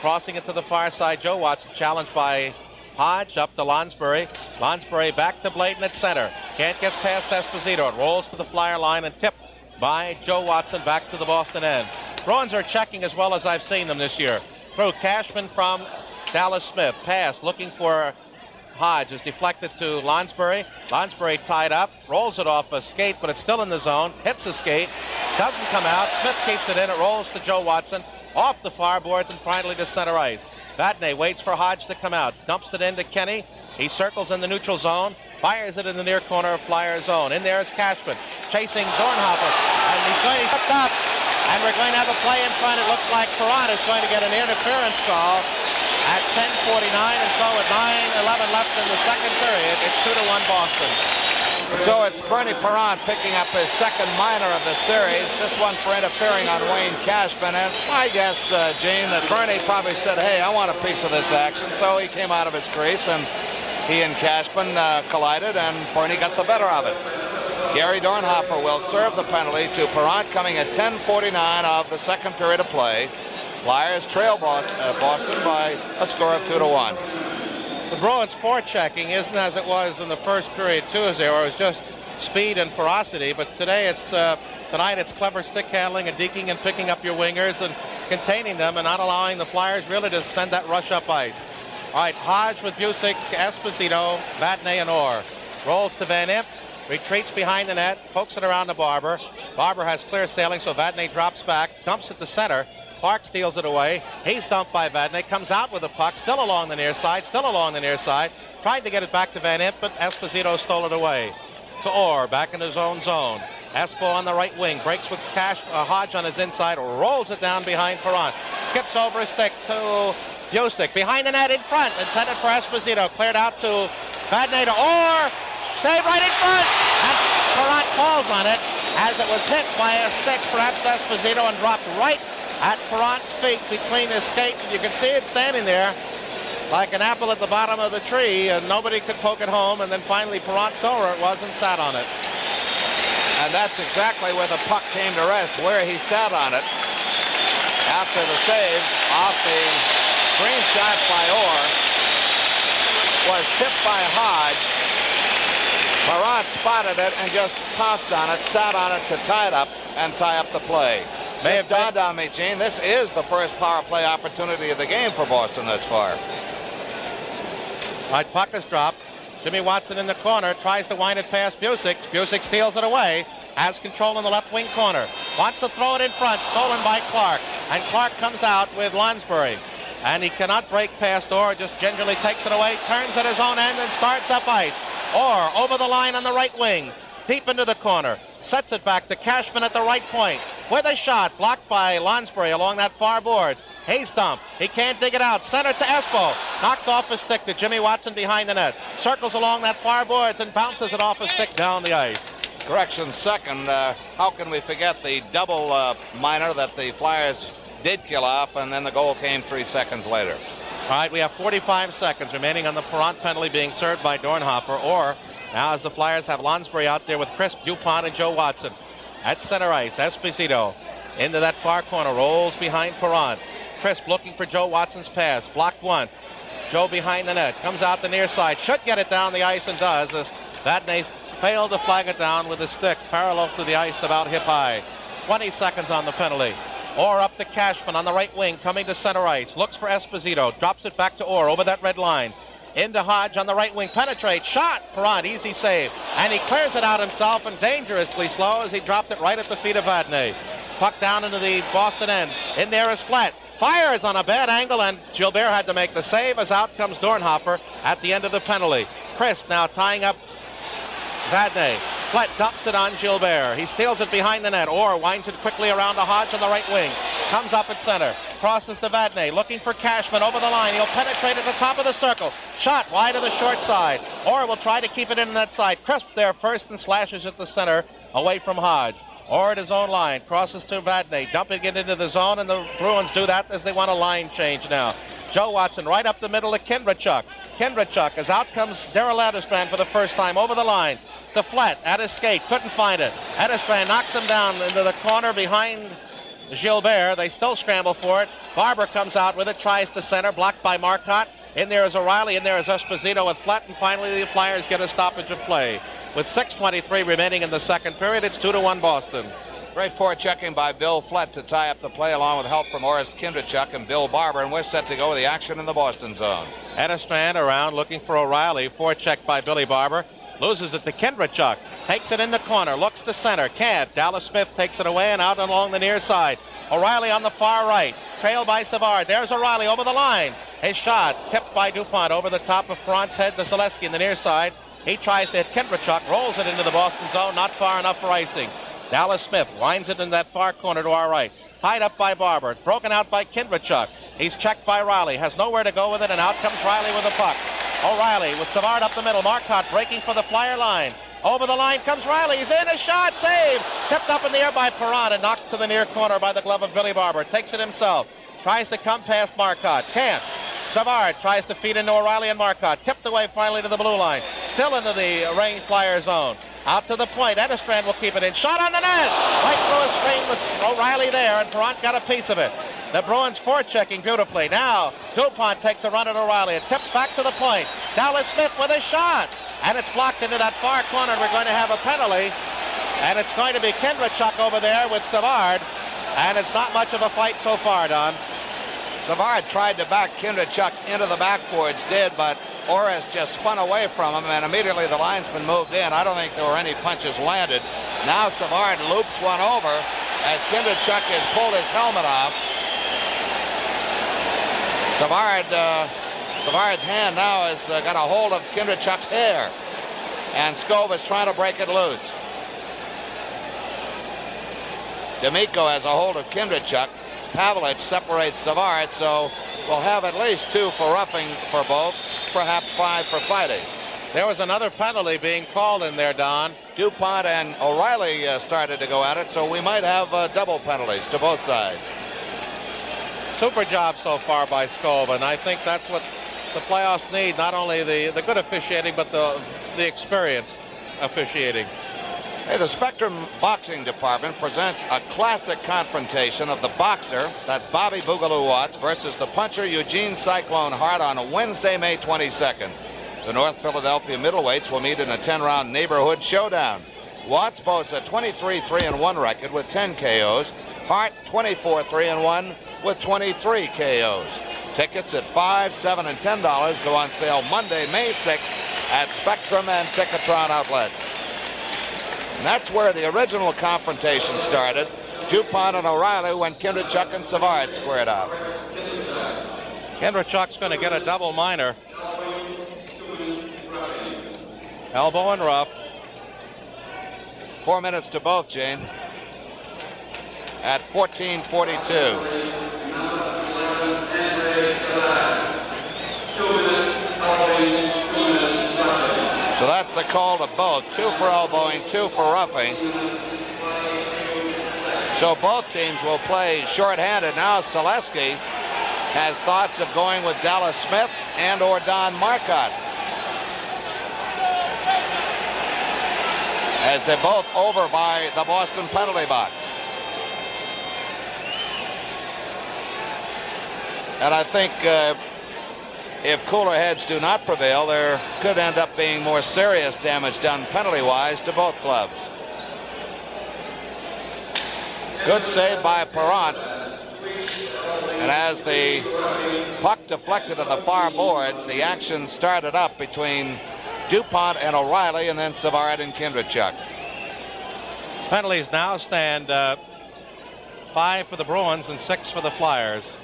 Speaker 1: Crossing it to the far side, Joe Watson challenged by Hodge up to Lonsbury. Lonsbury back to Bladen at center. Can't get past Esposito. It rolls to the Flyer line and tipped by Joe Watson back to the Boston end. Bruins are checking as well as I've seen them this year. Through Cashman from Dallas Smith. Pass looking for Hodge is deflected to Lonsbury. Lonsbury tied up. Rolls it off a skate, but it's still in the zone. Hits the skate. Doesn't come out. Smith keeps it in. It rolls to Joe Watson. Off the far boards and finally to center ice. Vadnais waits for Hodge to come out. Dumps it into Kenny. He circles in the neutral zone. Fires it in the near corner of Flyers zone. In there is Cashman chasing Dornhofer. And he's going to get hooked up. And we're going to have a play in front. It looks like Perrant is going to get an interference call at 10:49. And so with 9:11 left in the second period, it's 2-1 Boston.
Speaker 2: So it's Bernie Perrant picking up his second minor of the series. This one for interfering on Wayne Cashman. And it's my guess, Gene, that Bernie probably said, hey, I want a piece of this action. So he came out of his crease, and he and Cashman collided, and Bernie got the better of it. Gary Dornhofer will serve the penalty to Perrant coming at 10:49 of the second period of play. Flyers trail Boston by a score of 2-1.
Speaker 1: The Bruins forechecking isn't as it was in the first period Tuesday, where it was just speed and ferocity. But today tonight it's clever stick handling and deking and picking up your wingers and containing them and not allowing the Flyers really to send that rush up ice. All right, Hodge with Busick, Esposito, Vadnais, and Orr. Rolls to Van Imp. retreats behind the net, pokes it around to Barber. Barber has clear sailing, so Vadnais drops back, dumps it to center. Clark steals it away. He's dumped by Vadnais, comes out with the puck, still along the near side, tried to get it back to Van Impe, but Esposito stole it away. To Orr, back in his own zone. Espo on the right wing, breaks with Hodge on his inside, rolls it down behind Perron. Skips over a stick to Busick, behind the net in front, intended for Esposito, cleared out to Vadnais to Orr, save right in front, and Perron falls on it as it was hit by a stick, perhaps Esposito, and dropped right at Perron's feet between his skates. You can see it standing there like an apple at the bottom of the tree, and nobody could poke it home, and then finally Perron saw where it was and sat on it.
Speaker 2: And that's exactly where the puck came to rest, where he sat on it after the save off the screen shot by Orr. Was tipped by Hodge. Perron spotted it and just pounced on it, sat on it to tie it up and tie up the play. May have dawned on me, Gene, this is the first power play opportunity of the game for Boston thus far.
Speaker 1: All right, puck is dropped. Jimmy Watson in the corner, tries to wind it past Busick. Busick steals it away, has control in the left wing corner. Wants to throw it in front, stolen by Clark. And Clark comes out with Lonsbury. And he cannot break past Orr, just gingerly takes it away, turns at his own end and starts up ice. Orr over the line on the right wing, deep into the corner. Sets it back to Cashman at the right point. With a shot, blocked by Lonsbury along that far boards. Hayes dump. He can't dig it out. Center to Espo. Knocked off his stick to Jimmy Watson behind the net. Circles along that far boards and bounces it off his stick down the ice.
Speaker 2: Correction second. How can we forget the double minor that the Flyers did kill off, and then the goal came 3 seconds later.
Speaker 1: All right, we have 45 seconds remaining on the Perron penalty being served by Dornhofer. Or now as the Flyers have Lonsbury out there with Chris DuPont and Joe Watson. At center ice, Esposito into that far corner, rolls behind Perron. Crisp looking for Joe Watson's pass, blocked once. Joe behind the net, comes out the near side, should get it down the ice and does, as Vadnais failed to flag it down with his stick parallel to the ice about hip high. 20 seconds on the penalty. Orr up to Cashman on the right wing, coming to center ice, looks for Esposito, drops it back to Orr over that red line. Into Hodge on the right wing, penetrates, shot, Perron, easy save. And he clears it out himself and dangerously slow as he dropped it right at the feet of Vadnais. Puck down into the Boston end. In there is Flat. Fires on a bad angle, and Gilbert had to make the save as out comes Dornhofer at the end of the penalty. Crisp now tying up Vadnais. Flat dumps it on Gilbert. He steals it behind the net. Orr winds it quickly around to Hodge on the right wing. Comes up at center. Crosses to Vadnais. Looking for Cashman over the line. He'll penetrate at the top of the circle. Shot wide of the short side. Orr will try to keep it in that side. Crisp there first and slashes at the center away from Hodge. Orr at his own line. Crosses to Vadnais. Dumping it into the zone, and the Bruins do that as they want a line change now. Joe Watson right up the middle to Kindrachuk. Kindrachuk, as out comes Darryl Ederstrand for the first time over the line. To Flat at his skate, couldn't find it. Ederstrand knocks him down into the corner behind Gilbert. They still scramble for it. Barber comes out with it, tries to center, blocked by Marcotte. In there is O'Reilly, in there is Esposito with Flat, and finally the Flyers get a stoppage of play. With 6:23 remaining in the second period, it's 2-1 Boston.
Speaker 2: Great forechecking by Bill Flett to tie up the play along with help from Orest Kindrachuk and Bill Barber, and we're set to go with the action in the Boston zone.
Speaker 1: Ederstrand around looking for O'Reilly. Forechecked by Billy Barber. Loses it to Kindrachuk. Takes it in the corner. Looks to center. Can't. Dallas Smith takes it away and out along the near side. O'Reilly on the far right. Trailed by Savard. There's O'Reilly over the line. His shot tipped by DuPont over the top of Perron's head to Zaleski in the near side. He tries to hit Kindrachuk. Rolls it into the Boston zone. Not far enough for icing. Dallas Smith winds it in that far corner to our right. Tied up by Barber. Broken out by Kindrachuk. He's checked by Riley. Has nowhere to go with it, and out comes Riley with the puck. O'Reilly with Savard up the middle. Marcotte breaking for the Flyer line. Over the line comes Riley. He's in. A shot. Save. Tipped up in the air by Perron and knocked to the near corner by the glove of Billy Barber. Takes it himself. Tries to come past Marcotte. Can't. Savard tries to feed into O'Reilly and Marcotte. Tipped away finally to the blue line. Still into the range Flyer zone. Out to the point. Ederstrand will keep it in. Shot on the net. Right through a screen with O'Reilly there, and Perron got a piece of it. The Bruins forechecking beautifully. Now, DuPont takes a run at O'Reilly. It tips back to the point. Dallas Smith with a shot. And it's blocked into that far corner. We're going to have a penalty. And it's going to be Kindrachuk over there with Savard. And it's not much of a fight so far, Don.
Speaker 2: Savard tried to back Kindrachuk into the backboards, but Orris just spun away from him, and immediately the linesman moved in. I don't think there were any punches landed. Now Savard loops one over as Kindrachuk has pulled his helmet off. Savard's hand now has got a hold of Kindrachuk's hair, and Skov is trying to break it loose. D'Amico has a hold of Kindrachuk. Pavlich separates Savard, so we'll have at least 2 for roughing for both, perhaps 5 for fighting.
Speaker 1: There was another penalty being called in there, Don.
Speaker 2: DuPont and O'Reilly started to go at it, so we might have double penalties to both sides.
Speaker 1: Super job so far by Skov, and I think that's what the playoffs need, not only the good officiating, but the experienced officiating.
Speaker 2: Hey, the Spectrum Boxing Department presents a classic confrontation of the boxer, that's Bobby Boogaloo Watts, versus the puncher Eugene Cyclone Hart on Wednesday, May 22nd. The North Philadelphia middleweights will meet in a 10-round neighborhood showdown. Watts boasts a 23-3-1 record with 10 KOs. Hart 24-3-1 with 23 KOs. Tickets at $5, $7, and $10 go on sale Monday, May 6th at Spectrum and Ticketron outlets. And that's where the original confrontation started. DuPont and O'Reilly when Kindrachuk and Savard squared off.
Speaker 1: Kindrachuk's going to get a double minor. Elbow and rough.
Speaker 2: 4 minutes to both, Gene. At 14:42. So that's the call to both. 2 for elbowing, 2 for roughing. So both teams will play shorthanded. Now Selesky has thoughts of going with Dallas Smith and or Don Marcotte, as they're both over by the Boston penalty box. And I think if cooler heads do not prevail, there could end up being more serious damage done penalty-wise to both clubs. Good save by Perrant. And as the puck deflected to the far boards, the action started up between DuPont and O'Reilly, and then Savard and Kindrachuk.
Speaker 1: Penalties now stand 5 for the Bruins and 6 for the Flyers.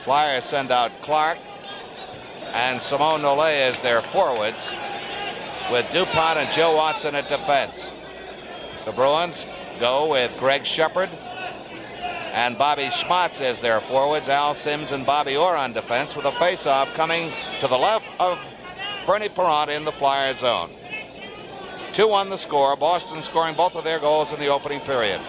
Speaker 2: Flyers send out Clark and Simone Nollet as their forwards, with DuPont and Joe Watson at defense. The Bruins go with Greg Shepard and Bobby Schmatz as their forwards. Al Sims and Bobby Orr on defense, with a face-off coming to the left of Bernie Perrant in the Flyer zone. 2-1 the score. Boston scoring both of their goals in the opening period.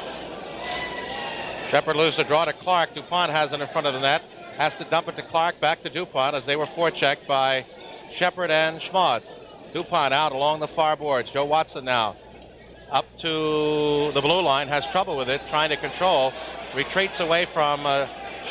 Speaker 1: Shepard loses the draw to Clark. DuPont has it in front of the net. Has to dump it to Clark, back to DuPont as they were forechecked by Shepard and Schmatz. DuPont out along the far boards. Joe Watson now up to the blue line, has trouble with it, trying to control. Retreats away from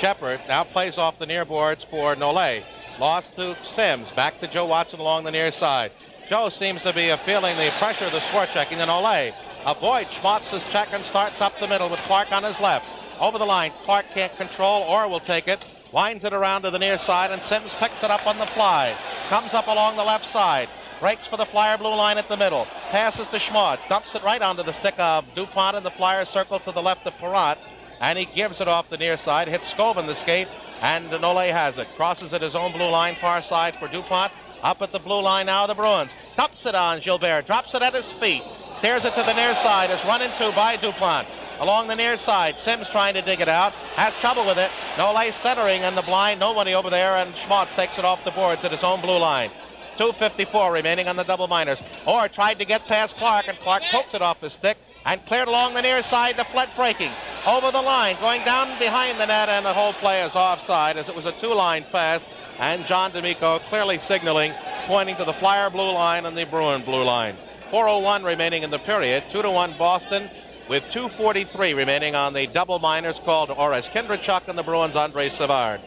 Speaker 1: Shepard. Now plays off the near boards for Nollet. Lost to Sims. Back to Joe Watson along the near side. Joe seems to be feeling the pressure of the forechecking, and Nollet avoids Schmatz's check and starts up the middle with Clark on his left. Over the line, Clark can't control, or will take it. Winds it around to the near side, and Sims picks it up on the fly. Comes up along the left side. Breaks for the Flyer blue line at the middle. Passes to Schmatz. Dumps it right onto the stick of DuPont in the Flyer circle to the left of Perrant. And he gives it off the near side. Hits Skov in the skate, and Nollet has it. Crosses at his own blue line, far side for DuPont. Up at the blue line now, the Bruins. Dumps it on Gilbert. Drops it at his feet. Steers it to the near side. Is run into by DuPont. Along the near side, Sims trying to dig it out. Has trouble with it. Nollet centering in the blind. Nobody over there, and Schmatz takes it off the boards at his own blue line. 2:54 remaining on the double minors. Orr tried to get past Clark, and Clark poked it off his stick and cleared along the near side. The Flett breaking. Over the line, going down behind the net, and the whole play is offside as it was a two-line pass. And John D'Amico clearly signaling, pointing to the Flyer blue line and the Bruin blue line. 4:01 remaining in the period. 2-1 Boston, with 2:43 remaining on the double minors called Orris Kindrachuk and the Bruins' Andre Savard.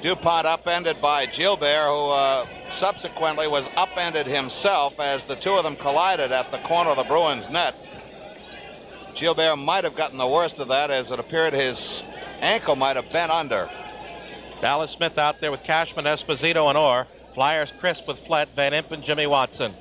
Speaker 2: DuPont upended by Gilbert, who subsequently was upended himself as the two of them collided at the corner of the Bruins' net. Gilbert might have gotten the worst of that, as it appeared his ankle might have bent under.
Speaker 1: Dallas Smith out there with Cashman, Esposito, and Orr. Flyers crisp with Flett, Van Impen, Jimmy Watson.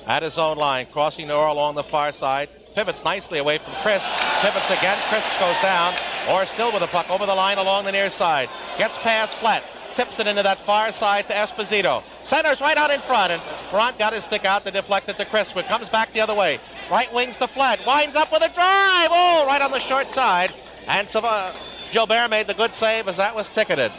Speaker 1: At his own line, crossing the Orr along the far side. Pivots nicely away from Chris. Pivots again. Chris goes down. Orr still with the puck over the line along the near side. Gets past Flett. Tips it into that far side to Esposito. Centers right out in front, and Perrant got his stick out to deflect it to Chris, but comes back the other way. Right wings to Flett. Winds up with a drive. Oh, right on the short side. And Gilbert made the good save as that was ticketed.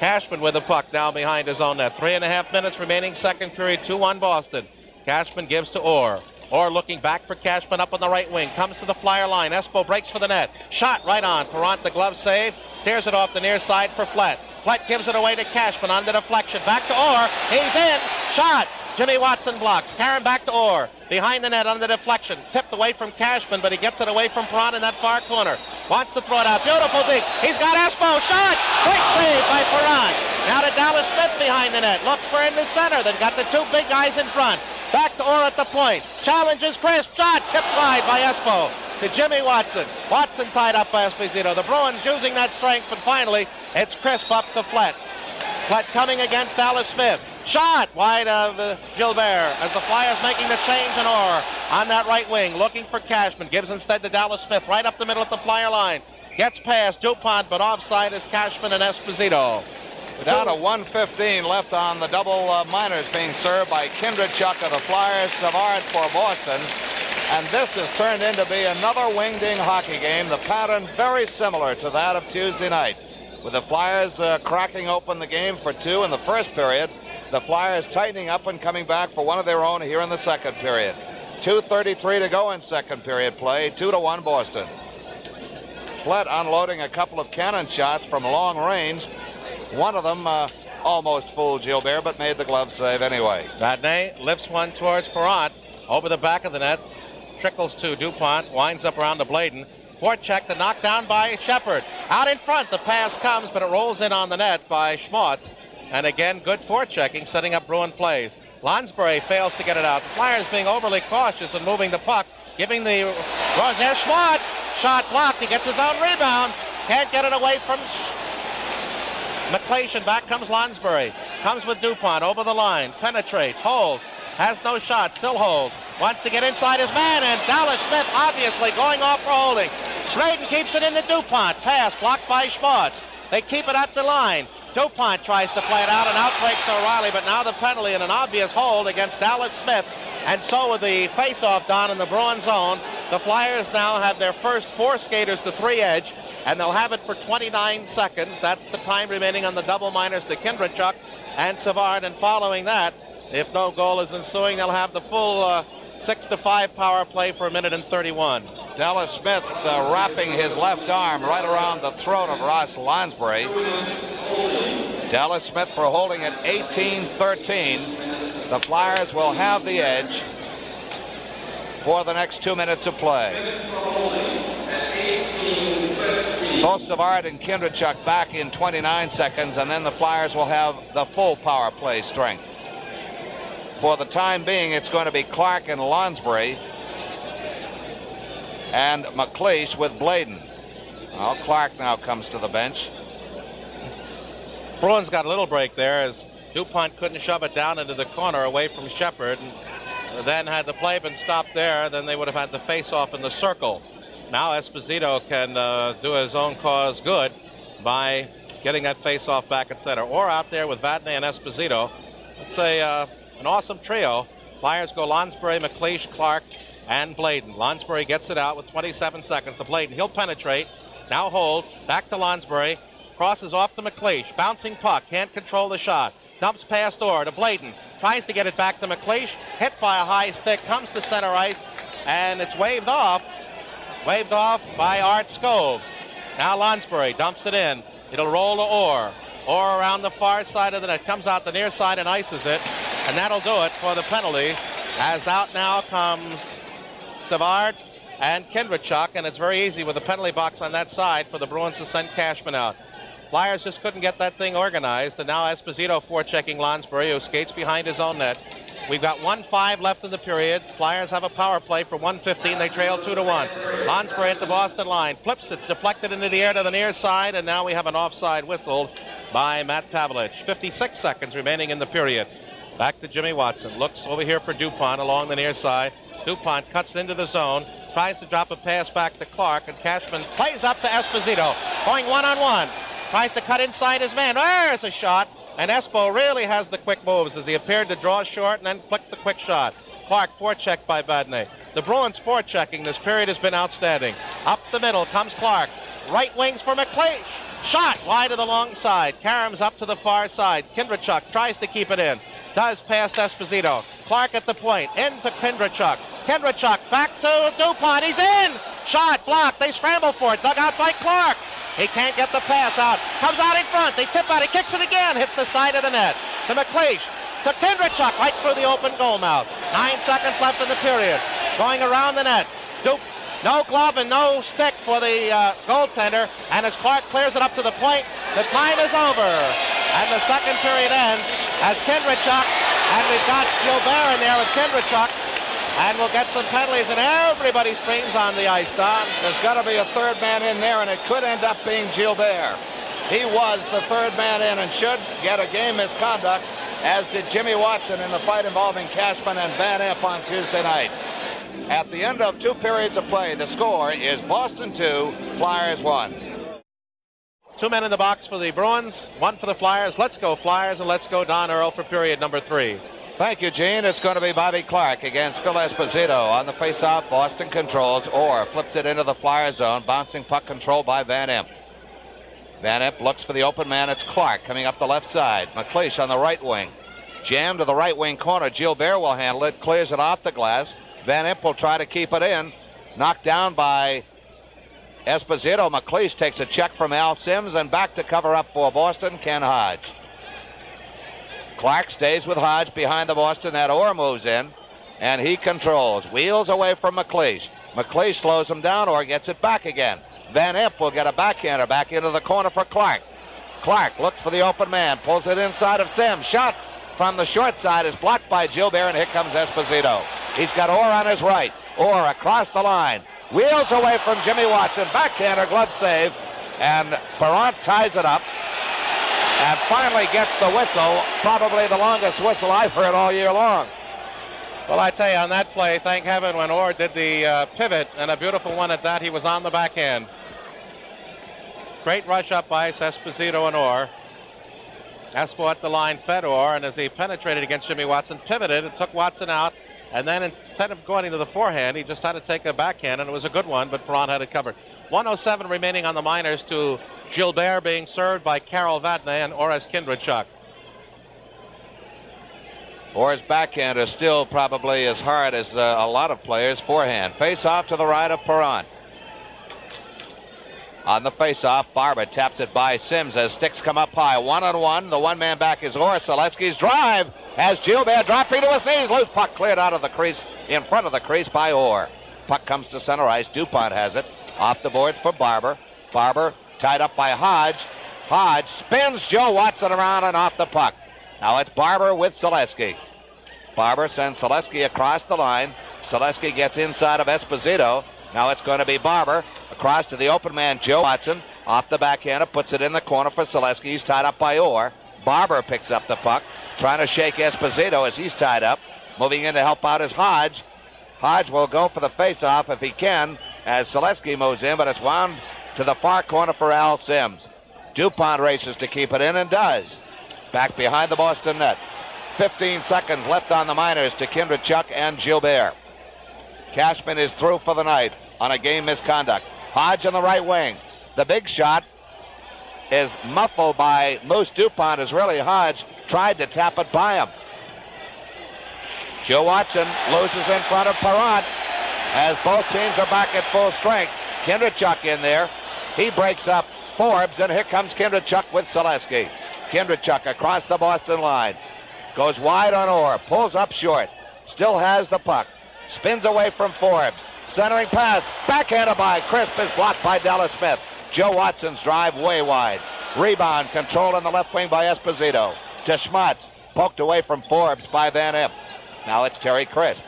Speaker 1: Cashman with the puck now behind his own net. 3.5 minutes remaining, second period, 2-1 Boston. Cashman gives to Orr. Orr looking back for Cashman up on the right wing. Comes to the Flyer line. Espo breaks for the net. Shot right on. Perrant the glove save. Steers it off the near side for Flett. Flett gives it away to Cashman on the deflection. Back to Orr. He's in. Shot. Jimmy Watson blocks. Karen back to Orr. Behind the net on the deflection. Tipped away from Cashman, but he gets it away from Perrant in that far corner. Wants to throw it out. Beautiful dig. He's got Espo. Shot. Quick save by Perrant. Now to Dallas Smith behind the net. Looks for in the center. They've got the two big guys in front. Back to Orr at the point. Challenges Chris. Shot. Tipped wide by Espo to Jimmy Watson. Watson tied up by Esposito. The Bruins using that strength, and finally it's Crisp up to Flett. Flett coming against Dallas Smith. Shot wide of Gilbert as the Flyers making the change in Orr on that right wing, looking for Cashman. Gives instead to Dallas Smith right up the middle at the Flyer line. Gets past DuPont, but offside is Cashman and Esposito.
Speaker 2: Down to 1:15 left on the double minors being served by Kindrachuk of the Flyers, Savard for Boston. And this has turned into be another wingding hockey game. The pattern very similar to that of Tuesday night, with the Flyers cracking open the game for two in the first period. The Flyers tightening up and coming back for one of their own here in the second period. 2:33 to go in second period play. 2-1 Boston. Flett unloading a couple of cannon shots from long range. One of them almost fooled Gilbert, but made the glove save anyway.
Speaker 1: Vadnais lifts one towards Perrant. Over the back of the net. Trickles to DuPont. Winds up around to Bladen. Forecheck to knock down by Shepard. Out in front, the pass comes, but it rolls in on the net by Schmaltz. And again, good forechecking, setting up Bruin plays. Lonsbury fails to get it out. The Flyers being overly cautious in moving the puck. Giving the... There's Schmaltz. Shot blocked. He gets his own rebound. Can't get it away from... McClatchy. Back comes Lonsbury. Comes with DuPont over the line. Penetrates. Holds. Has no shot. Still holds. Wants to get inside his man. And Dallas Smith obviously going off for holding. Braden keeps it into DuPont. Pass blocked by Schmaltz. They keep it at the line. DuPont tries to play it out and outbreaks O'Reilly. But now the penalty and an obvious hold against Dallas Smith. And so with the face-off down in the Bruin zone, the Flyers now have their first four skaters to three edge. And they'll have it for 29 seconds. That's the time remaining on the double minors to Kindrachuk and Savard. And following that, if no goal is ensuing, they'll have the full 6-5 power play for 1:31.
Speaker 2: Dallas Smith wrapping his left arm right around the throat of Ross Lonsbury. Dallas Smith for holding it 18-13. The Flyers will have the edge for the next 2 minutes of play. Both Savard and Kindrachuk back in 29 seconds, and then the Flyers will have the full power play strength. For the time being, it's going to be Clark and Lonsbury and McLeish with Bladen. Well, Clark now comes to the bench.
Speaker 1: Bruins got a little break there as DuPont couldn't shove it down into the corner away from Shepard. And then had the play been stopped there, then they would have had the face-off in the circle. Now Esposito can do his own cause good by getting that face-off back at center. Or out there with Vadnais and Esposito. Let's say an awesome trio. Flyers go Lonsbury, McLeish, Clark, and Bladen. Lonsbury gets it out with 27 seconds to Bladen. He'll penetrate. Now hold. Back to Lonsbury. Crosses off to McLeish. Bouncing puck. Can't control the shot. Dumps past Orr to Bladen. Tries to get it back to McLeish. Hit by a high stick. Comes to center ice. And it's waved off. Waved off by Art Skov. Now Lonsbury dumps it in. It'll roll to Orr. Orr around the far side of the net. Comes out the near side and ices it. And that'll do it for the penalty. As out now comes Savard and Kindrachuk. And it's very easy with the penalty box on that side for the Bruins to send Cashman out. Flyers just couldn't get that thing organized. And now Esposito forechecking Lonsbury, who skates behind his own net. We've got 1:05 left in the period. Flyers have a power play for 1:15. They trail 2-1. Lonsbury at the Boston line. Flips. It's deflected into the air to the near side. And now we have an offside whistle by Matt Pavlich. 56 seconds remaining in the period. Back to Jimmy Watson. Looks over here for DuPont along the near side. DuPont cuts into the zone. Tries to drop a pass back to Clark. And Cashman plays up to Esposito. Going one-on-one. Tries to cut inside his man. There's a shot. And Espo really has the quick moves as he appeared to draw short and then flicked the quick shot. Clark forechecked by Badney. The Bruins forechecking this period has been outstanding. Up the middle comes Clark. Right wings for McLeish. Shot wide of the long side. Karam's up to the far side. Kindrachuk tries to keep it in. Does past Esposito. Clark at the point. Into Kindrachuk. Kindrachuk back to DuPont. He's in. Shot blocked. They scramble for it. Dug out by Clark. He can't get the pass out. Comes out in front. They tip out. He kicks it again. Hits the side of the net. To McLeish. To Kindrachuk. Right through the open goal mouth. 9 seconds left in the period. Going around the net. No glove and no stick for the goaltender. And as Clark clears it up to the point, the time is over. And the second period ends as Kindrachuk, and we've got Gilbert in there with Kindrachuk, and we'll get some penalties, and everybody screams on the ice, Don.
Speaker 2: There's got to be a third man in there, and it could end up being Gilbert. He was the third man in and should get a game misconduct, as did Jimmy Watson in the fight involving Cashman and Van Impe on Tuesday night. At the end of 2 periods of play, the score is Boston 2, Flyers 1.
Speaker 1: 2 men in the box for the Bruins, 1 for the Flyers. Let's go Flyers, and let's go Don Earl for period number 3.
Speaker 2: Thank you, Gene. It's going to be Bobby Clark against Phil Esposito. On the faceoff, Boston controls. Orr flips it into the Flyer zone. Bouncing puck controlled by Van Impe. Van Impe looks for the open man. It's Clark coming up the left side. McLeish on the right wing. Jam to the right wing corner. Gilbert will handle it. Clears it off the glass. Van Impe will try to keep it in. Knocked down by Esposito. McLeish takes a check from Al Sims, and back to cover up for Boston, Ken Hodge. Clark stays with Hodge behind the Boston net. Orr moves in, and he controls. Wheels away from McLeish. McLeish slows him down. Orr gets it back again. Van Impe will get a backhander back into the corner for Clark. Clark looks for the open man. Pulls it inside of Sims. Shot from the short side is blocked by Gilbert, and here comes Esposito. He's got Orr on his right. Orr across the line. Wheels away from Jimmy Watson. Backhander, glove save. And Perrant ties it up. And finally gets the whistle. Probably the longest whistle I've heard all year long.
Speaker 1: Well, I tell you, on that play, thank heaven, when Orr did the pivot, and a beautiful one at that, he was on the backhand. Great rush up ice, Esposito and Orr. Espo at the line fed Orr, and as he penetrated against Jimmy Watson, pivoted, and took Watson out. And then instead of going into the forehand, he just had to take a backhand, and it was a good one, but Perrant had it covered. 1:07 remaining on the minors to Gilbert being served by Carol Vadnais and Orest Kindrachuk.
Speaker 2: Orr's backhand is still probably as hard as a lot of players' forehand. Face off to the right of Perrant. On the face-off, Barber taps it by Sims as sticks come up high. 1-on-1. The one-man back is Orr. Selesky's drive has Gilbert dropping to his knees. Loose puck cleared out of the crease, in front of the crease by Orr. Puck comes to center ice. DuPont has it. Off the boards for Barber. Barber tied up by Hodge. Hodge spins Joe Watson around and off the puck. Now it's Barber with Selesky. Barber sends Selesky across the line. Selesky gets inside of Esposito. Now it's going to be Barber across to the open man, Joe Watson. Off the backhander, puts it in the corner for Selesky. He's tied up by Orr. Barber picks up the puck, trying to shake Esposito as he's tied up. Moving in to help out is Hodge. Hodge will go for the face-off if he can as Selesky moves in, but it's wound to the far corner for Al Sims. DuPont races to keep it in and does. Back behind the Boston net. 15 seconds left on the minors to Kindrachuk and Gilbert. Cashman is through for the night on a game misconduct. Hodge on the right wing. The big shot is muffled by Moose DuPont as really Hodge tried to tap it by him. Joe Watson loses in front of Perrant as both teams are back at full strength. Kindrachuk in there. He breaks up Forbes, and here comes Kindrachuk with Selesky. Kindrachuk across the Boston line. Goes wide on Orr. Pulls up short. Still has the puck. Spins away from Forbes. Centering pass. Backhanded by Crisp is blocked by Dallas Smith. Joe Watson's drive way wide. Rebound controlled on the left wing by Esposito. To Schmatz. Poked away from Forbes by Van Impe. Now it's Terry Crisp.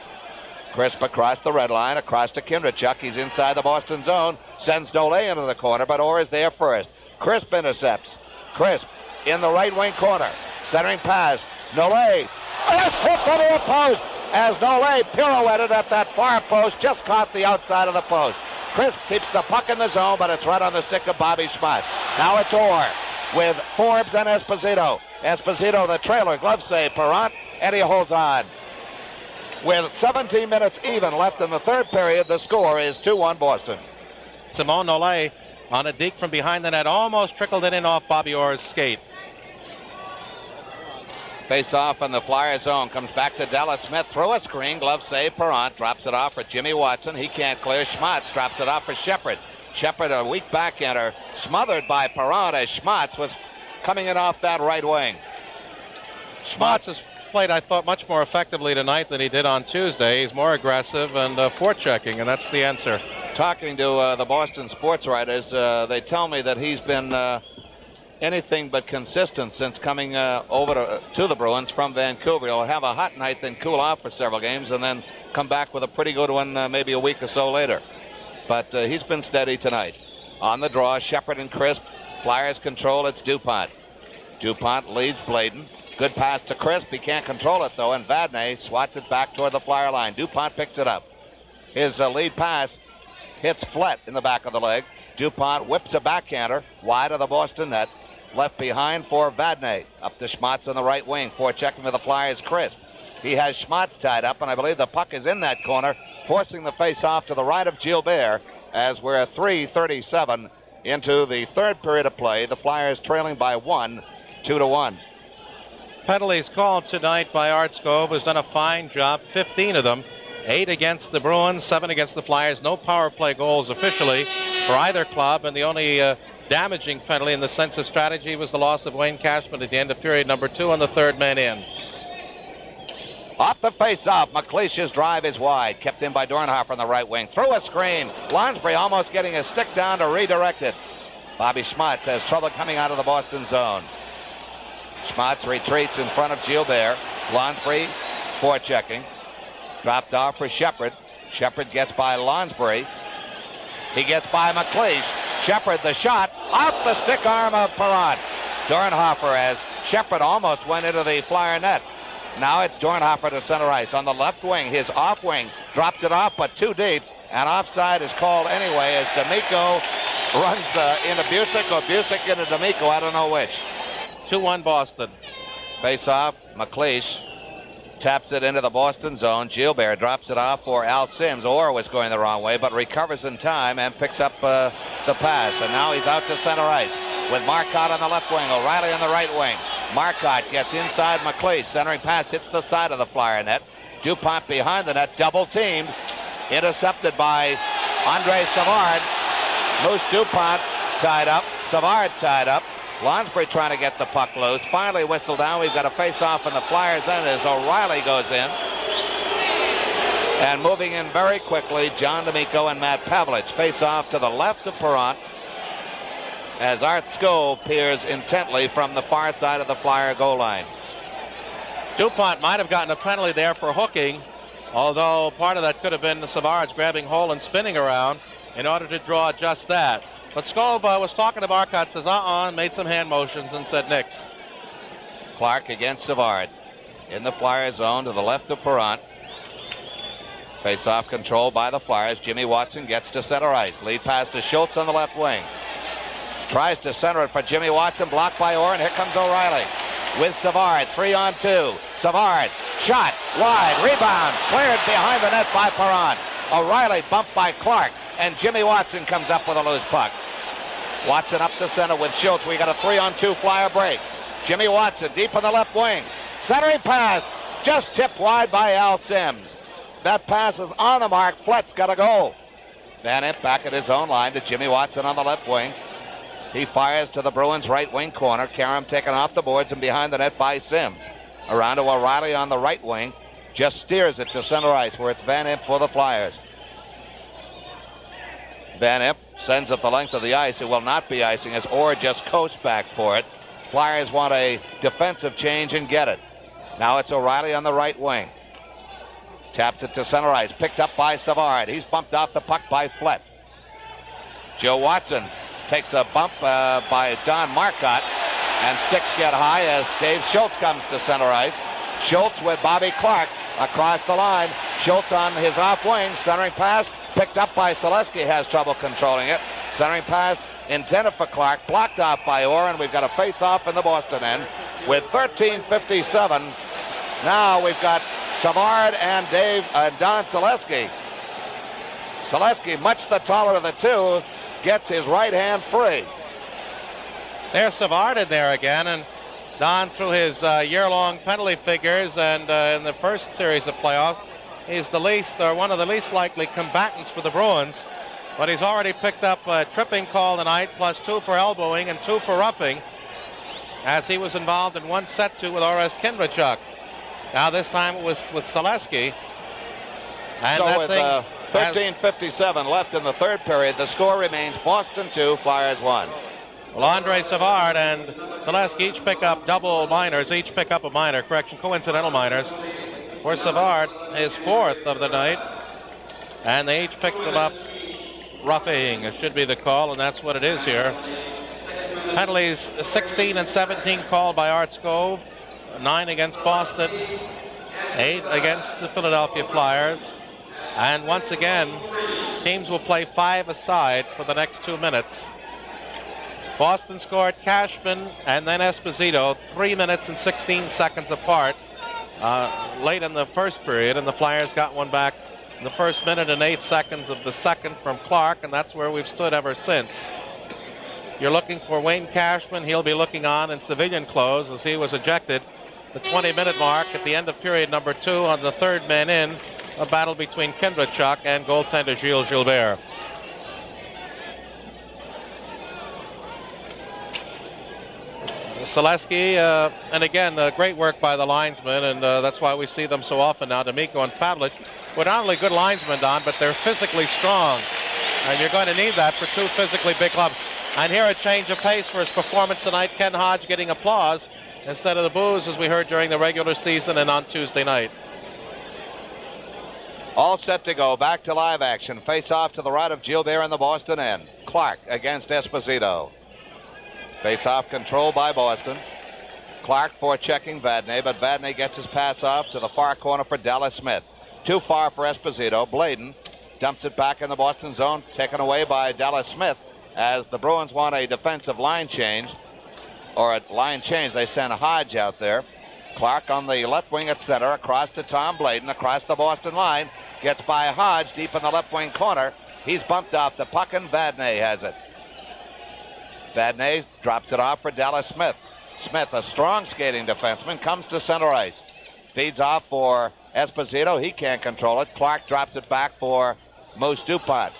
Speaker 2: Crisp across the red line, across to Kindrachuk. He's inside the Boston zone. Sends Dole into the corner, but Orr is there first. Crisp intercepts. Crisp in the right wing corner. Centering pass. Nolay. That's hit to the post as Nolay pirouetted at that far post. Just caught the outside of the post. Crisp keeps the puck in the zone, but it's right on the stick of Bobby Schmatz. Now it's Orr with Forbes and Esposito. Esposito, the trailer, glove save. Perrant, Eddie holds on. With 17 minutes even left in the third period, the score is 2-1 Boston.
Speaker 1: Simone Nolay on a deke from behind the net, almost trickled it in off Bobby Orr's skate.
Speaker 2: Face off in the Flyer zone, comes back to Dallas Smith through a screen, glove save. Perrant drops it off for Jimmy Watson. He can't clear. Schmatz drops it off for Shepard. Shepard, a weak backhander, smothered by Perrant as Schmatz was coming in off that right wing.
Speaker 1: Schmatz has played, I thought, much more effectively tonight than he did on Tuesday. He's more aggressive and forechecking, and that's the answer.
Speaker 2: Talking to the Boston sports writers, they tell me that he's been anything but consistent since coming over to the Bruins from Vancouver. He'll have a hot night, then cool off for several games, and then come back with a pretty good one maybe a week or so later. But he's been steady tonight. On the draw, Shepard and Crisp. Flyers control. It's DuPont. DuPont leads Bladen. Good pass to Crisp. He can't control it, though, and Vadnais swats it back toward the Flyer line. DuPont picks it up. His lead pass hits Flett in the back of the leg. DuPont whips a backhander wide of the Boston net. Left behind for Vadnais. Up to Schmatz on the right wing. Forechecking with the Flyers, Crisp. He has Schmatz tied up, and I believe the puck is in that corner, forcing the face-off to the right of Gilbert as we're 3:37 into the third period of play. The Flyers trailing by 1, 2-1.
Speaker 1: Penalties called tonight by Art Skov, who's done a fine job, 15 of them. 8 against the Bruins, 7 against the Flyers. No power play goals officially for either club, and the only damaging penalty in the sense of strategy was the loss of Wayne Cashman at the end of period number 2 on the third man in.
Speaker 2: Off the face-off, McLeish's drive is wide. Kept in by Dornhofer on the right wing. Through a screen. Lonsbury almost getting a stick down to redirect it. Bobby Schmatz has trouble coming out of the Boston zone. Schmatz retreats in front of Gilbert. Lonsbury forechecking. Dropped off for Shepard. Shepard gets by Lonsbury. He gets by McLeish. Shepard the shot. Off the stick arm of Perrant. Dornhofer as Shepard almost went into the Flyer net. Now it's Dornhofer to center ice. On the left wing, his off wing drops it off, but too deep. And offside is called anyway as D'Amico runs into Busick or Busick into D'Amico. I don't know which.
Speaker 1: 2-1 Boston.
Speaker 2: Face off, McLeish taps it into the Boston zone. Gilbert drops it off for Al Sims. Orr was going the wrong way, but recovers in time and picks up the pass. And now he's out to center ice with Marcotte on the left wing, O'Reilly on the right wing. Marcotte gets inside McLeish. Centering pass hits the side of the Flyer net. DuPont behind the net, double teamed. Intercepted by Andre Savard. Moose DuPont tied up. Savard tied up. Lonsbury trying to get the puck loose. Finally whistled down. We've got a face-off in the Flyers' end as O'Reilly goes in. And moving in very quickly, John D'Amico and Matt Pavlich. Face-off to the left of Perrant as Art Skov peers intently from the far side of the Flyer goal line.
Speaker 1: DuPont might have gotten a penalty there for hooking, although part of that could have been the Savard's grabbing hold and spinning around in order to draw just that. But Skov was talking to Marcotte, says made some hand motions and said nix.
Speaker 2: Clark against Savard. In the Flyer zone to the left of Perrant. Face-off control by the Flyers. Jimmy Watson gets to center ice. Lead pass to Schultz on the left wing. Tries to center it for Jimmy Watson. Blocked by Orr, and here comes O'Reilly. With Savard, 3-on-2. Savard, shot, wide, rebound, cleared behind the net by Perrant. O'Reilly bumped by Clark, and Jimmy Watson comes up with a loose puck. Watson up the center with Schultz. We got a 3-on-2 Flyer break. Jimmy Watson deep on the left wing. Centering pass, just tipped wide by Al Sims. That pass is on the mark. Flett's got a goal. Van Impe back at his own line to Jimmy Watson on the left wing. He fires to the Bruins' right wing corner. Karam taken off the boards and behind the net by Sims. Around to O'Reilly on the right wing. Just steers it to center ice where it's Van Impe for the Flyers. Van Impe sends it the length of the ice. It will not be icing as Orr just coasts back for it. Flyers want a defensive change and get it. Now it's O'Reilly on the right wing. Taps it to center ice. Picked up by Savard. He's bumped off the puck by Flett. Joe Watson takes a bump by Don Marcotte. And sticks get high as Dave Schultz comes to center ice. Schultz with Bobby Clark across the line. Schultz on his off wing. Centering pass picked up by Selesky. Has trouble controlling it. Centering pass intended for Clark. Blocked off by Orr. And we've got a face-off in the Boston end with 13:57. Now we've got Savard and Don Selesky. Selesky, much the taller of the two, gets his right hand free.
Speaker 1: There's Savard in there again, and Don, through his year-long penalty figures and in the first series of playoffs, he's one of the least likely combatants for the Bruins. But he's already picked up a tripping call tonight, plus 2 for elbowing and 2 for roughing, as he was involved in one set to with R.S. Kindrachuk. Now this time it was with Selesky. And
Speaker 2: so with 13:57 left in the third period, the score remains Boston 2, Flyers 1.
Speaker 1: Well, Andre Savard and Selesky each pick up double minors, coincidental minors. For Savard, his 4th of the night, and they each picked them up roughing. It should be the call, and that's what it is here. Penalties 16 and 17 called by Art Skov, 9 against Boston, 8 against the Philadelphia Flyers. And once again, teams will play 5 aside for the next 2 minutes. Boston scored Cashman and then Esposito 3 minutes and 16 seconds apart late in the first period, and the Flyers got one back in the first minute and 8 seconds of the second from Clark, and that's where we've stood ever since. You're looking for Wayne Cashman. He'll be looking on in civilian clothes as he was ejected the 20-minute mark at the end of period number 2 on the third man in, a battle between Kindrachuk and goaltender Gilles Gilbert. Selesky, and again, great work by the linesmen, and that's why we see them so often now. D'Amico and Pavlich were not only good linesmen, Don, but they're physically strong, and you're going to need that for 2 physically big clubs. And here a change of pace for his performance tonight. Ken Hodge getting applause instead of the boos, as we heard during the regular season and on Tuesday night.
Speaker 2: All set to go. Back to live action. Face off to the right of Gilbert in the Boston end. Clark against Esposito. Face off controlled by Boston. Clark forechecking Vadnais, but Vadnais gets his pass off to the far corner for Dallas Smith. Too far for Esposito. Bladen dumps it back in the Boston zone, taken away by Dallas Smith, as the Bruins want a defensive line change. Or a line change, they send Hodge out there. Clark on the left wing at center, across to Tom Bladen, across the Boston line. Gets by Hodge deep in the left wing corner. He's bumped off the puck, and Vadnais has it. Vadnais drops it off for Dallas Smith. Smith, a strong skating defenseman, comes to center ice. Feeds off for Esposito. He can't control it. Clark drops it back for Moose DuPont.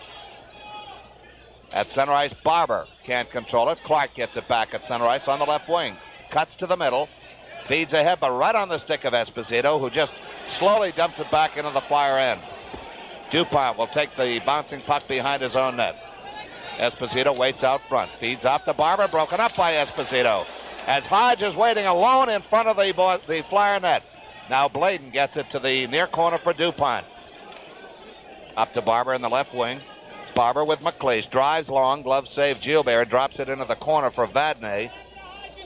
Speaker 2: At center ice, Barber can't control it. Clark gets it back at center ice on the left wing. Cuts to the middle. Feeds ahead, but right on the stick of Esposito, who just slowly dumps it back into the Flyer end. DuPont will take the bouncing puck behind his own net. Esposito waits out front. Feeds off to Barber, broken up by Esposito, as Hodge is waiting alone in front of the Flyer net. Now Bladen gets it to the near corner for DuPont. Up to Barber in the left wing. Barber with McLeish. Drives long. Glove save. Gilbert drops it into the corner for Vadnais.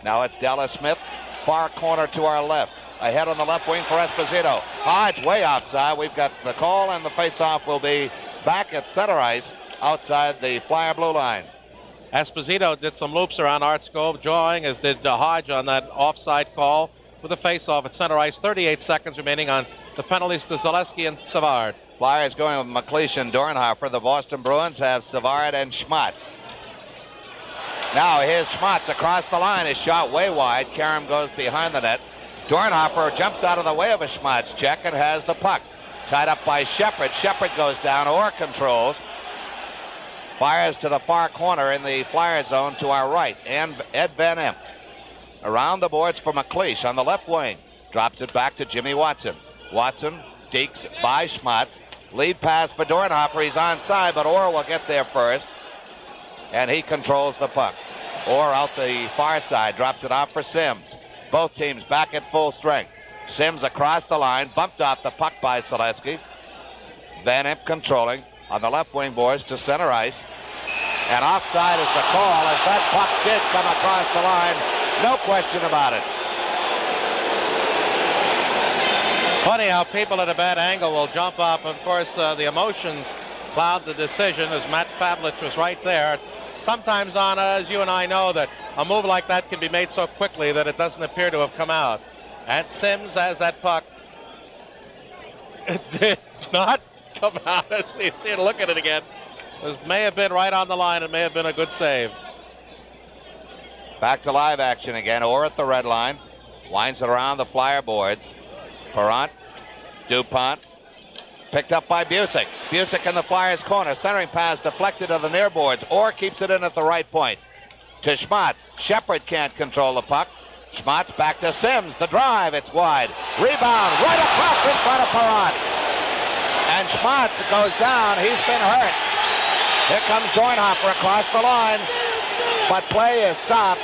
Speaker 2: Now it's Dallas Smith. Far corner to our left. Ahead on the left wing for Esposito. Hodge way outside. We've got the call, and the faceoff will be back at center ice outside the Flyer blue line.
Speaker 1: Esposito did some loops around Art Skov, drawing, as did Hodge on that offside call with a face-off at center ice. 38 seconds remaining on the penalties to Selesky and Savard.
Speaker 2: Flyers going with McLeish and Dornhofer. The Boston Bruins have Savard and Schmatz. Now here's Schmatz across the line. His shot way wide. Karam goes behind the net. Dornhofer jumps out of the way of a Schmatz check and has the puck. Tied up by Shepard. Shepard goes down. Orr controls. Fires to the far corner in the Flyer zone to our right. And Ed Van Imp. Around the boards for McLeish on the left wing. Drops it back to Jimmy Watson. Watson dekes by Schmatz. Lead pass for Dornhofer. He's onside, but Orr will get there first. And he controls the puck. Orr out the far side. Drops it off for Sims. Both teams back at full strength. Sims across the line. Bumped off the puck by Selesky. Van Imp controlling on the left wing boards to center ice. And offside is the call, as that puck did come across the line No question about it.
Speaker 1: Funny how people at a bad angle will jump up. Of course, the emotions cloud the decision, as Matt Pavlich was right there. Sometimes, Anna, as you and I know, that a move like that can be made so quickly that it doesn't appear to have come out. And Sims has that puck. It did not come out. As you see it, look at it again. It may have been right on the line. It may have been a good save.
Speaker 2: Back to live action again. Orr at the red line. Winds it around the Flyer boards. Perrant, DuPont, picked up by Busick. Busick in the Flyers' corner. Centering pass deflected to the near boards. Orr keeps it in at the right point. To Schmatz. Shepard can't control the puck. Schmatz back to Sims. The drive. It's wide. Rebound right across in front of Perrant. And Schmatz goes down. He's been hurt. Here comes Dornhofer across the line. But play is stopped.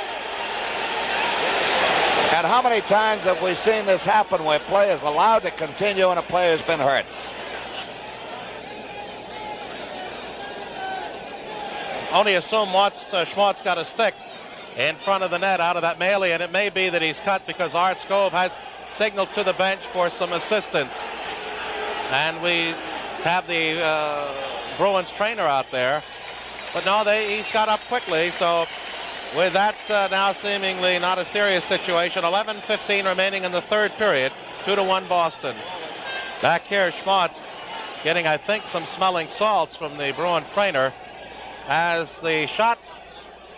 Speaker 2: And how many times have we seen this happen where play is allowed to continue and a player's been hurt?
Speaker 1: Only assume Schwartz got a stick in front of the net out of that melee, and it may be that he's cut because Art Skov has signaled to the bench for some assistance. And we have the Bruins trainer out there. But no, he's got up quickly, so with that now seemingly not a serious situation, 11:15 remaining in the third period, 2-1 Boston. Back here, Schwartz getting, I think, some smelling salts from the Bruin trainer as the shot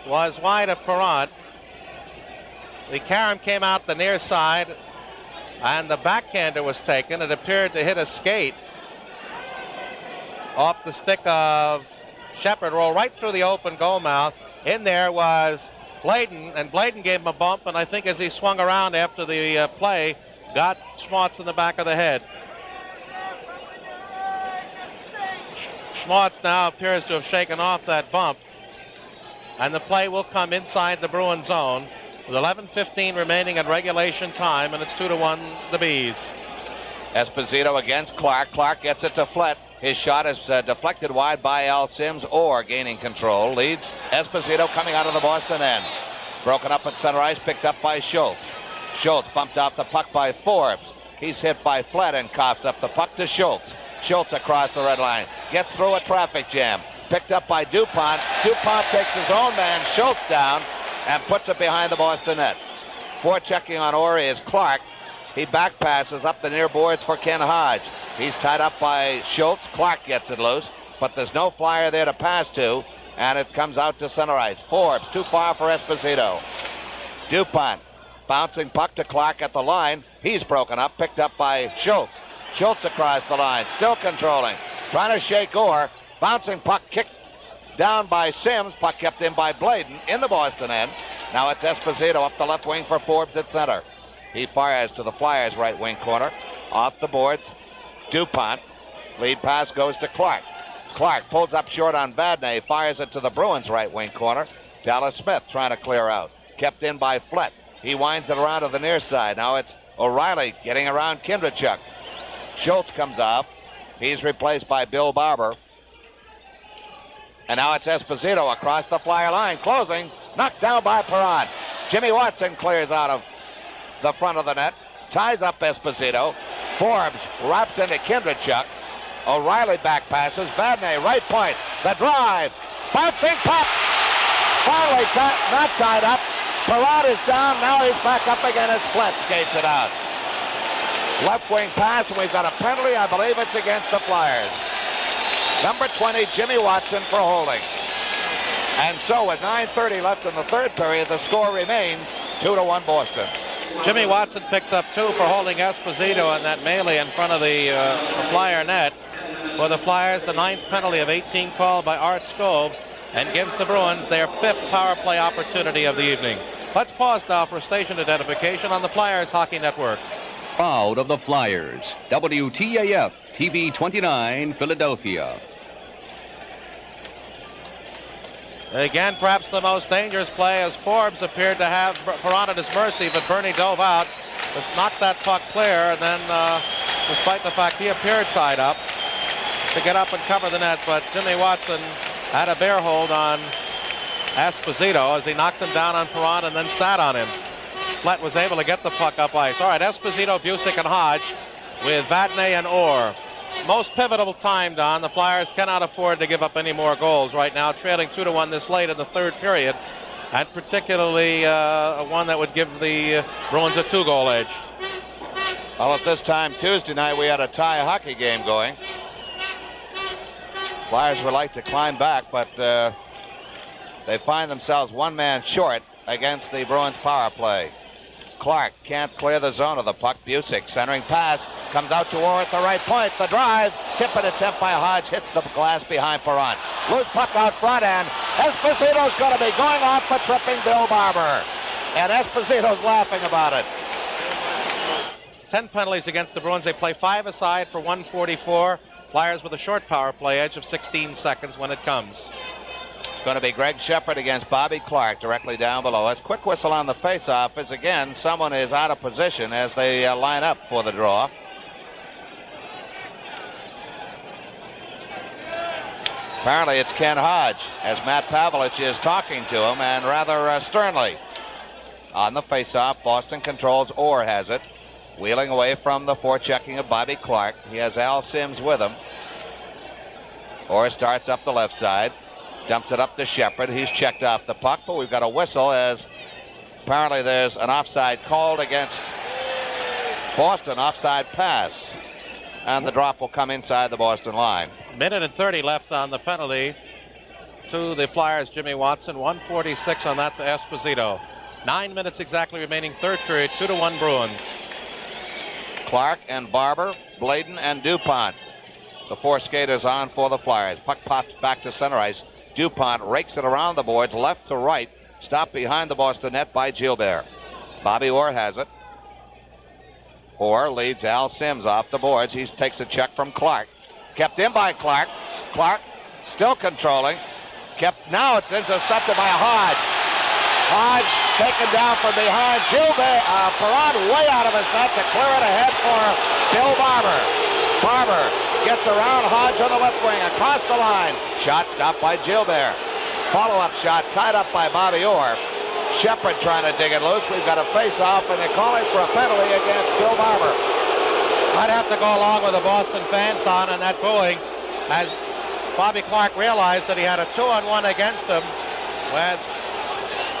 Speaker 1: was wide of Perrant. The carom came out the near side, and the backhander was taken. It appeared to hit a skate off the stick of Shepard, roll right through the open goal mouth. In there was Bladen, and Bladen gave him a bump, and I think as he swung around after the play, got Schwartz in the back of the head. Schwartz now appears to have shaken off that bump, and the play will come inside the Bruins zone with 11:15 remaining in regulation time, and it's 2-1 the Bees.
Speaker 2: Esposito against Clark. Clark gets it to Flett. His shot is deflected wide by Al Sims. Orr gaining control. Leads Esposito coming out of the Boston end. Broken up at center ice, picked up by Schultz. Schultz bumped off the puck by Forbes. He's hit by Flett and coughs up the puck to Schultz. Schultz across the red line. Gets through a traffic jam. Picked up by DuPont. DuPont takes his own man, Schultz, down and puts it behind the Boston net. Forechecking on Orr is Clark. He back passes up the near boards for Ken Hodge. He's tied up by Schultz. Clark gets it loose, but there's no Flyer there to pass to, and it comes out to center ice. Forbes too far for Esposito. DuPont bouncing puck to Clark at the line. He's broken up, picked up by Schultz. Schultz across the line, still controlling, trying to shake Orr. Bouncing puck kicked down by Sims. Puck kept in by Bladen in the Boston end. Now it's Esposito up the left wing for Forbes at center. He fires to the Flyers' right wing corner. Off the boards, DuPont. Lead pass goes to Clark. Clark pulls up short on Vadnais. Fires it to the Bruins' right wing corner. Dallas Smith trying to clear out. Kept in by Flett. He winds it around to the near side. Now it's O'Reilly getting around Kindrachuk. Schultz comes off. He's replaced by Bill Barber. And now it's Esposito across the Flyer line. Closing. Knocked down by Perrant. Jimmy Watson clears out of the front of the net. Ties up Esposito. Forbes wraps into Kindrachuk. O'Reilly back passes. Vadnais right point. The drive. Bouncing puck. Finally not tied up. Perrant is down. Now he's back up again as Flett skates it out. Left wing pass, and we've got a penalty. I believe it's against the Flyers. Number 20, Jimmy Watson, for holding. And so with 9:30 left in the third period, the score remains 2-1 Boston.
Speaker 1: Jimmy Watson picks up 2 for holding Esposito on that melee in front of the Flyer net. For the Flyers, the 9th penalty of 18 called by Art Skov, and gives the Bruins their 5th power play opportunity of the evening. Let's pause now for station identification on the Flyers Hockey Network.
Speaker 3: Proud of the Flyers, WTAF TV 29, Philadelphia.
Speaker 1: Again, perhaps the most dangerous play as Forbes appeared to have Perrant at his mercy, but Bernie dove out, just knocked that puck clear, and then, despite the fact he appeared tied up, to get up and cover the net, but Jimmy Watson had a bear hold on Esposito as he knocked him down on Perrant and then sat on him. Flett was able to get the puck up ice. All right, Esposito, Busick, and Hodge with Vadnais and Orr. Most pivotal time, Don. The Flyers cannot afford to give up any more goals right now, trailing 2-1 this late in the third period, and particularly one that would give the Bruins a 2-goal edge.
Speaker 2: Well, at this time Tuesday night, we had a tie hockey game going. Flyers would like to climb back, but they find themselves one man short against the Bruins power play. Clark can't clear the zone of the puck. Busick centering pass comes out to Orr at the right point. The drive, tip and attempt by Hodge, hits the glass behind Perron. Loose puck out front, and Esposito's going to be going off for tripping Bill Barber. And Esposito's laughing about it.
Speaker 1: 10 penalties against the Bruins. They play 5 aside for 144. Flyers with a short power play edge of 16 seconds when it comes.
Speaker 2: It's going to be Greg Shepard against Bobby Clark directly down below us. Quick whistle on the faceoff as again someone is out of position as they line up for the draw. Apparently it's Ken Hodge as Matt Pavlich is talking to him, and rather sternly. On the faceoff, Boston controls. Orr has it. Wheeling away from the forechecking of Bobby Clark. He has Al Sims with him. Orr starts up the left side. Dumps it up to Shepard. He's checked off the puck, but we've got a whistle as apparently there's an offside called against Boston. Offside pass. And the drop will come inside the Boston line.
Speaker 1: Minute and 30 left on the penalty to the Flyers, Jimmy Watson. 1:46 on that to Esposito. 9 minutes exactly remaining, third period, 2-1 Bruins.
Speaker 2: Clark and Barber, Bladen and DuPont. The 4 skaters on for the Flyers. Puck pops back to center ice. DuPont rakes it around the boards, left to right. Stopped behind the Boston net by Gilbert. Bobby Orr has it. Orr leads Al Sims off the boards. He takes a check from Clark. Kept in by Clark. Clark still controlling. Now it's intercepted by Hodge. Hodge taken down from behind. Gilbert, Perron way out of his net to clear it ahead for Bill Barber. Barber gets around Hodge on the left wing, across the line. Shot stopped by Gilbert. Follow-up shot tied up by Bobby Orr. Shepard trying to dig it loose. We've got a face-off, and they're calling for a penalty against Bill Barber.
Speaker 1: I'd have to go along with the Boston fans, Don, on that booing, as Bobby Clark realized that he had a 2-on-1 against him when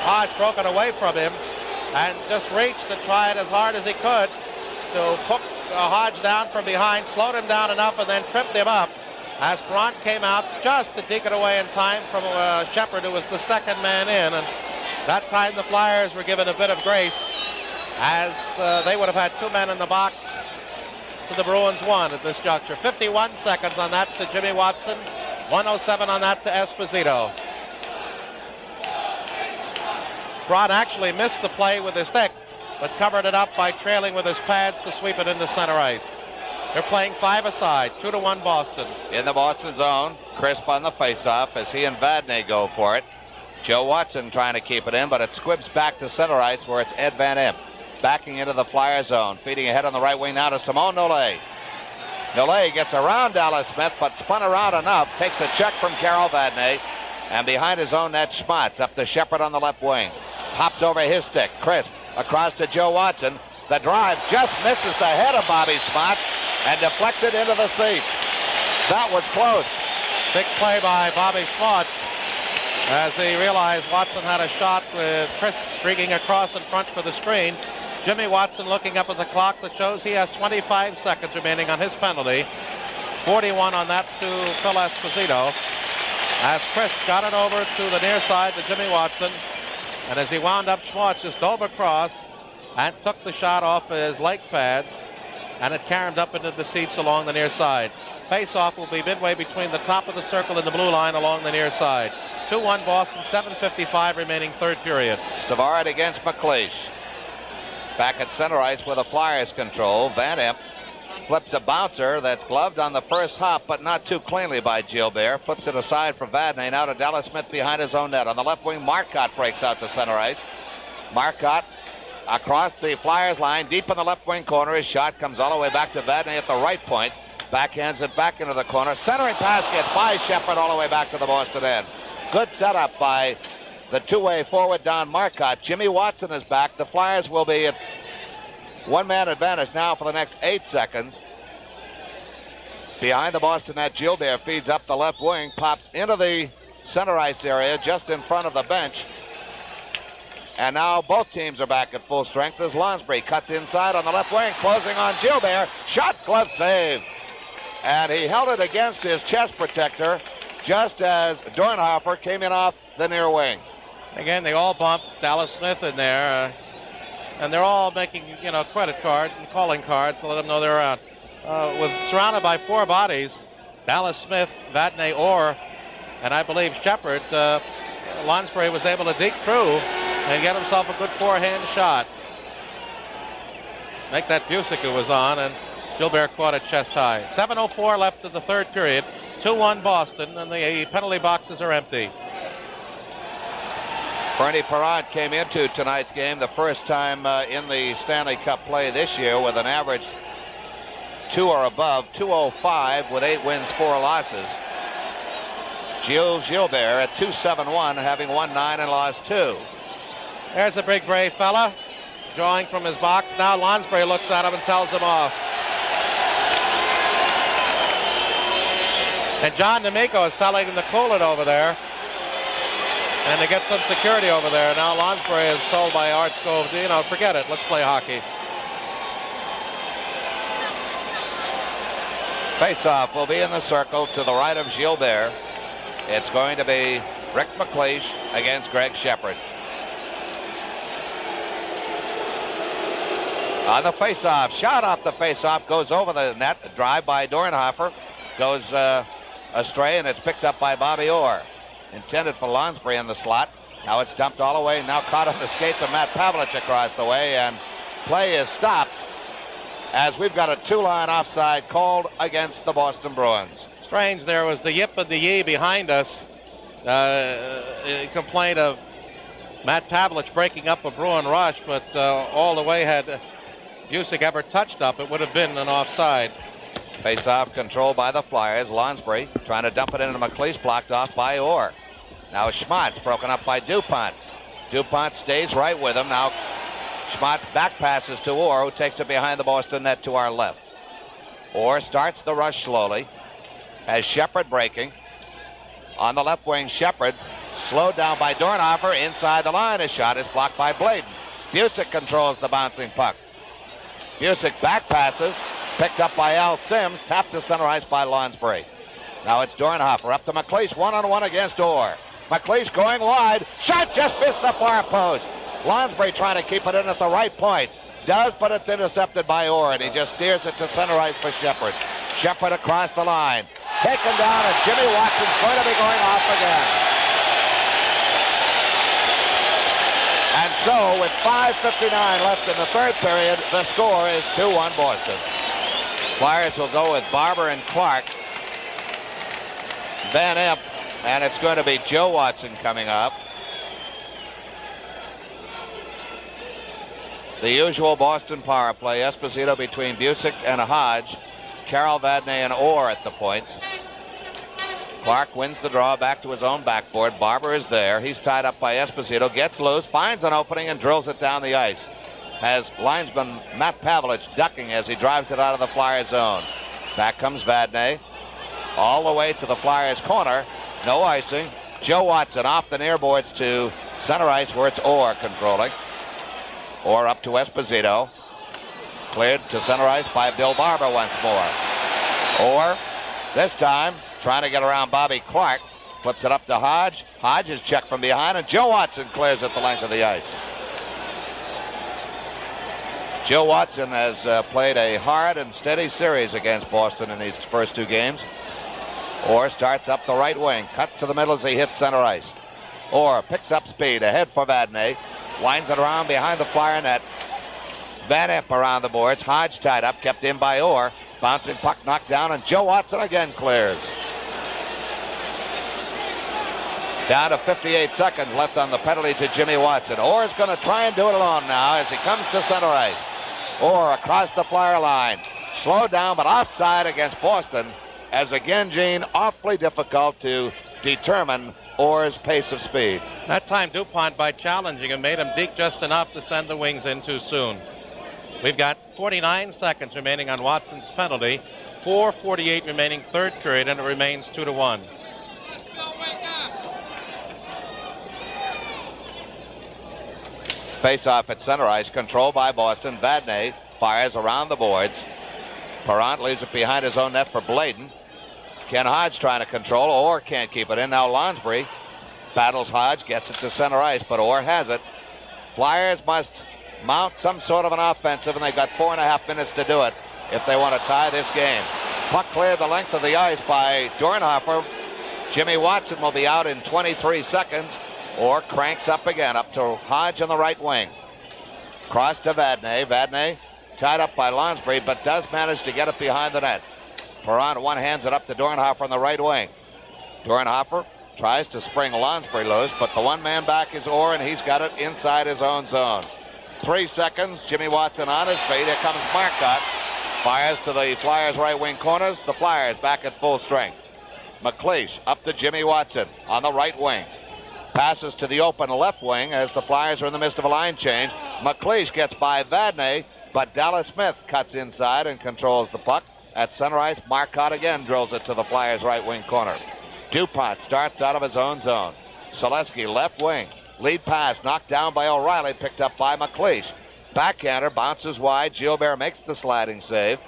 Speaker 1: Hodge broke it away from him and just reached to try it as hard as he could to hook Hodge down from behind, slowed him down enough, and then tripped him up as Perron came out just to dig it away in time from Shepard, who was the second man in. And that time the Flyers were given a bit of grace, as they would have had 2 men in the box to the Bruins 1 at this juncture. 51 seconds on that to Jimmy Watson, 1:07 on that to Esposito. Perron actually missed the play with his stick, but covered it up by trailing with his pads to sweep it into center ice. They're playing 5 aside, 2-1 Boston.
Speaker 2: In the Boston zone, Crisp on the faceoff as he and Vadnais go for it. Joe Watson trying to keep it in, but it squibs back to center ice where it's Ed Van Impe. Backing into the Flyer zone, feeding ahead on the right wing now to Simon Nollet. Nollet gets around Dallas Smith, but spun around enough, takes a check from Carol Vadnais, and behind his own net, Schmatz up to Shepard on the left wing. Hops over his stick. Crisp across to Joe Watson. The drive just misses the head of Bobby Schmatz and deflected into the seats. That was close.
Speaker 1: Big play by Bobby Schmatz as he realized Watson had a shot with Chris streaking across in front for the screen. Jimmy Watson looking up at the clock that shows he has 25 seconds remaining on his penalty. 41 on that to Phil Esposito. As Chris got it over to the near side to Jimmy Watson. And as he wound up, Schwartz just dove across and took the shot off his leg pads. And it caromed up into the seats along the near side. Face-off will be midway between the top of the circle and the blue line along the near side. 2-1 Boston, 7:55 remaining third period.
Speaker 2: Savard against McLeish. Back at center ice with a Flyers control. Van Impe flips a bouncer that's gloved on the first hop, but not too cleanly by Gilbert. Flips it aside for Vadnais. Now to Dallas Smith behind his own net. On the left wing, Marcotte breaks out to center ice. Marcotte across the Flyers line, deep in the left wing corner. His shot comes all the way back to Vadnais at the right point. Backhands it back into the corner. Centering pass gets by Shepard all the way back to the Boston end. Good setup by the two-way forward Don Marcotte. Jimmy Watson is back. The Flyers will be at one-man advantage now for the next 8 seconds. Behind the Boston net, Gilbert feeds up the left wing, pops into the center ice area just in front of the bench. And now both teams are back at full strength as Lonsbury cuts inside on the left wing, closing on Gilbert. Shot, glove save. And he held it against his chest protector just as Dornhofer came in off the near wing.
Speaker 1: Again, they all bumped Dallas Smith in there. And they're all making, credit cards and calling cards to let them know they're around. Was surrounded by 4 bodies. Dallas Smith, Vadnais, Orr, and I believe Shepard. Lonsbury was able to dig through and get himself a good forehand shot. Make that Busick who was on, and Gilbert caught it chest high. 7:04 left in the third period. 2-1 Boston, and the penalty boxes are empty.
Speaker 2: Bernie Parent came into tonight's game the first time in the Stanley Cup play this year with an average 2 or above, 205 with 8 wins, 4 losses. Gilles Gilbert at 271, having won 9 and lost 2.
Speaker 1: There's a big brave fella drawing from his box. Now Lonsbury looks at him and tells him off. And John D'Amico is telling him to cool it over there and to get some security over there. Now Lonsbury is told by Art Scove, forget it, let's play hockey.
Speaker 2: Faceoff will be in the circle to the right of Gilbert. It's going to be Rick McLeish against Greg Shepard. On the faceoff, shot off the faceoff, goes over the net. Drive by Dornhofer, goes astray, and it's picked up by Bobby Orr. Intended for Lonsbury in the slot. Now it's dumped all the way, now caught on the skates of Matt Pavlich across the way, and play is stopped as we've got a 2-line offside called against the Boston Bruins.
Speaker 1: Strange, there was the yip and the yee behind us. Complaint of Matt Pavlich breaking up a Bruin rush, but all the way had Busick ever touched up, it would have been an offside.
Speaker 2: Face-off controlled by the Flyers. Lonsbury trying to dump it into McLeish, blocked off by Orr. Now Schmatz broken up by DuPont. DuPont stays right with him. Now Schmatz back passes to Orr, who takes it behind the Boston net to our left. Orr starts the rush slowly. Has Shepard breaking. On the left wing, Shepard slowed down by Dornhofer. Inside the line, his shot is blocked by Bladen. Busick controls the bouncing puck. Busick back passes, picked up by Al Sims, tapped to center ice by Lonsbury. Now it's Dornhofer up to McLeish, one-on-one against Orr. McLeish going wide, shot just missed the far post. Lonsbury trying to keep it in at the right point. Does, but it's intercepted by Orr, and he just steers it to center ice for Shepard. Shepard across the line. Taken down, and Jimmy Watson's going to be going off again. And so, with 5:59 left in the third period, the score is 2-1 Boston. Flyers will go with Barber and Clark. Van Imp, and it's going to be Joe Watson coming up. The usual Boston power play. Esposito between Busick and Hodge. Carroll, Vadnais, and Orr at the points. Clark wins the draw back to his own backboard. Barber is there. He's tied up by Esposito. Gets loose, finds an opening, and drills it down the ice. Has linesman Matt Pavlich ducking as he drives it out of the Flyers zone. Back comes Vadnais. All the way to the Flyers corner. No icing. Joe Watson off the near boards to center ice where it's Orr controlling. Orr up to Esposito. Cleared to center ice by Bill Barber once more. Orr, this time, trying to get around Bobby Clark. Flips it up to Hodge. Hodge is checked from behind, and Joe Watson clears at the length of the ice. Joe Watson has played a hard and steady series against Boston in these first 2 games. Orr starts up the right wing. Cuts to the middle as he hits center ice. Orr picks up speed. Ahead for Vadnais. Winds it around behind the Flyer net. Van Imp around the boards. Hodge tied up, kept in by Orr. Bouncing puck knocked down, and Joe Watson again clears. Down to 58 seconds left on the penalty to Jimmy Watson. Orr is going to try and do it alone now as he comes to center ice. Orr across the Flyer line. Slowed down, but offside against Boston. As again, Gene, awfully difficult to determine Orr's pace of speed.
Speaker 1: That time DuPont, by challenging him, made him deke just enough to send the wings in too soon. We've got 49 seconds remaining on Watson's penalty. 4:48 remaining third period, and it remains 2-1.
Speaker 2: Face-off at center ice, controlled by Boston. Vadnais fires around the boards. Perrant leaves it behind his own net for Bladen. Ken Hodge trying to control. Orr can't keep it in. Now Lonsbury battles Hodge, gets it to center ice, but Orr has it. Flyers must mount some sort of an offensive, and they've got 4.5 minutes to do it if they want to tie this game. Puck cleared the length of the ice by Dornhofer. Jimmy Watson will be out in 23 seconds. Orr cranks up again, up to Hodge on the right wing. Cross to Vadnais. Vadnais tied up by Lonsbury, but does manage to get it behind the net. Perrant one-hands it up to Dornhofer on the right wing. Dornhofer tries to spring Lonsbury loose, but the one-man back is Orr, and he's got it inside his own zone. 3 seconds, Jimmy Watson on his feet. Here comes Marcotte. Fires to the Flyers' right wing corners. The Flyers back at full strength. McLeish up to Jimmy Watson on the right wing. Passes to the open left wing as the Flyers are in the midst of a line change. McLeish gets by Vadnais, but Dallas Smith cuts inside and controls the puck. At center ice, Marcotte again drills it to the Flyers' right wing corner. DuPont starts out of his own zone. Selesky left wing. Lead pass knocked down by O'Reilly, picked up by McLeish. Backhander bounces wide. Gilbert makes the sliding save.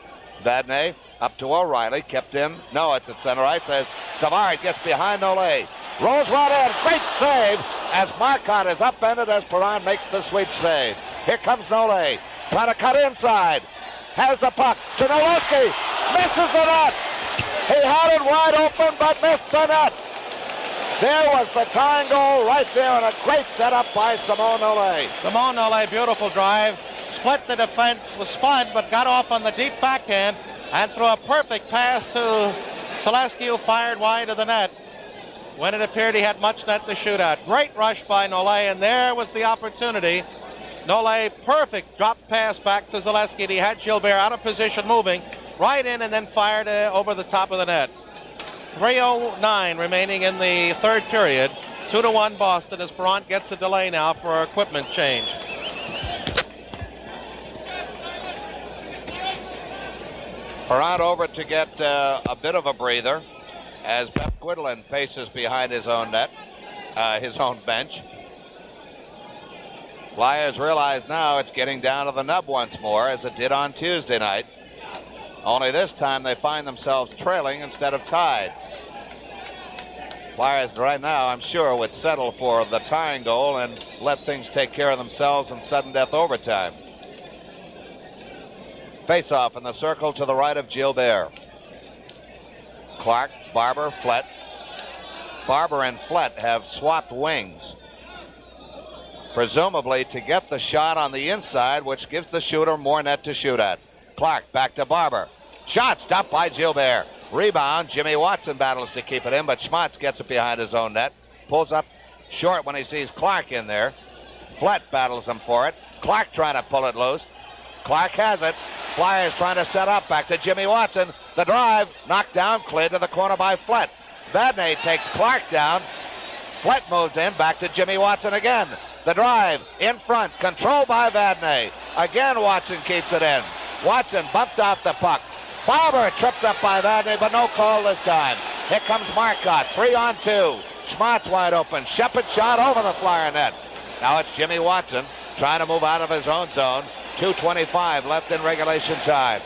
Speaker 2: Vadnais up to O'Reilly, kept in. No, it's at center ice as Savard gets behind Nolay. Rolls right in. Great save as Marcotte is upended as Perrant makes the sweep save. Here comes Nolay. Trying to cut inside. Has the puck to Nowinski. Misses the net. He had it wide open but missed the net. There was the tying goal right there, and a great setup by Simone Nolay.
Speaker 1: Simone Nolay, beautiful drive. Split the defense, was spun, but got off on the deep backhand and threw a perfect pass to Selesky, who fired wide of the net when it appeared he had much net to shoot at. Great rush by Nolay, and there was the opportunity. Nolay, perfect drop pass back to Zaleski. He had Gilbert out of position, moving right in, and then fired over the top of the net. 3:09 remaining in the third period. 2-1 Boston as Perrant gets a delay now for equipment change.
Speaker 2: Perrant over to get a bit of a breather as Beth Quidlin paces behind his own net, his own bench. Flyers realize now it's getting down to the nub once more, as it did on Tuesday night. Only this time they find themselves trailing instead of tied. Flyers right now, I'm sure, would settle for the tying goal and let things take care of themselves in sudden death overtime. Face-off in the circle to the right of Gilbert. Clark, Barber, Flett. Barber and Flett have swapped wings, presumably to get the shot on the inside, which gives the shooter more net to shoot at. Clark back to Barber. Shot stopped by Gilbert. Rebound. Jimmy Watson battles to keep it in, but Schmatz gets it behind his own net. Pulls up short when he sees Clark in there. Flett battles him for it. Clark trying to pull it loose. Clark has it. Flyers trying to set up. Back to Jimmy Watson. The drive. Knocked down. Cleared to the corner by Flett. Vadnais takes Clark down. Flett moves in. Back to Jimmy Watson again. The drive in front. Controlled by Vadnais. Again Watson keeps it in. Watson bumped off the puck. Barber tripped up by Vadnais, but no call this time. Here comes Marcotte. 3-on-2. Schmatz wide open. Shepard shot over the Flyer net. Now it's Jimmy Watson trying to move out of his own zone. 2:25 left in regulation time.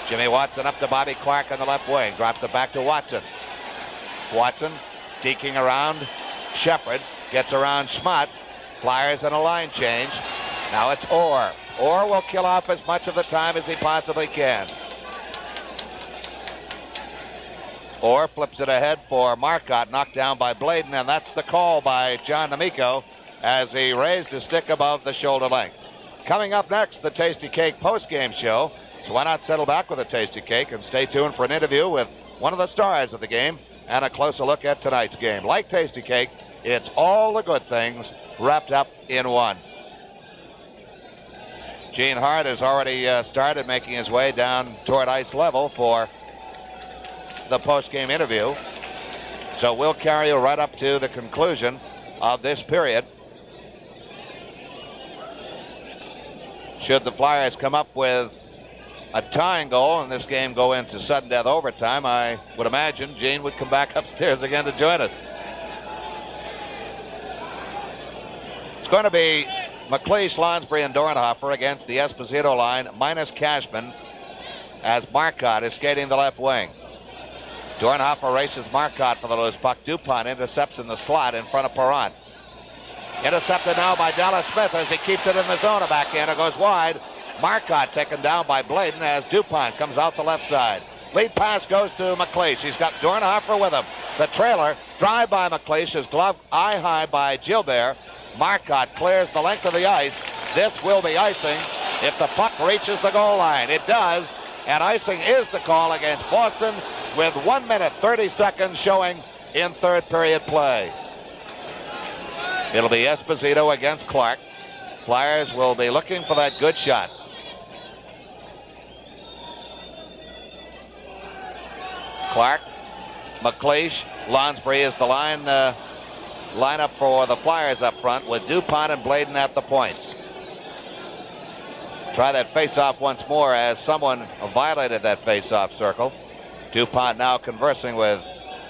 Speaker 2: Jimmy Watson up to Bobby Clark on the left wing. Drops it back to Watson. Watson deking around Shepard. Gets around Schmatz. Flyers in a line change. Now it's Orr. Orr will kill off as much of the time as he possibly can. Orr flips it ahead for Marcotte, knocked down by Bladen, and that's the call by John D'Amico as he raised his stick above the shoulder length. Coming up next, the Tasty Cake postgame show. So why not settle back with a Tasty Cake and stay tuned for an interview with one of the stars of the game and a closer look at tonight's game. Like Tasty Cake, it's all the good things wrapped up in one. Gene Hart has already started making his way down toward ice level for the post-game interview. So we'll carry you right up to the conclusion of this period. Should the Flyers come up with a tying goal and this game go into sudden death overtime, I would imagine Gene would come back upstairs again to join us. It's going to be McLeish, Lonsbury, and Dornhofer against the Esposito line, minus Cashman, as Marcotte is skating the left wing. Dornhofer races Marcotte for the loose puck. DuPont intercepts in the slot in front of Perron. Intercepted now by Dallas Smith as he keeps it in the zone. A backhander goes wide. Marcotte taken down by Bladen as DuPont comes out the left side. Lead pass goes to McLeish. He's got Dornhofer with him. The trailer, drive by McLeish, is gloved eye high by Gilbert. Marcotte clears the length of the ice. This will be icing if the puck reaches the goal line. It does, and icing is the call against Boston with 1 minute 30 seconds showing in third period play. It'll be Esposito against Clark. Flyers will be looking for that good shot. Clark, McLeish, Lonsbury is the lineup for the Flyers up front with DuPont and Bladen at the points. Try that face-off once more as someone violated that face-off circle. DuPont now conversing with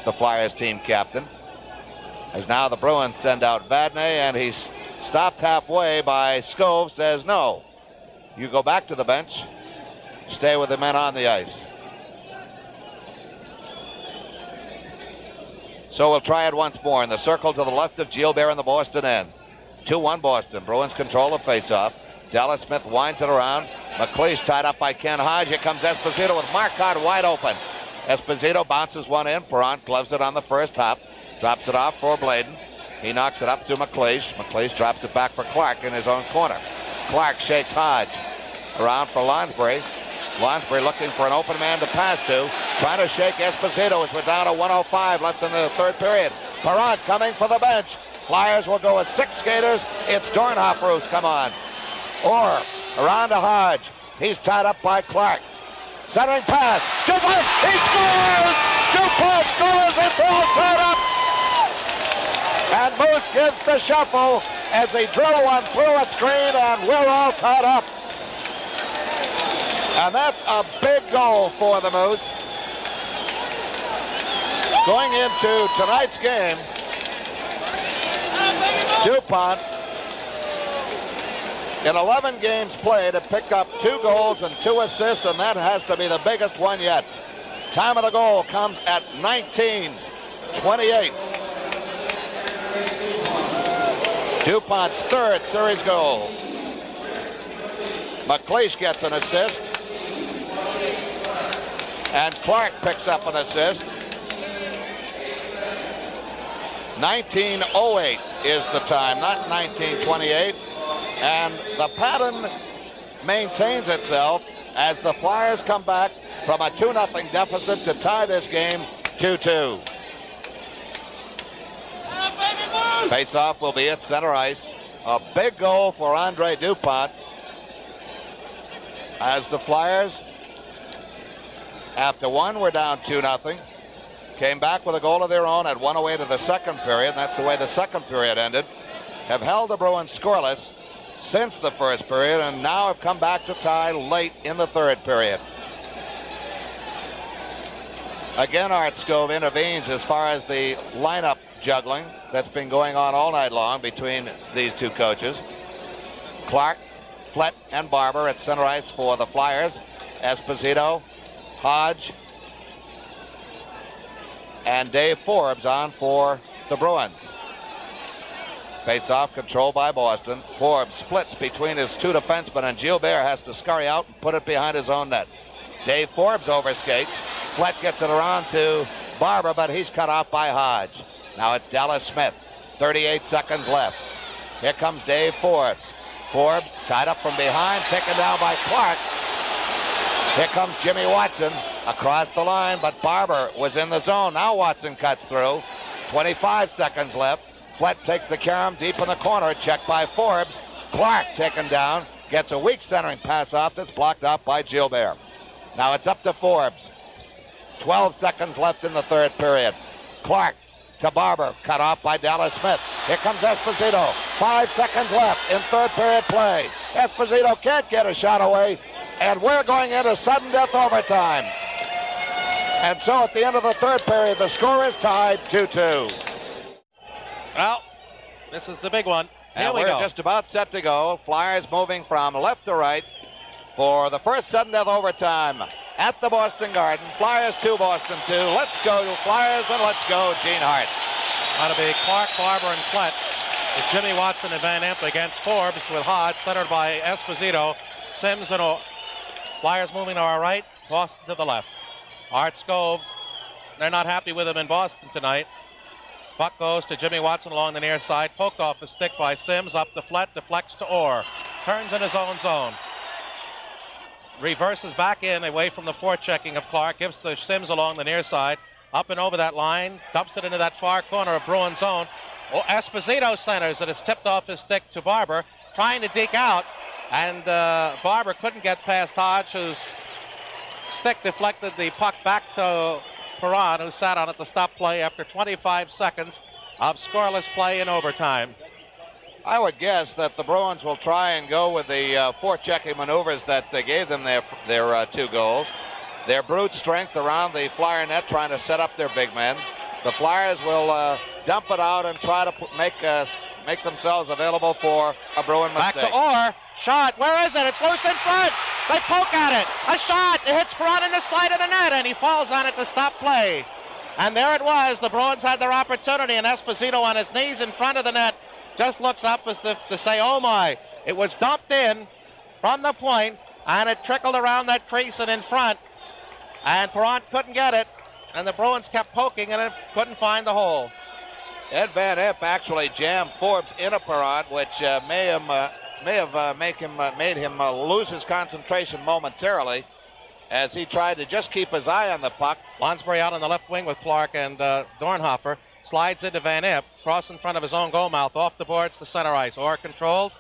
Speaker 2: the Flyers team captain. As now the Bruins send out Vadnais, and he's stopped halfway by Skov, says no. You go back to the bench. Stay with the men on the ice. So we'll try it once more in the circle to the left of Gilbert in the Boston end. 2-1 Boston. Bruins control the faceoff. Dallas Smith winds it around. McLeish tied up by Ken Hodge. Here comes Esposito with Marcotte wide open. Esposito bounces one in. Perron gloves it on the first hop. Drops it off for Bladen. He knocks it up to McLeish. McLeish drops it back for Clark in his own corner. Clark shakes Hodge. Around for Lonsbury. Lonsbury looking for an open man to pass to. Trying to shake Esposito as we're down to 1:05 left in the third period. Perron coming for the bench. Flyers will go with 6 skaters. It's Dornhofer who's come on. Or around to Hodge. He's tied up by Clark. Centering pass. DuPont! He scores! DuPont scores! It's all tied up! And Moose gives the shuffle as he drew one through a screen, and we're all tied up. And that's a big goal for the Moose. Going into tonight's game, DuPont, in 11 games played, have picked up 2 goals and 2 assists, and that has to be the biggest one yet. Time of the goal comes at 19:28. DuPont's third series goal. McLeish gets an assist. And Clark picks up an assist. 19:08 is the time, not 19:28. And the pattern maintains itself as the Flyers come back from a 2-0 deficit to tie this game 2-2. Face-off will be at center ice. A big goal for Andre DuPont as the Flyers, after one, were down 2-0. Came back with a goal of their own at 1:08 of the second period. That's the way the second period ended. Have held the Bruins scoreless since the first period and now have come back to tie late in the third period. Again, Art Skov intervenes as far as the lineup juggling that's been going on all night long between these two coaches. Clark, Flett, and Barber at center ice for the Flyers. Esposito, Hodge, and Dave Forbes on for the Bruins. Face-off controlled by Boston. Forbes splits between his 2 defensemen, and Gilbert has to scurry out and put it behind his own net. Dave Forbes overskates. Flett gets it around to Barber, but he's cut off by Hodge. Now it's Dallas Smith. 38 seconds left. Here comes Dave Forbes. Forbes tied up from behind, taken down by Clark. Here comes Jimmy Watson across the line, but Barber was in the zone. Now Watson cuts through. 25 seconds left. Flett takes the carom deep in the corner, checked by Forbes. Clark taken down, gets a weak centering pass off that's blocked off by Gilbert. Now it's up to Forbes. 12 seconds left in the third period. Clark to Barber. Cut off by Dallas Smith. Here comes Esposito. 5 seconds left in third period play. Esposito can't get a shot away, and we're going into sudden death overtime. And so at the end of the third period, the score is tied 2-2.
Speaker 1: Well, this is the big one. Here we
Speaker 2: we're
Speaker 1: go.
Speaker 2: just about set to go. Flyers moving from left to right for the first sudden death overtime at the Boston Garden. Flyers 2, Boston 2. Let's go Flyers, and let's go Gene Hart.
Speaker 1: Going to be Clark, Barber, and Klett. It's Jimmy Watson and Van Impe against Forbes with Hodge, centered by Esposito, Sims, and Flyers moving to our right, Boston to the left. Art Skov, they're not happy with him in Boston tonight. Puck goes to Jimmy Watson along the near side, poked off a stick by Sims, up the flat, deflects to Orr. Turns in his own zone. Reverses back in, away from the forechecking of Clark, gives to Sims along the near side, up and over that line, dumps it into that far corner of Bruins zone. Esposito centers, it is tipped off his stick to Barber, trying to deke out, and Barber couldn't get past Hodge, whose stick deflected the puck back to Perron, who sat on it to stop play after 25 seconds of scoreless play in overtime.
Speaker 2: I would guess that the Bruins will try and go with the forechecking maneuvers that gave them their 2 goals. Their brute strength around the Flyer net, trying to set up their big men. The Flyers will dump it out and try to make themselves available for a Bruin mistake.
Speaker 1: Back to Orr. Shot. Where is it? It's loose in front. They poke at it. A shot. It hits Perron in the side of the net, and he falls on it to stop play. And there it was. The Bruins had their opportunity, and Esposito on his knees in front of the net just looks up as if to say, oh my. It was dumped in from the point, and it trickled around that crease and in front. And Perron couldn't get it, and the Bruins kept poking, and it couldn't find the hole.
Speaker 2: Ed Van Impe actually jammed Forbes in a Perron, which may have made him lose his concentration momentarily as he tried to just keep his eye on the puck.
Speaker 1: Lonsbury out on the left wing with Clark and Dornhofer. Slides into Van Impe, cross in front of his own goal mouth, off the boards to center ice. Orr controls,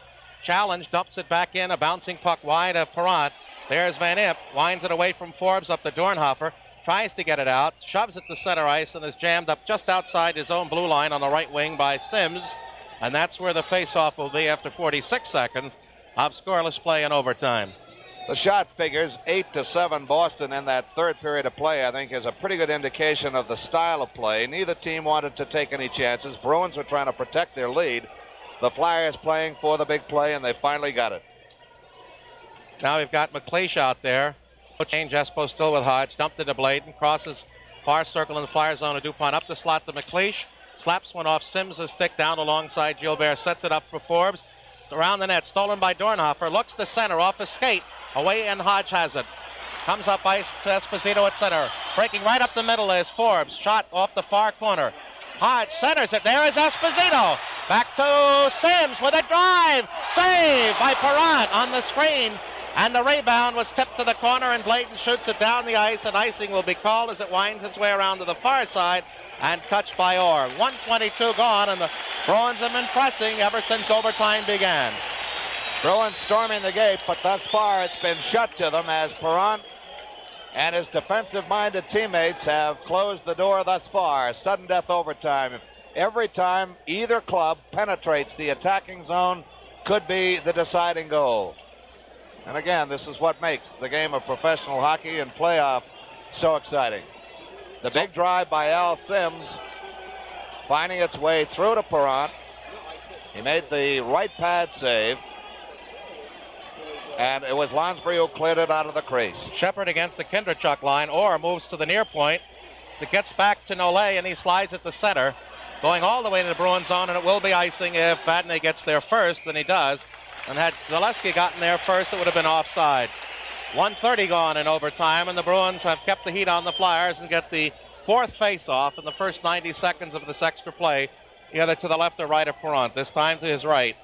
Speaker 1: challenge, dumps it back in, a bouncing puck wide of Perron. There's Van Impe, winds it away from Forbes up to Dornhofer, tries to get it out, shoves it to center ice, and is jammed up just outside his own blue line on the right wing by Sims. And that's where the faceoff will be after 46 seconds of scoreless play in overtime.
Speaker 2: The shot figures 8-7 Boston in that third period of play, I think, is a pretty good indication of the style of play. Neither team wanted to take any chances. Bruins were trying to protect their lead. The Flyers playing for the big play, and they finally got it.
Speaker 1: Now we've got McLeish out there. No change. Espo still with Hodge. Dumped into Bladen. Crosses far circle in the Flyer zone to DuPont. Up the slot to McLeish. Slaps one off Sims' stick down alongside Gilbert. Sets it up for Forbes. Around the net. Stolen by Dornhofer. Looks to center off his skate. Away, and Hodge has it. Comes up ice to Esposito at center. Breaking right up the middle is Forbes. Shot off the far corner. Hodge centers it. There is Esposito. Back to Sims with a drive. Save by Perron on the screen. And the rebound was tipped to the corner, and Bladen shoots it down the ice, and icing will be called as it winds its way around to the far side and touched by Orr. 1:22 gone, and the Bruins have been pressing ever since overtime began.
Speaker 2: Bruins storming the gate, but thus far it's been shut to them as Perron and his defensive-minded teammates have closed the door thus far. Sudden death overtime. Every time either club penetrates the attacking zone could be the deciding goal. And again, this is what makes the game of professional hockey and playoff so exciting. The big drive by Al Sims, finding its way through to Perron. He made the right pad save. And it was Lonsbury who cleared it out of the crease.
Speaker 1: Shepard against the Kindrachuk line. Orr moves to the near point. It gets back to Nole, and he slides at the center, going all the way to the Bruins zone, and it will be icing if Vadnais gets there first, and he does. And had Zaleski gotten there first, it would have been offside. 1:30 gone in overtime, and the Bruins have kept the heat on the Flyers and get the fourth face-off in the first 90 seconds of this extra play, either to the left or right of Perron, this time to his right.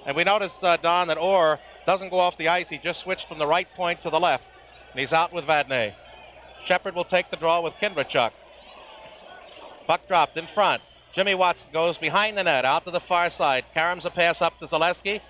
Speaker 1: And we noticed, Don, that Orr doesn't go off the ice. He just switched from the right point to the left, and he's out with Vadnais. Shepard will take the draw with Kindrachuk. Puck dropped in front. Jimmy Watson goes behind the net, out to the far side. Carams a pass up to Zaleski.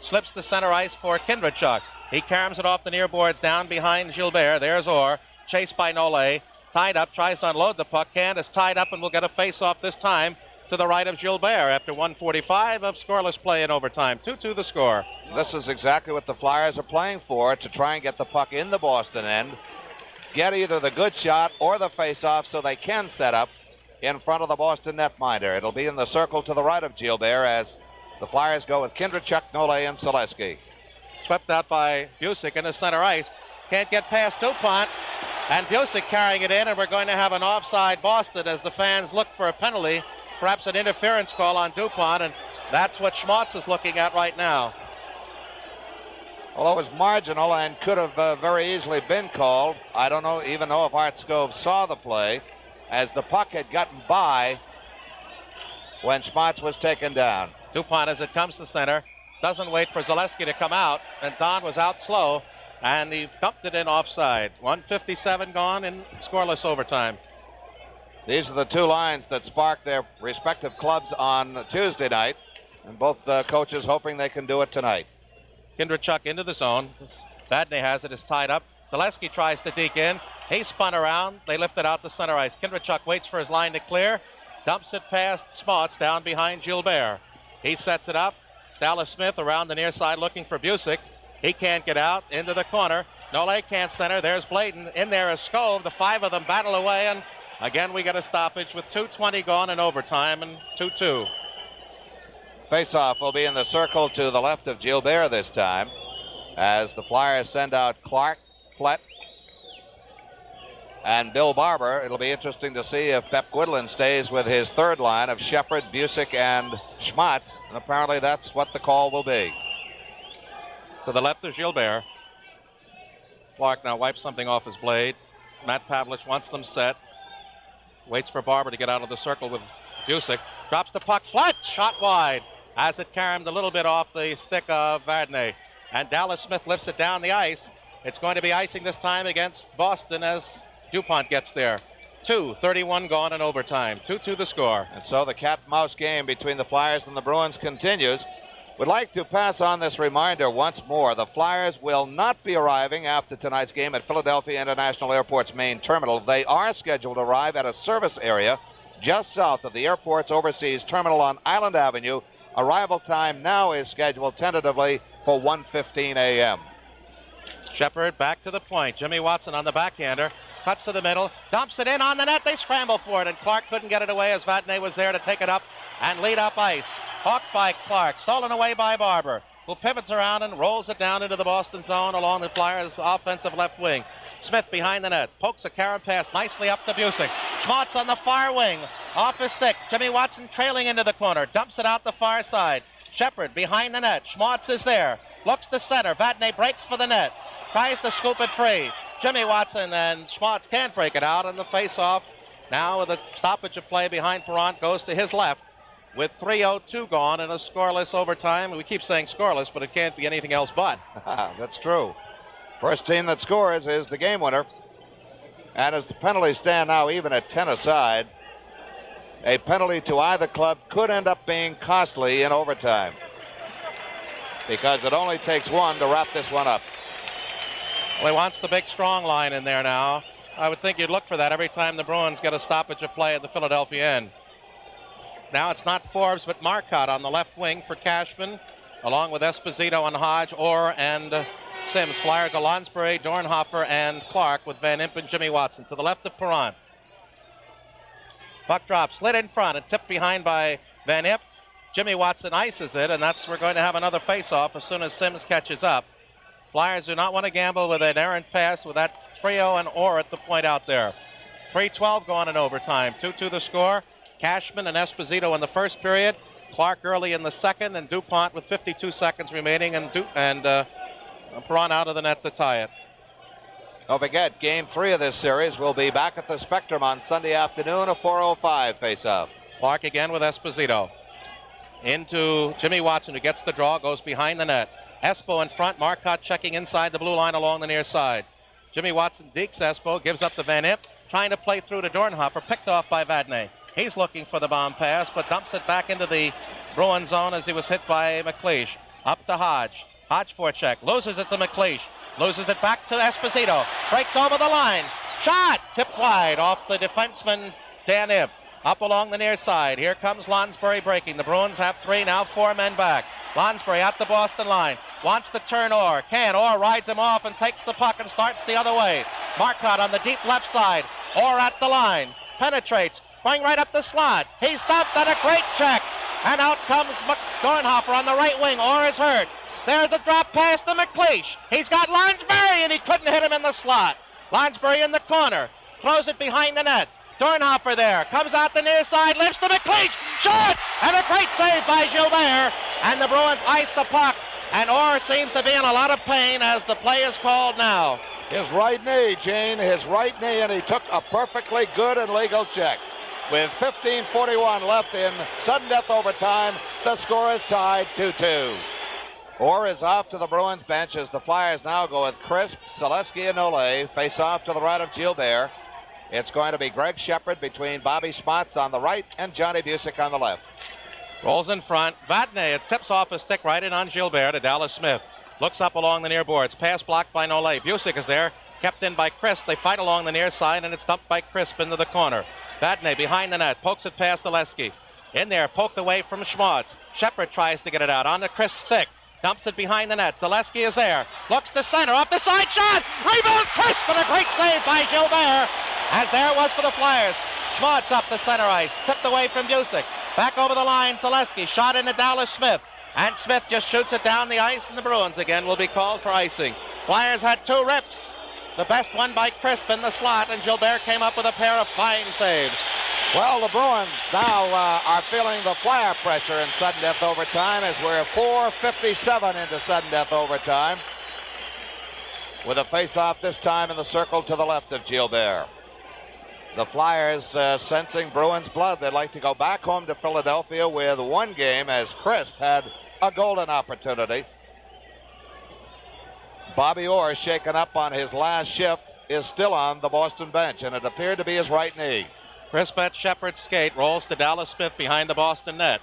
Speaker 1: Slips the center ice for Kindrachuk. He carams it off the near boards down behind Gilbert. There's Orr, chased by Nole. tied up, tries to unload the puck. Can is tied up and will get a face-off this time to the right of Gilbert after 1:45 of scoreless play in overtime. 2-2 the score.
Speaker 2: This is exactly what the Flyers are playing for, to try and get the puck in the Boston end, get either the good shot or the face-off so they can set up in front of the Boston netminder. It'll be in the circle to the right of Gilbert as the Flyers go with Kindrachuk, Nole, and Selesky.
Speaker 1: Swept out by Busick in the center ice. Can't get past DuPont. And Busick carrying it in, and we're going to have an offside Boston as the fans look for a penalty, perhaps an interference call on DuPont, and that's what Schmaltz is looking at right now.
Speaker 2: Although it was marginal and could have very easily been called, I don't even know if Art Skov saw the play, as the puck had gotten by when Schmaltz was taken down.
Speaker 1: DuPont, as it comes to center, doesn't wait for Zaleski to come out, and Don was out slow, and he dumped it in offside. 1:57 gone in scoreless overtime.
Speaker 2: These are the two lines that sparked their respective clubs on Tuesday night, and both coaches hoping they can do it tonight.
Speaker 1: Kindrachuk into the zone. Vadney has it, is tied up. Zaleski tries to deke in. He spun around. They lift it out to center ice. Kindrachuk waits for his line to clear. Dumps it past Schmaltz down behind Gilbert. He sets it up. Dallas Smith around the near side looking for Busick. He can't get out. Into the corner. Nole can't center. There's Bladen. In there is Skov. The five of them battle away, and again we get a stoppage with 2:20 gone in overtime, and it's 2-2.
Speaker 2: Faceoff will be in the circle to the left of Gilbert this time, as the Flyers send out Clark, Flett, and Bill Barber. It'll be interesting to see if Pep Gwidlin stays with his third line of Shepard, Busick, and Schmaltz, and apparently that's what the call will be.
Speaker 1: To the left of Gilbert. Clark now wipes something off his blade. Matt Pavlich wants them set. Waits for Barber to get out of the circle with Busick. Drops the puck. Flat shot wide as it caromed a little bit off the stick of Vadney. And Dallas Smith lifts it down the ice. It's going to be icing this time against Boston as DuPont gets there. 2:31 gone in overtime. 2-2 the score.
Speaker 2: And so the cat and mouse game between the Flyers and the Bruins continues. Would like to pass on this reminder once more. The Flyers will not be arriving after tonight's game at Philadelphia International Airport's main terminal. They are scheduled to arrive at a service area just south of the airport's overseas terminal on Island Avenue. Arrival time now is scheduled tentatively for 1:15 a.m.
Speaker 1: Shepard back to the point. Jimmy Watson on the backhander. Cuts to the middle. Dumps it in on the net. They scramble for it, and Clark couldn't get it away as Vadney was there to take it up and lead up ice. Hawked by Clark. Stolen away by Barber, who pivots around and rolls it down into the Boston zone along the Flyers' offensive left wing. Smith behind the net. Pokes a Karen pass nicely up to Busick. Schmaltz on the far wing. Off his stick. Jimmy Watson trailing into the corner. Dumps it out the far side. Shepard behind the net. Schmaltz is there. Looks to center. Vadney breaks for the net. Tries to scoop it free. Jimmy Watson and Schmaltz can't break it out, and the face-off now with a stoppage of play behind Perron goes to his left with 3:02 gone in a scoreless overtime. We keep saying scoreless, but it can't be anything else but.
Speaker 2: That's true. First team that scores is the game winner. And as the penalties stand now even at 10 aside, a penalty to either club could end up being costly in overtime, because it only takes one to wrap this one up.
Speaker 1: Well, he wants the big strong line in there now. I would think you'd look for that every time the Bruins get a stoppage of play at the Philadelphia end. Now it's not Forbes, but Marcotte on the left wing for Cashman, along with Esposito and Hodge, Orr and Sims. Flyer to Lonsbury, Dornhofer, and Clark with Van Impe and Jimmy Watson. To the left of Perron. Puck drops, slid in front and tipped behind by Van Impe. Jimmy Watson ices it, and we're going to have another face-off as soon as Sims catches up. Flyers do not want to gamble with an errant pass with that trio and Orr at the point out there. 3:12 gone in overtime. 2-2 the score. Cashman and Esposito in the first period. Clark early in the second, and DuPont with 52 seconds remaining, and Perron out of the net to tie it.
Speaker 2: Don't forget, Game 3 of this series will be back at the Spectrum on Sunday afternoon, a 4:05 face-off.
Speaker 1: Clark again with Esposito. Into Jimmy Watson, who gets the draw, goes behind the net. Espo in front, Marcotte checking inside the blue line along the near side. Jimmy Watson dekes Espo, gives up to Van Impe, trying to play through to Dornhofer, picked off by Vadney. He's looking for the bomb pass, but dumps it back into the Bruin zone as he was hit by McLeish. Up to Hodge. Hodge forecheck, loses it to McLeish. Loses it back to Esposito. Breaks over the line. Shot! Tipped wide off the defenseman, Dan Imp. Up along the near side. Here comes Lonsbury breaking. The Bruins have 3, now 4 men back. Lonsbury at the Boston line. Wants to turn Orr. Can't. Orr rides him off and takes the puck and starts the other way. Marcotte on the deep left side. Orr at the line. Penetrates. Going right up the slot. He's stopped at a great check. And out comes Dornhofer on the right wing. Orr is hurt. There's a drop pass to McLeish. He's got Lonsbury and he couldn't hit him in the slot. Lonsbury in the corner. Throws it behind the net. Dornhofer there. Comes out the near side. Lifts to McLeish. Shot! And a great save by Gilbert. And the Bruins ice the puck. And Orr seems to be in a lot of pain as the play is called now.
Speaker 2: His right knee, Gene, his right knee, and he took a perfectly good and legal check. With 15:41 left in sudden death overtime, the score is tied 2-2. Orr is off to the Bruins bench as the Flyers now go with Crisp, Selesky, and Ole. Face off to the right of Gilbert. It's going to be Greg Shepard between Bobby Schmatz on the right and Johnny Busick on the left.
Speaker 1: Rolls in front. Vadnais, it tips off his stick right in on Gilbert to Dallas Smith. Looks up along the near boards. Pass blocked by Nole. Busick is there. Kept in by Crisp. They fight along the near side, and it's dumped by Crisp into the corner. Vadnais behind the net. Pokes it past Selesky. In there, poked away from Schmatz. Shepard tries to get it out on the Crisp stick. Dumps it behind the net. Selesky is there. Looks to center. Off the side shot. Rebound Crisp, and a great save by Gilbert. As there was for the Flyers. Schmatz up the center ice. Tipped away from Busick. Back over the line, Selesky. Shot into Dallas Smith. And Smith just shoots it down the ice, and the Bruins again will be called for icing. Flyers had 2 rips. The best one by Crisp in the slot, and Gilbert came up with a pair of fine saves.
Speaker 2: Well, the Bruins now are feeling the Flyer pressure in sudden death overtime as we're 4:57 into sudden death overtime. With a face-off this time in the circle to the left of Gilbert. The Flyers sensing Bruins blood. They'd like to go back home to Philadelphia with 1 game as Crisp had a golden opportunity. Bobby Orr, shaken up on his last shift, is still on the Boston bench, and it appeared to be his right knee.
Speaker 1: Crisp at Shepard's skate, rolls to Dallas Smith behind the Boston net.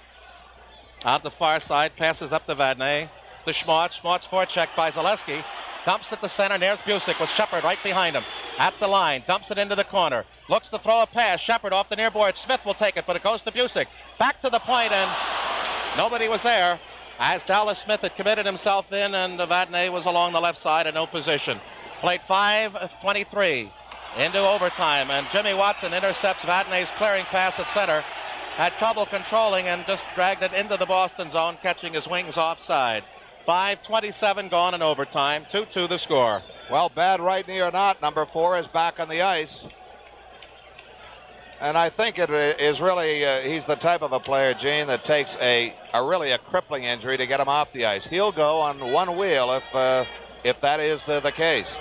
Speaker 1: Out the far side, passes up to Vadnais. To Schmatz. Schmatz forecheck by Selesky. Dumps at the center. There's Busick with Shepard right behind him. At the line. Dumps it into the corner. Looks to throw a pass. Shepard off the near board. Smith will take it, but it goes to Busick. Back to the point, and nobody was there. As Dallas Smith had committed himself in, and Vadnais was along the left side in no position. Played 5:23 into overtime, and Jimmy Watson intercepts Vadnais' clearing pass at center. Had trouble controlling and just dragged it into the Boston zone, catching his wings offside. 5:27 gone in overtime. 2-2 the score.
Speaker 2: Well, bad right knee or not, number 4 is back on the ice. And I think it is really, he's the type of a player, Gene, that takes a really crippling injury to get him off the ice. He'll go on one wheel if that is the case.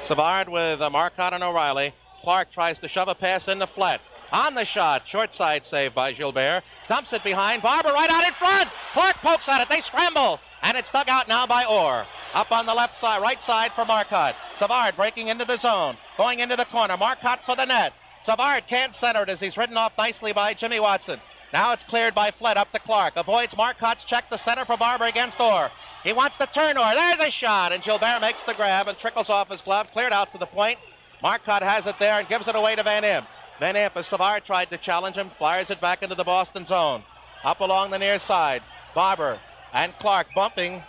Speaker 1: Savard with Marcotte and O'Reilly. Clark tries to shove a pass into flat. On the shot, short side save by Gilbert. Dumps it behind. Barber right out in front. Clark pokes at it. They scramble. And it's dug out now by Orr. Up on the left side, right side for Marcotte. Savard breaking into the zone. Going into the corner. Marcotte for the net. Savard can't center it as he's ridden off nicely by Jimmy Watson. Now it's cleared by Flett up to Clark. Avoids Marcotte's check to center for Barber against Orr. He wants to turn Orr. There's a shot. And Gilbert makes the grab and trickles off his glove. Cleared out to the point. Marcotte has it there and gives it away to Van Imp. Van Imp, as Savard tried to challenge him, fires it back into the Boston zone. Up along the near side. Barber and Clark bumping.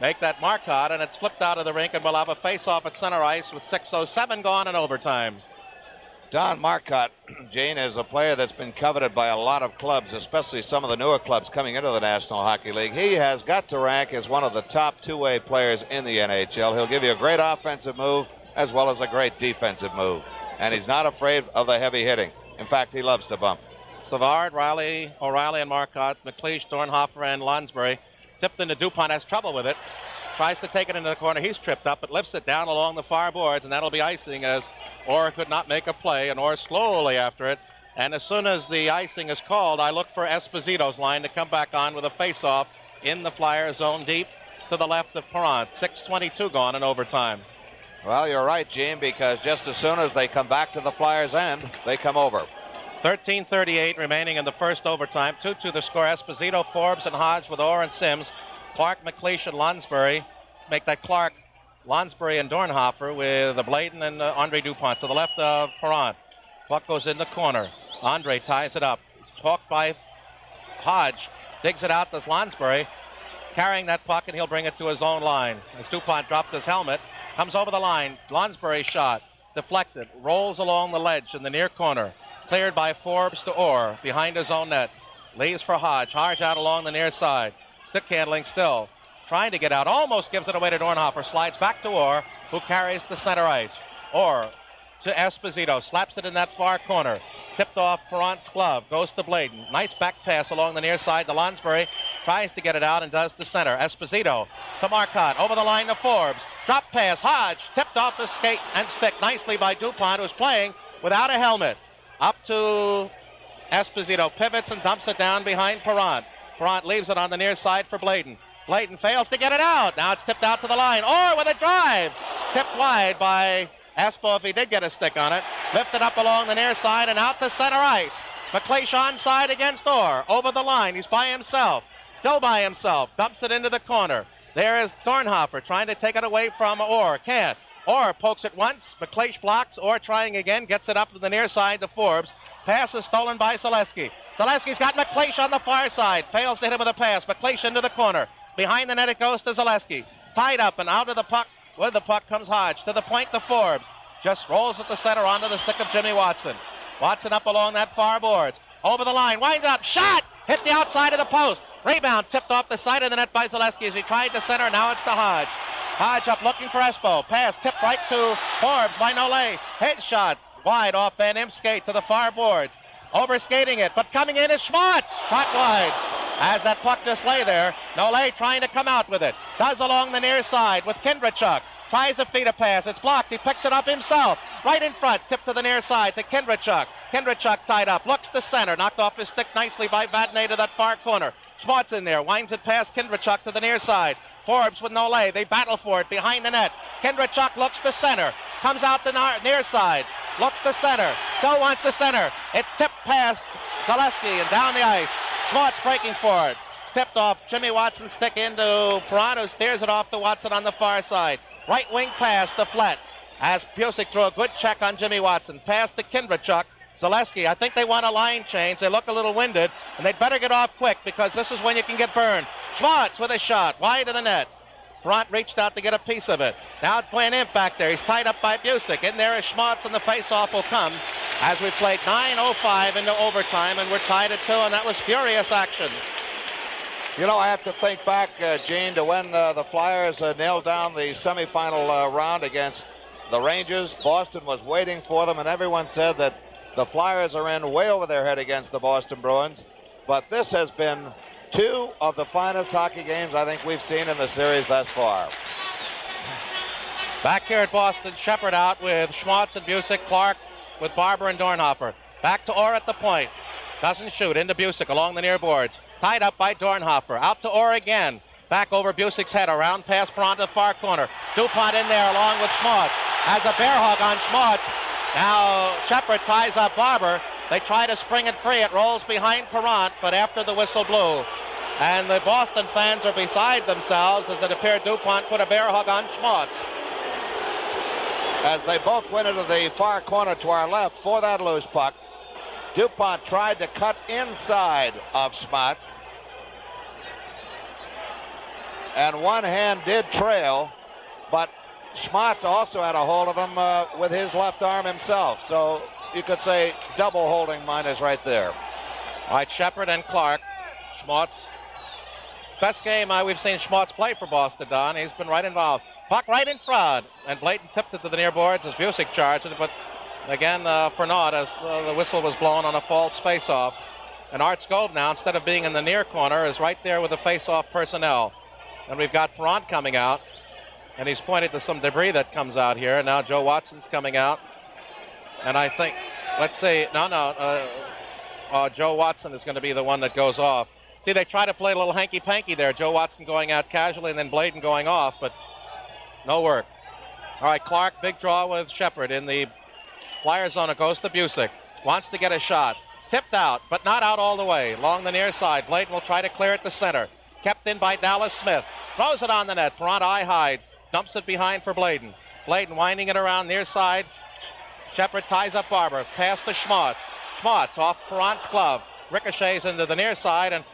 Speaker 1: Make that Marcotte, and it's flipped out of the rink, and we'll have a face-off at center ice with 6:07 gone in overtime.
Speaker 2: Don Marcotte, Gene, is a player that's been coveted by a lot of clubs, especially some of the newer clubs coming into the National Hockey League. He has got to rank as one of the top two-way players in the NHL. He'll give you a great offensive move as well as a great defensive move. And he's not afraid of the heavy hitting. In fact, he loves to bump.
Speaker 1: Savard, O'Reilly, and Marcotte, McLeish, Dornhofer, and Lonsbury. Tipped into DuPont, has trouble with it. Tries to take it into the corner. He's tripped up, but lifts it down along the far boards, and that'll be icing as Orr could not make a play, and Orr slowly after it. And as soon as the icing is called, I look for Esposito's line to come back on with a face-off in the Flyer zone deep to the left of Perrant. 6:22 gone in overtime.
Speaker 2: Well, you're right, Gene, because just as soon as they come back to the Flyers' end, they come over.
Speaker 1: 13:38 remaining in the first overtime. 2-2 the score. Esposito, Forbes, and Hodge with Orr and Sims. Clark, McLeish, and Lonsbury make that Clark, Lonsbury and Dornhofer with Bladen and Andre Dupont to the left of Perron. Puck goes in the corner. Andre ties it up. Talked by Hodge. Digs it out to Lonsbury. Carrying that puck, and he'll bring it to his own line. As Dupont drops his helmet, comes over the line. Lonsbury shot. Deflected. Rolls along the ledge in the near corner. Cleared by Forbes to Orr. Behind his own net. Leaves for Hodge. Hodge out along the near side. Stick handling still. Trying to get out. Almost gives it away to Dornhofer. Slides back to Orr, who carries to center ice. Orr to Esposito. Slaps it in that far corner. Tipped off Perron's glove. Goes to Bladen. Nice back pass along the near side to Lonsbury. Tries to get it out and does to center. Esposito to Marcotte. Over the line to Forbes. Drop pass. Hodge. Tipped off the skate and stick nicely by Dupont, who's playing without a helmet. Up to Esposito. Pivots and dumps it down behind Perron. Perron leaves it on the near side for Bladen. Bladen fails to get it out. Now it's tipped out to the line. Orr with a drive. Tipped wide by Espo if he did get a stick on it. Lifted up along the near side and out to center ice. McLeish onside against Orr. Over the line. He's by himself. Still by himself. Dumps it into the corner. There is Dornhofer trying to take it away from Orr. Can't. Orr pokes it once. McLeish blocks. Orr trying again. Gets it up to the near side to Forbes. Pass is stolen by Zaleski. Zaleski's got McLeish on the far side. Fails to hit him with a pass. McLeish into the corner. Behind the net it goes to Zaleski. Tied up and out of the puck. With the puck comes Hodge. To the point to Forbes. Just rolls at the center onto the stick of Jimmy Watson. Watson up along that far boards. Over the line. Winds up. Shot! Hit the outside of the post. Rebound tipped off the side of the net by Zaleski as he tried to center. Now it's to Hodge. Hodge up looking for Espo. Pass tipped right to Forbes by Nolay. Head shot wide off Van Impe's skate to the far boards. Overskating it, but coming in is Schwartz. Shot wide. As that puck just lay there, Nolay trying to come out with it. Does along the near side with Kindrachuk. Tries to feed a pass. It's blocked. He picks it up himself. Right in front. Tipped to the near side to Kindrachuk. Kindrachuk tied up. Looks to center. Knocked off his stick nicely by Vadnais to that far corner. Schwartz in there. Winds it past Kindrachuk to the near side. Forbes with Nolay. They battle for it behind the net. Kindrachuk looks to center. Comes out the near side. Looks to center. Still wants to center. It's tipped past Zaleski and down the ice. Schwartz breaking for it. Tipped off Jimmy Watson's stick into Perron, who steers it off to Watson on the far side. Right wing pass to Flett. As Busick threw a good check on Jimmy Watson. Pass to Kindrachuk. Zaleski, I think they want a line change. They look a little winded, and they'd better get off quick because this is when you can get burned. Schwartz with a shot, wide of the net. Perron reached out to get a piece of it. Now it's Van Impe back there. He's tied up by Busick. In there is Schwartz, and the face-off will come as we played 9:05 into overtime, and we're tied at 2, and that was furious action.
Speaker 2: You know, I have to think back, Gene, to when the Flyers nailed down the semifinal round against the Rangers. Boston was waiting for them, and everyone said that the Flyers are in way over their head against the Boston Bruins. But this has been 2 of the finest hockey games I think we've seen in the series thus far.
Speaker 1: Back here at Boston, Shepard out with Schwartz and Busick, Clark with Barber and Dornhofer. Back to Orr at the point. Doesn't shoot. Into Busick along the near boards. Tied up by Dornhofer. Out to Orr again. Back over Busick's head. Around past Perron to the far corner. Dupont in there along with Schwartz. Has a bear hug on Schwartz. Now Shepard ties up Barber. They try to spring it free. It rolls behind Perron, but after the whistle blew. And the Boston fans are beside themselves as it appeared Dupont put a bear hug on Schwartz.
Speaker 2: As they both went into the far corner to our left for that loose puck, Dupont tried to cut inside of Schwartz. And one hand did trail, but Schwartz also had a hold of him with his left arm himself. So you could say double holding minus right there.
Speaker 1: All right, Shepard and Clark. Schwartz. Best game we've seen Schwartz play for Boston, Don. He's been right involved. Puck right in front. And Bladen tipped it to the near boards as Busick charged it. But again, for naught as the whistle was blown on a false face-off. And Art Skov now, instead of being in the near corner, is right there with the face-off personnel. And we've got Perron coming out. And he's pointed to some debris that comes out here. And now Joe Watson's coming out. And I think, let's see, Joe Watson is going to be the one that goes off. See, they try to play a little hanky-panky there. Joe Watson going out casually and then Bladen going off, but no work. All right, Clark, big draw with Shepard in the Flyer zone. It goes to Busick. Wants to get a shot. Tipped out, but not out all the way. Along the near side, Bladen will try to clear it to center. Kept in by Dallas Smith. Throws it on the net. Perron eye high. dumps it behind for Bladen. Bladen winding it around near side. Shepard ties up Barber. Pass to Schmaltz. Schmaltz off Perrant's glove. Ricochets into the near side, and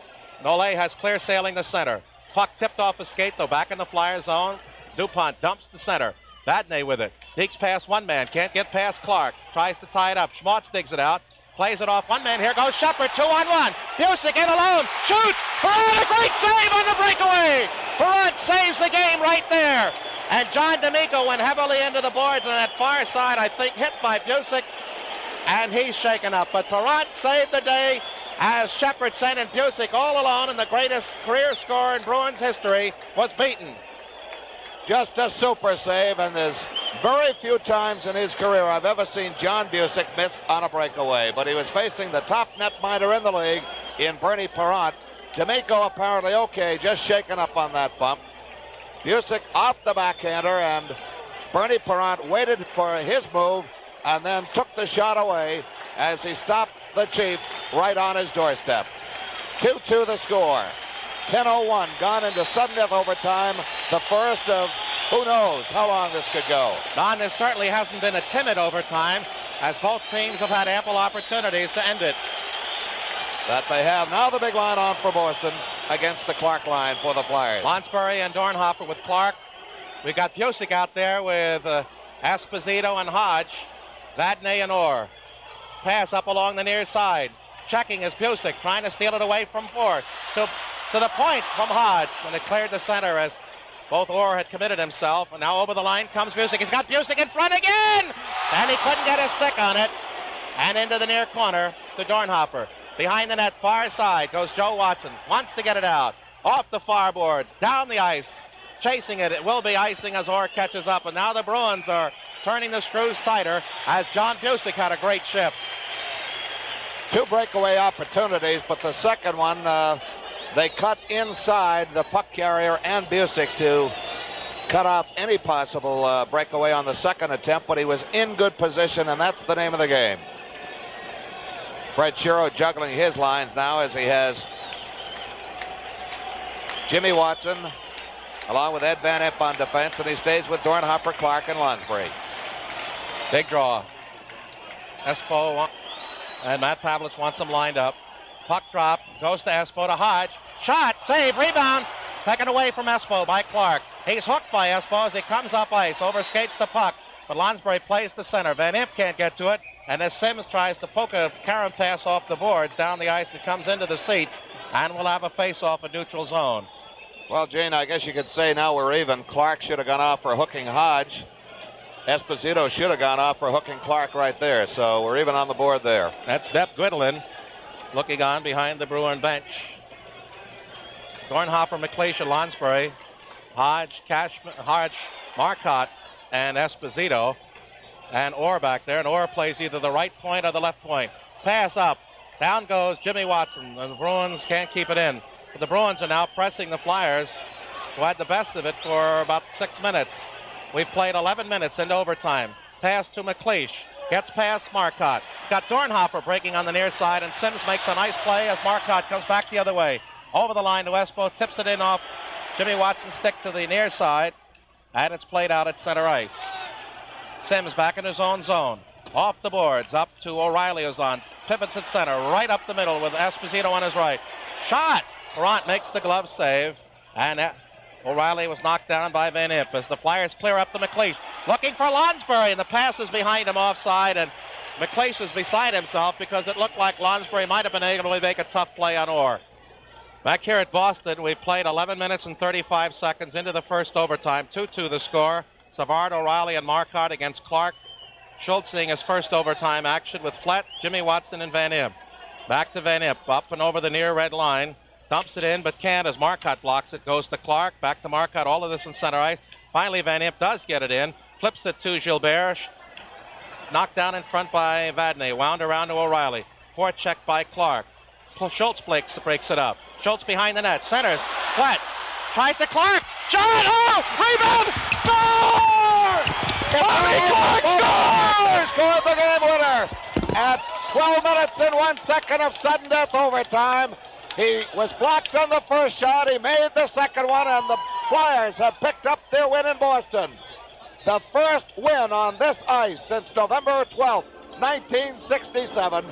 Speaker 1: Nollet has clear sailing to center. Puck tipped off his skate, though, back in the Flyer zone. DuPont dumps to center. Vadnais with it. Deeks past one man. Can't get past Clark. Tries to tie it up. Schmaltz digs it out. Plays it off one man. Here goes Shepard. 2-on-1. Busick in alone. Shoots. Perrant, a great save on the breakaway. Perrant saves the game right there. And John D'Amico went heavily into the boards on that far side, I think, hit by Busick. And he's shaken up. But Perrant saved the day as Shepard sent and Busick all alone, and the greatest career scorer in Bruins history was beaten.
Speaker 2: Just a super save, and there's very few times in his career I've ever seen John Busick miss on a breakaway. But he was facing the top netminder in the league in Bernie Perrant. D'Amico apparently okay, just shaken up on that bump. Busick off the backhander, and Bernie Perrant waited for his move and then took the shot away as he stopped the Chief right on his doorstep. 2-2 the score. 10:01 gone into sudden death overtime. The first of who knows how long this could go.
Speaker 1: Don, there certainly hasn't been a timid overtime, as both teams have had ample opportunities to end it.
Speaker 2: That they have. Now the big line on for Boston against the Clark line for the Flyers.
Speaker 1: Lonsbury and Dornhofer with Clark. We got Busick out there with Esposito and Hodge. Vadnais and Orr. Pass up along the near side. Checking is Busick, trying to steal it away from Ford. To the point from Hodge, when it cleared the center as both Orr had committed himself. And now over the line comes Busick. He's got Busick in front again! And he couldn't get his stick on it. And into the near corner to Dornhofer. Behind the net, far side, goes Joe Watson. Wants to get it out. Off the far boards, down the ice. Chasing it. It will be icing as Orr catches up. And now the Bruins are turning the screws tighter as John Busick had a great shift.
Speaker 2: Two breakaway opportunities, but the second one, they cut inside the puck carrier and Busick to cut off any possible breakaway on the second attempt, but he was in good position, and that's the name of the game. Fred Shiro juggling his lines now as he has Jimmy Watson along with Ed Van Impe on defense, and he stays with Dornhofer, Clark, and Lonsbury.
Speaker 1: Big draw. Espo and Matt Pavlich wants him lined up. Puck drop, goes to Espo to Hodge. Shot, save, rebound. Taken away from Espo by Clark. He's hooked by Espo as he comes up ice, overskates the puck. But Lonsbury plays to center. Van Impe can't get to it. And as Sims tries to poke a Karen pass off the boards down the ice, it comes into the seats and will have a face-off in neutral zone.
Speaker 2: Well, Gene, I guess you could say now we're even. Clark should have gone off for hooking Hodge. Esposito should have gone off for hooking Clark right there. So we're even on the board there.
Speaker 1: That's Depp Gwendolyn looking on behind the Bruin bench. Dornhofer, McLeish, Lonsbury, Hodge, Marcotte, and Esposito. And Orr back there, and Orr plays either the right point or the left point. Pass up. Down goes Jimmy Watson, and the Bruins can't keep it in. But the Bruins are now pressing the Flyers, who had the best of it for about 6 minutes. We've played 11 minutes into overtime. Pass to McLeish. Gets past Marcotte. Got Dornhofer breaking on the near side, and Sims makes a nice play as Marcotte comes back the other way. Over the line to Espo, tips it in off Jimmy Watson's stick to the near side, and it's played out at center ice. Sims back in his own zone. Off the boards, up to O'Reilly, who's on. Pivots at center, right up the middle with Esposito on his right. Shot! Perrant makes the glove save, and O'Reilly was knocked down by Van Impe as the Flyers clear up to McLeish. Looking for Lonsbury, and the pass is behind him offside, and McLeish is beside himself because it looked like Lonsbury might have been able to make a tough play on Orr. Back here at Boston, we've played 11 minutes and 35 seconds into the first overtime. 2-2 the score. Savard, O'Reilly, and Marcotte against Clark. Schultz seeing his first overtime action with Flett, Jimmy Watson, and Van Impe. Back to Van Impe, up and over the near red line. Dumps it in, but can't as Marcotte blocks it. Goes to Clark, back to Marcotte, all of this in center ice. Finally, Van Impe does get it in. Flips it to Gilbert. Knocked down in front by Vadnais. Wound around to O'Reilly. Forecheck check by Clark. Schultz breaks it up. Schultz behind the net. Centers. Flett. Tries to Clark. Shot! Oh! Rebound! Score! Bobby Clark scores!
Speaker 2: Scores the game winner at 12 minutes and 1 second of sudden death overtime. He was blocked on the first shot. He made the second one, and the
Speaker 4: Flyers have picked up their win in Boston. The first win on this ice since November 12th, 1967.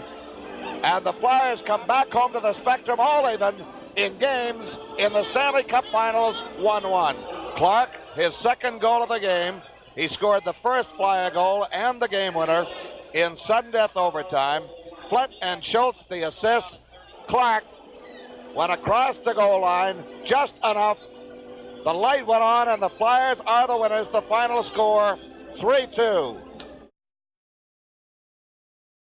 Speaker 4: And the Flyers come back home to the Spectrum all even in games in the Stanley Cup Finals 1-1. Clark, his second goal of the game. He scored the first Flyer goal and the game winner in sudden death overtime. Flint and Schultz the assist. Clark went across the goal line just enough. The light went on and the Flyers are the winners. The final score 3-2.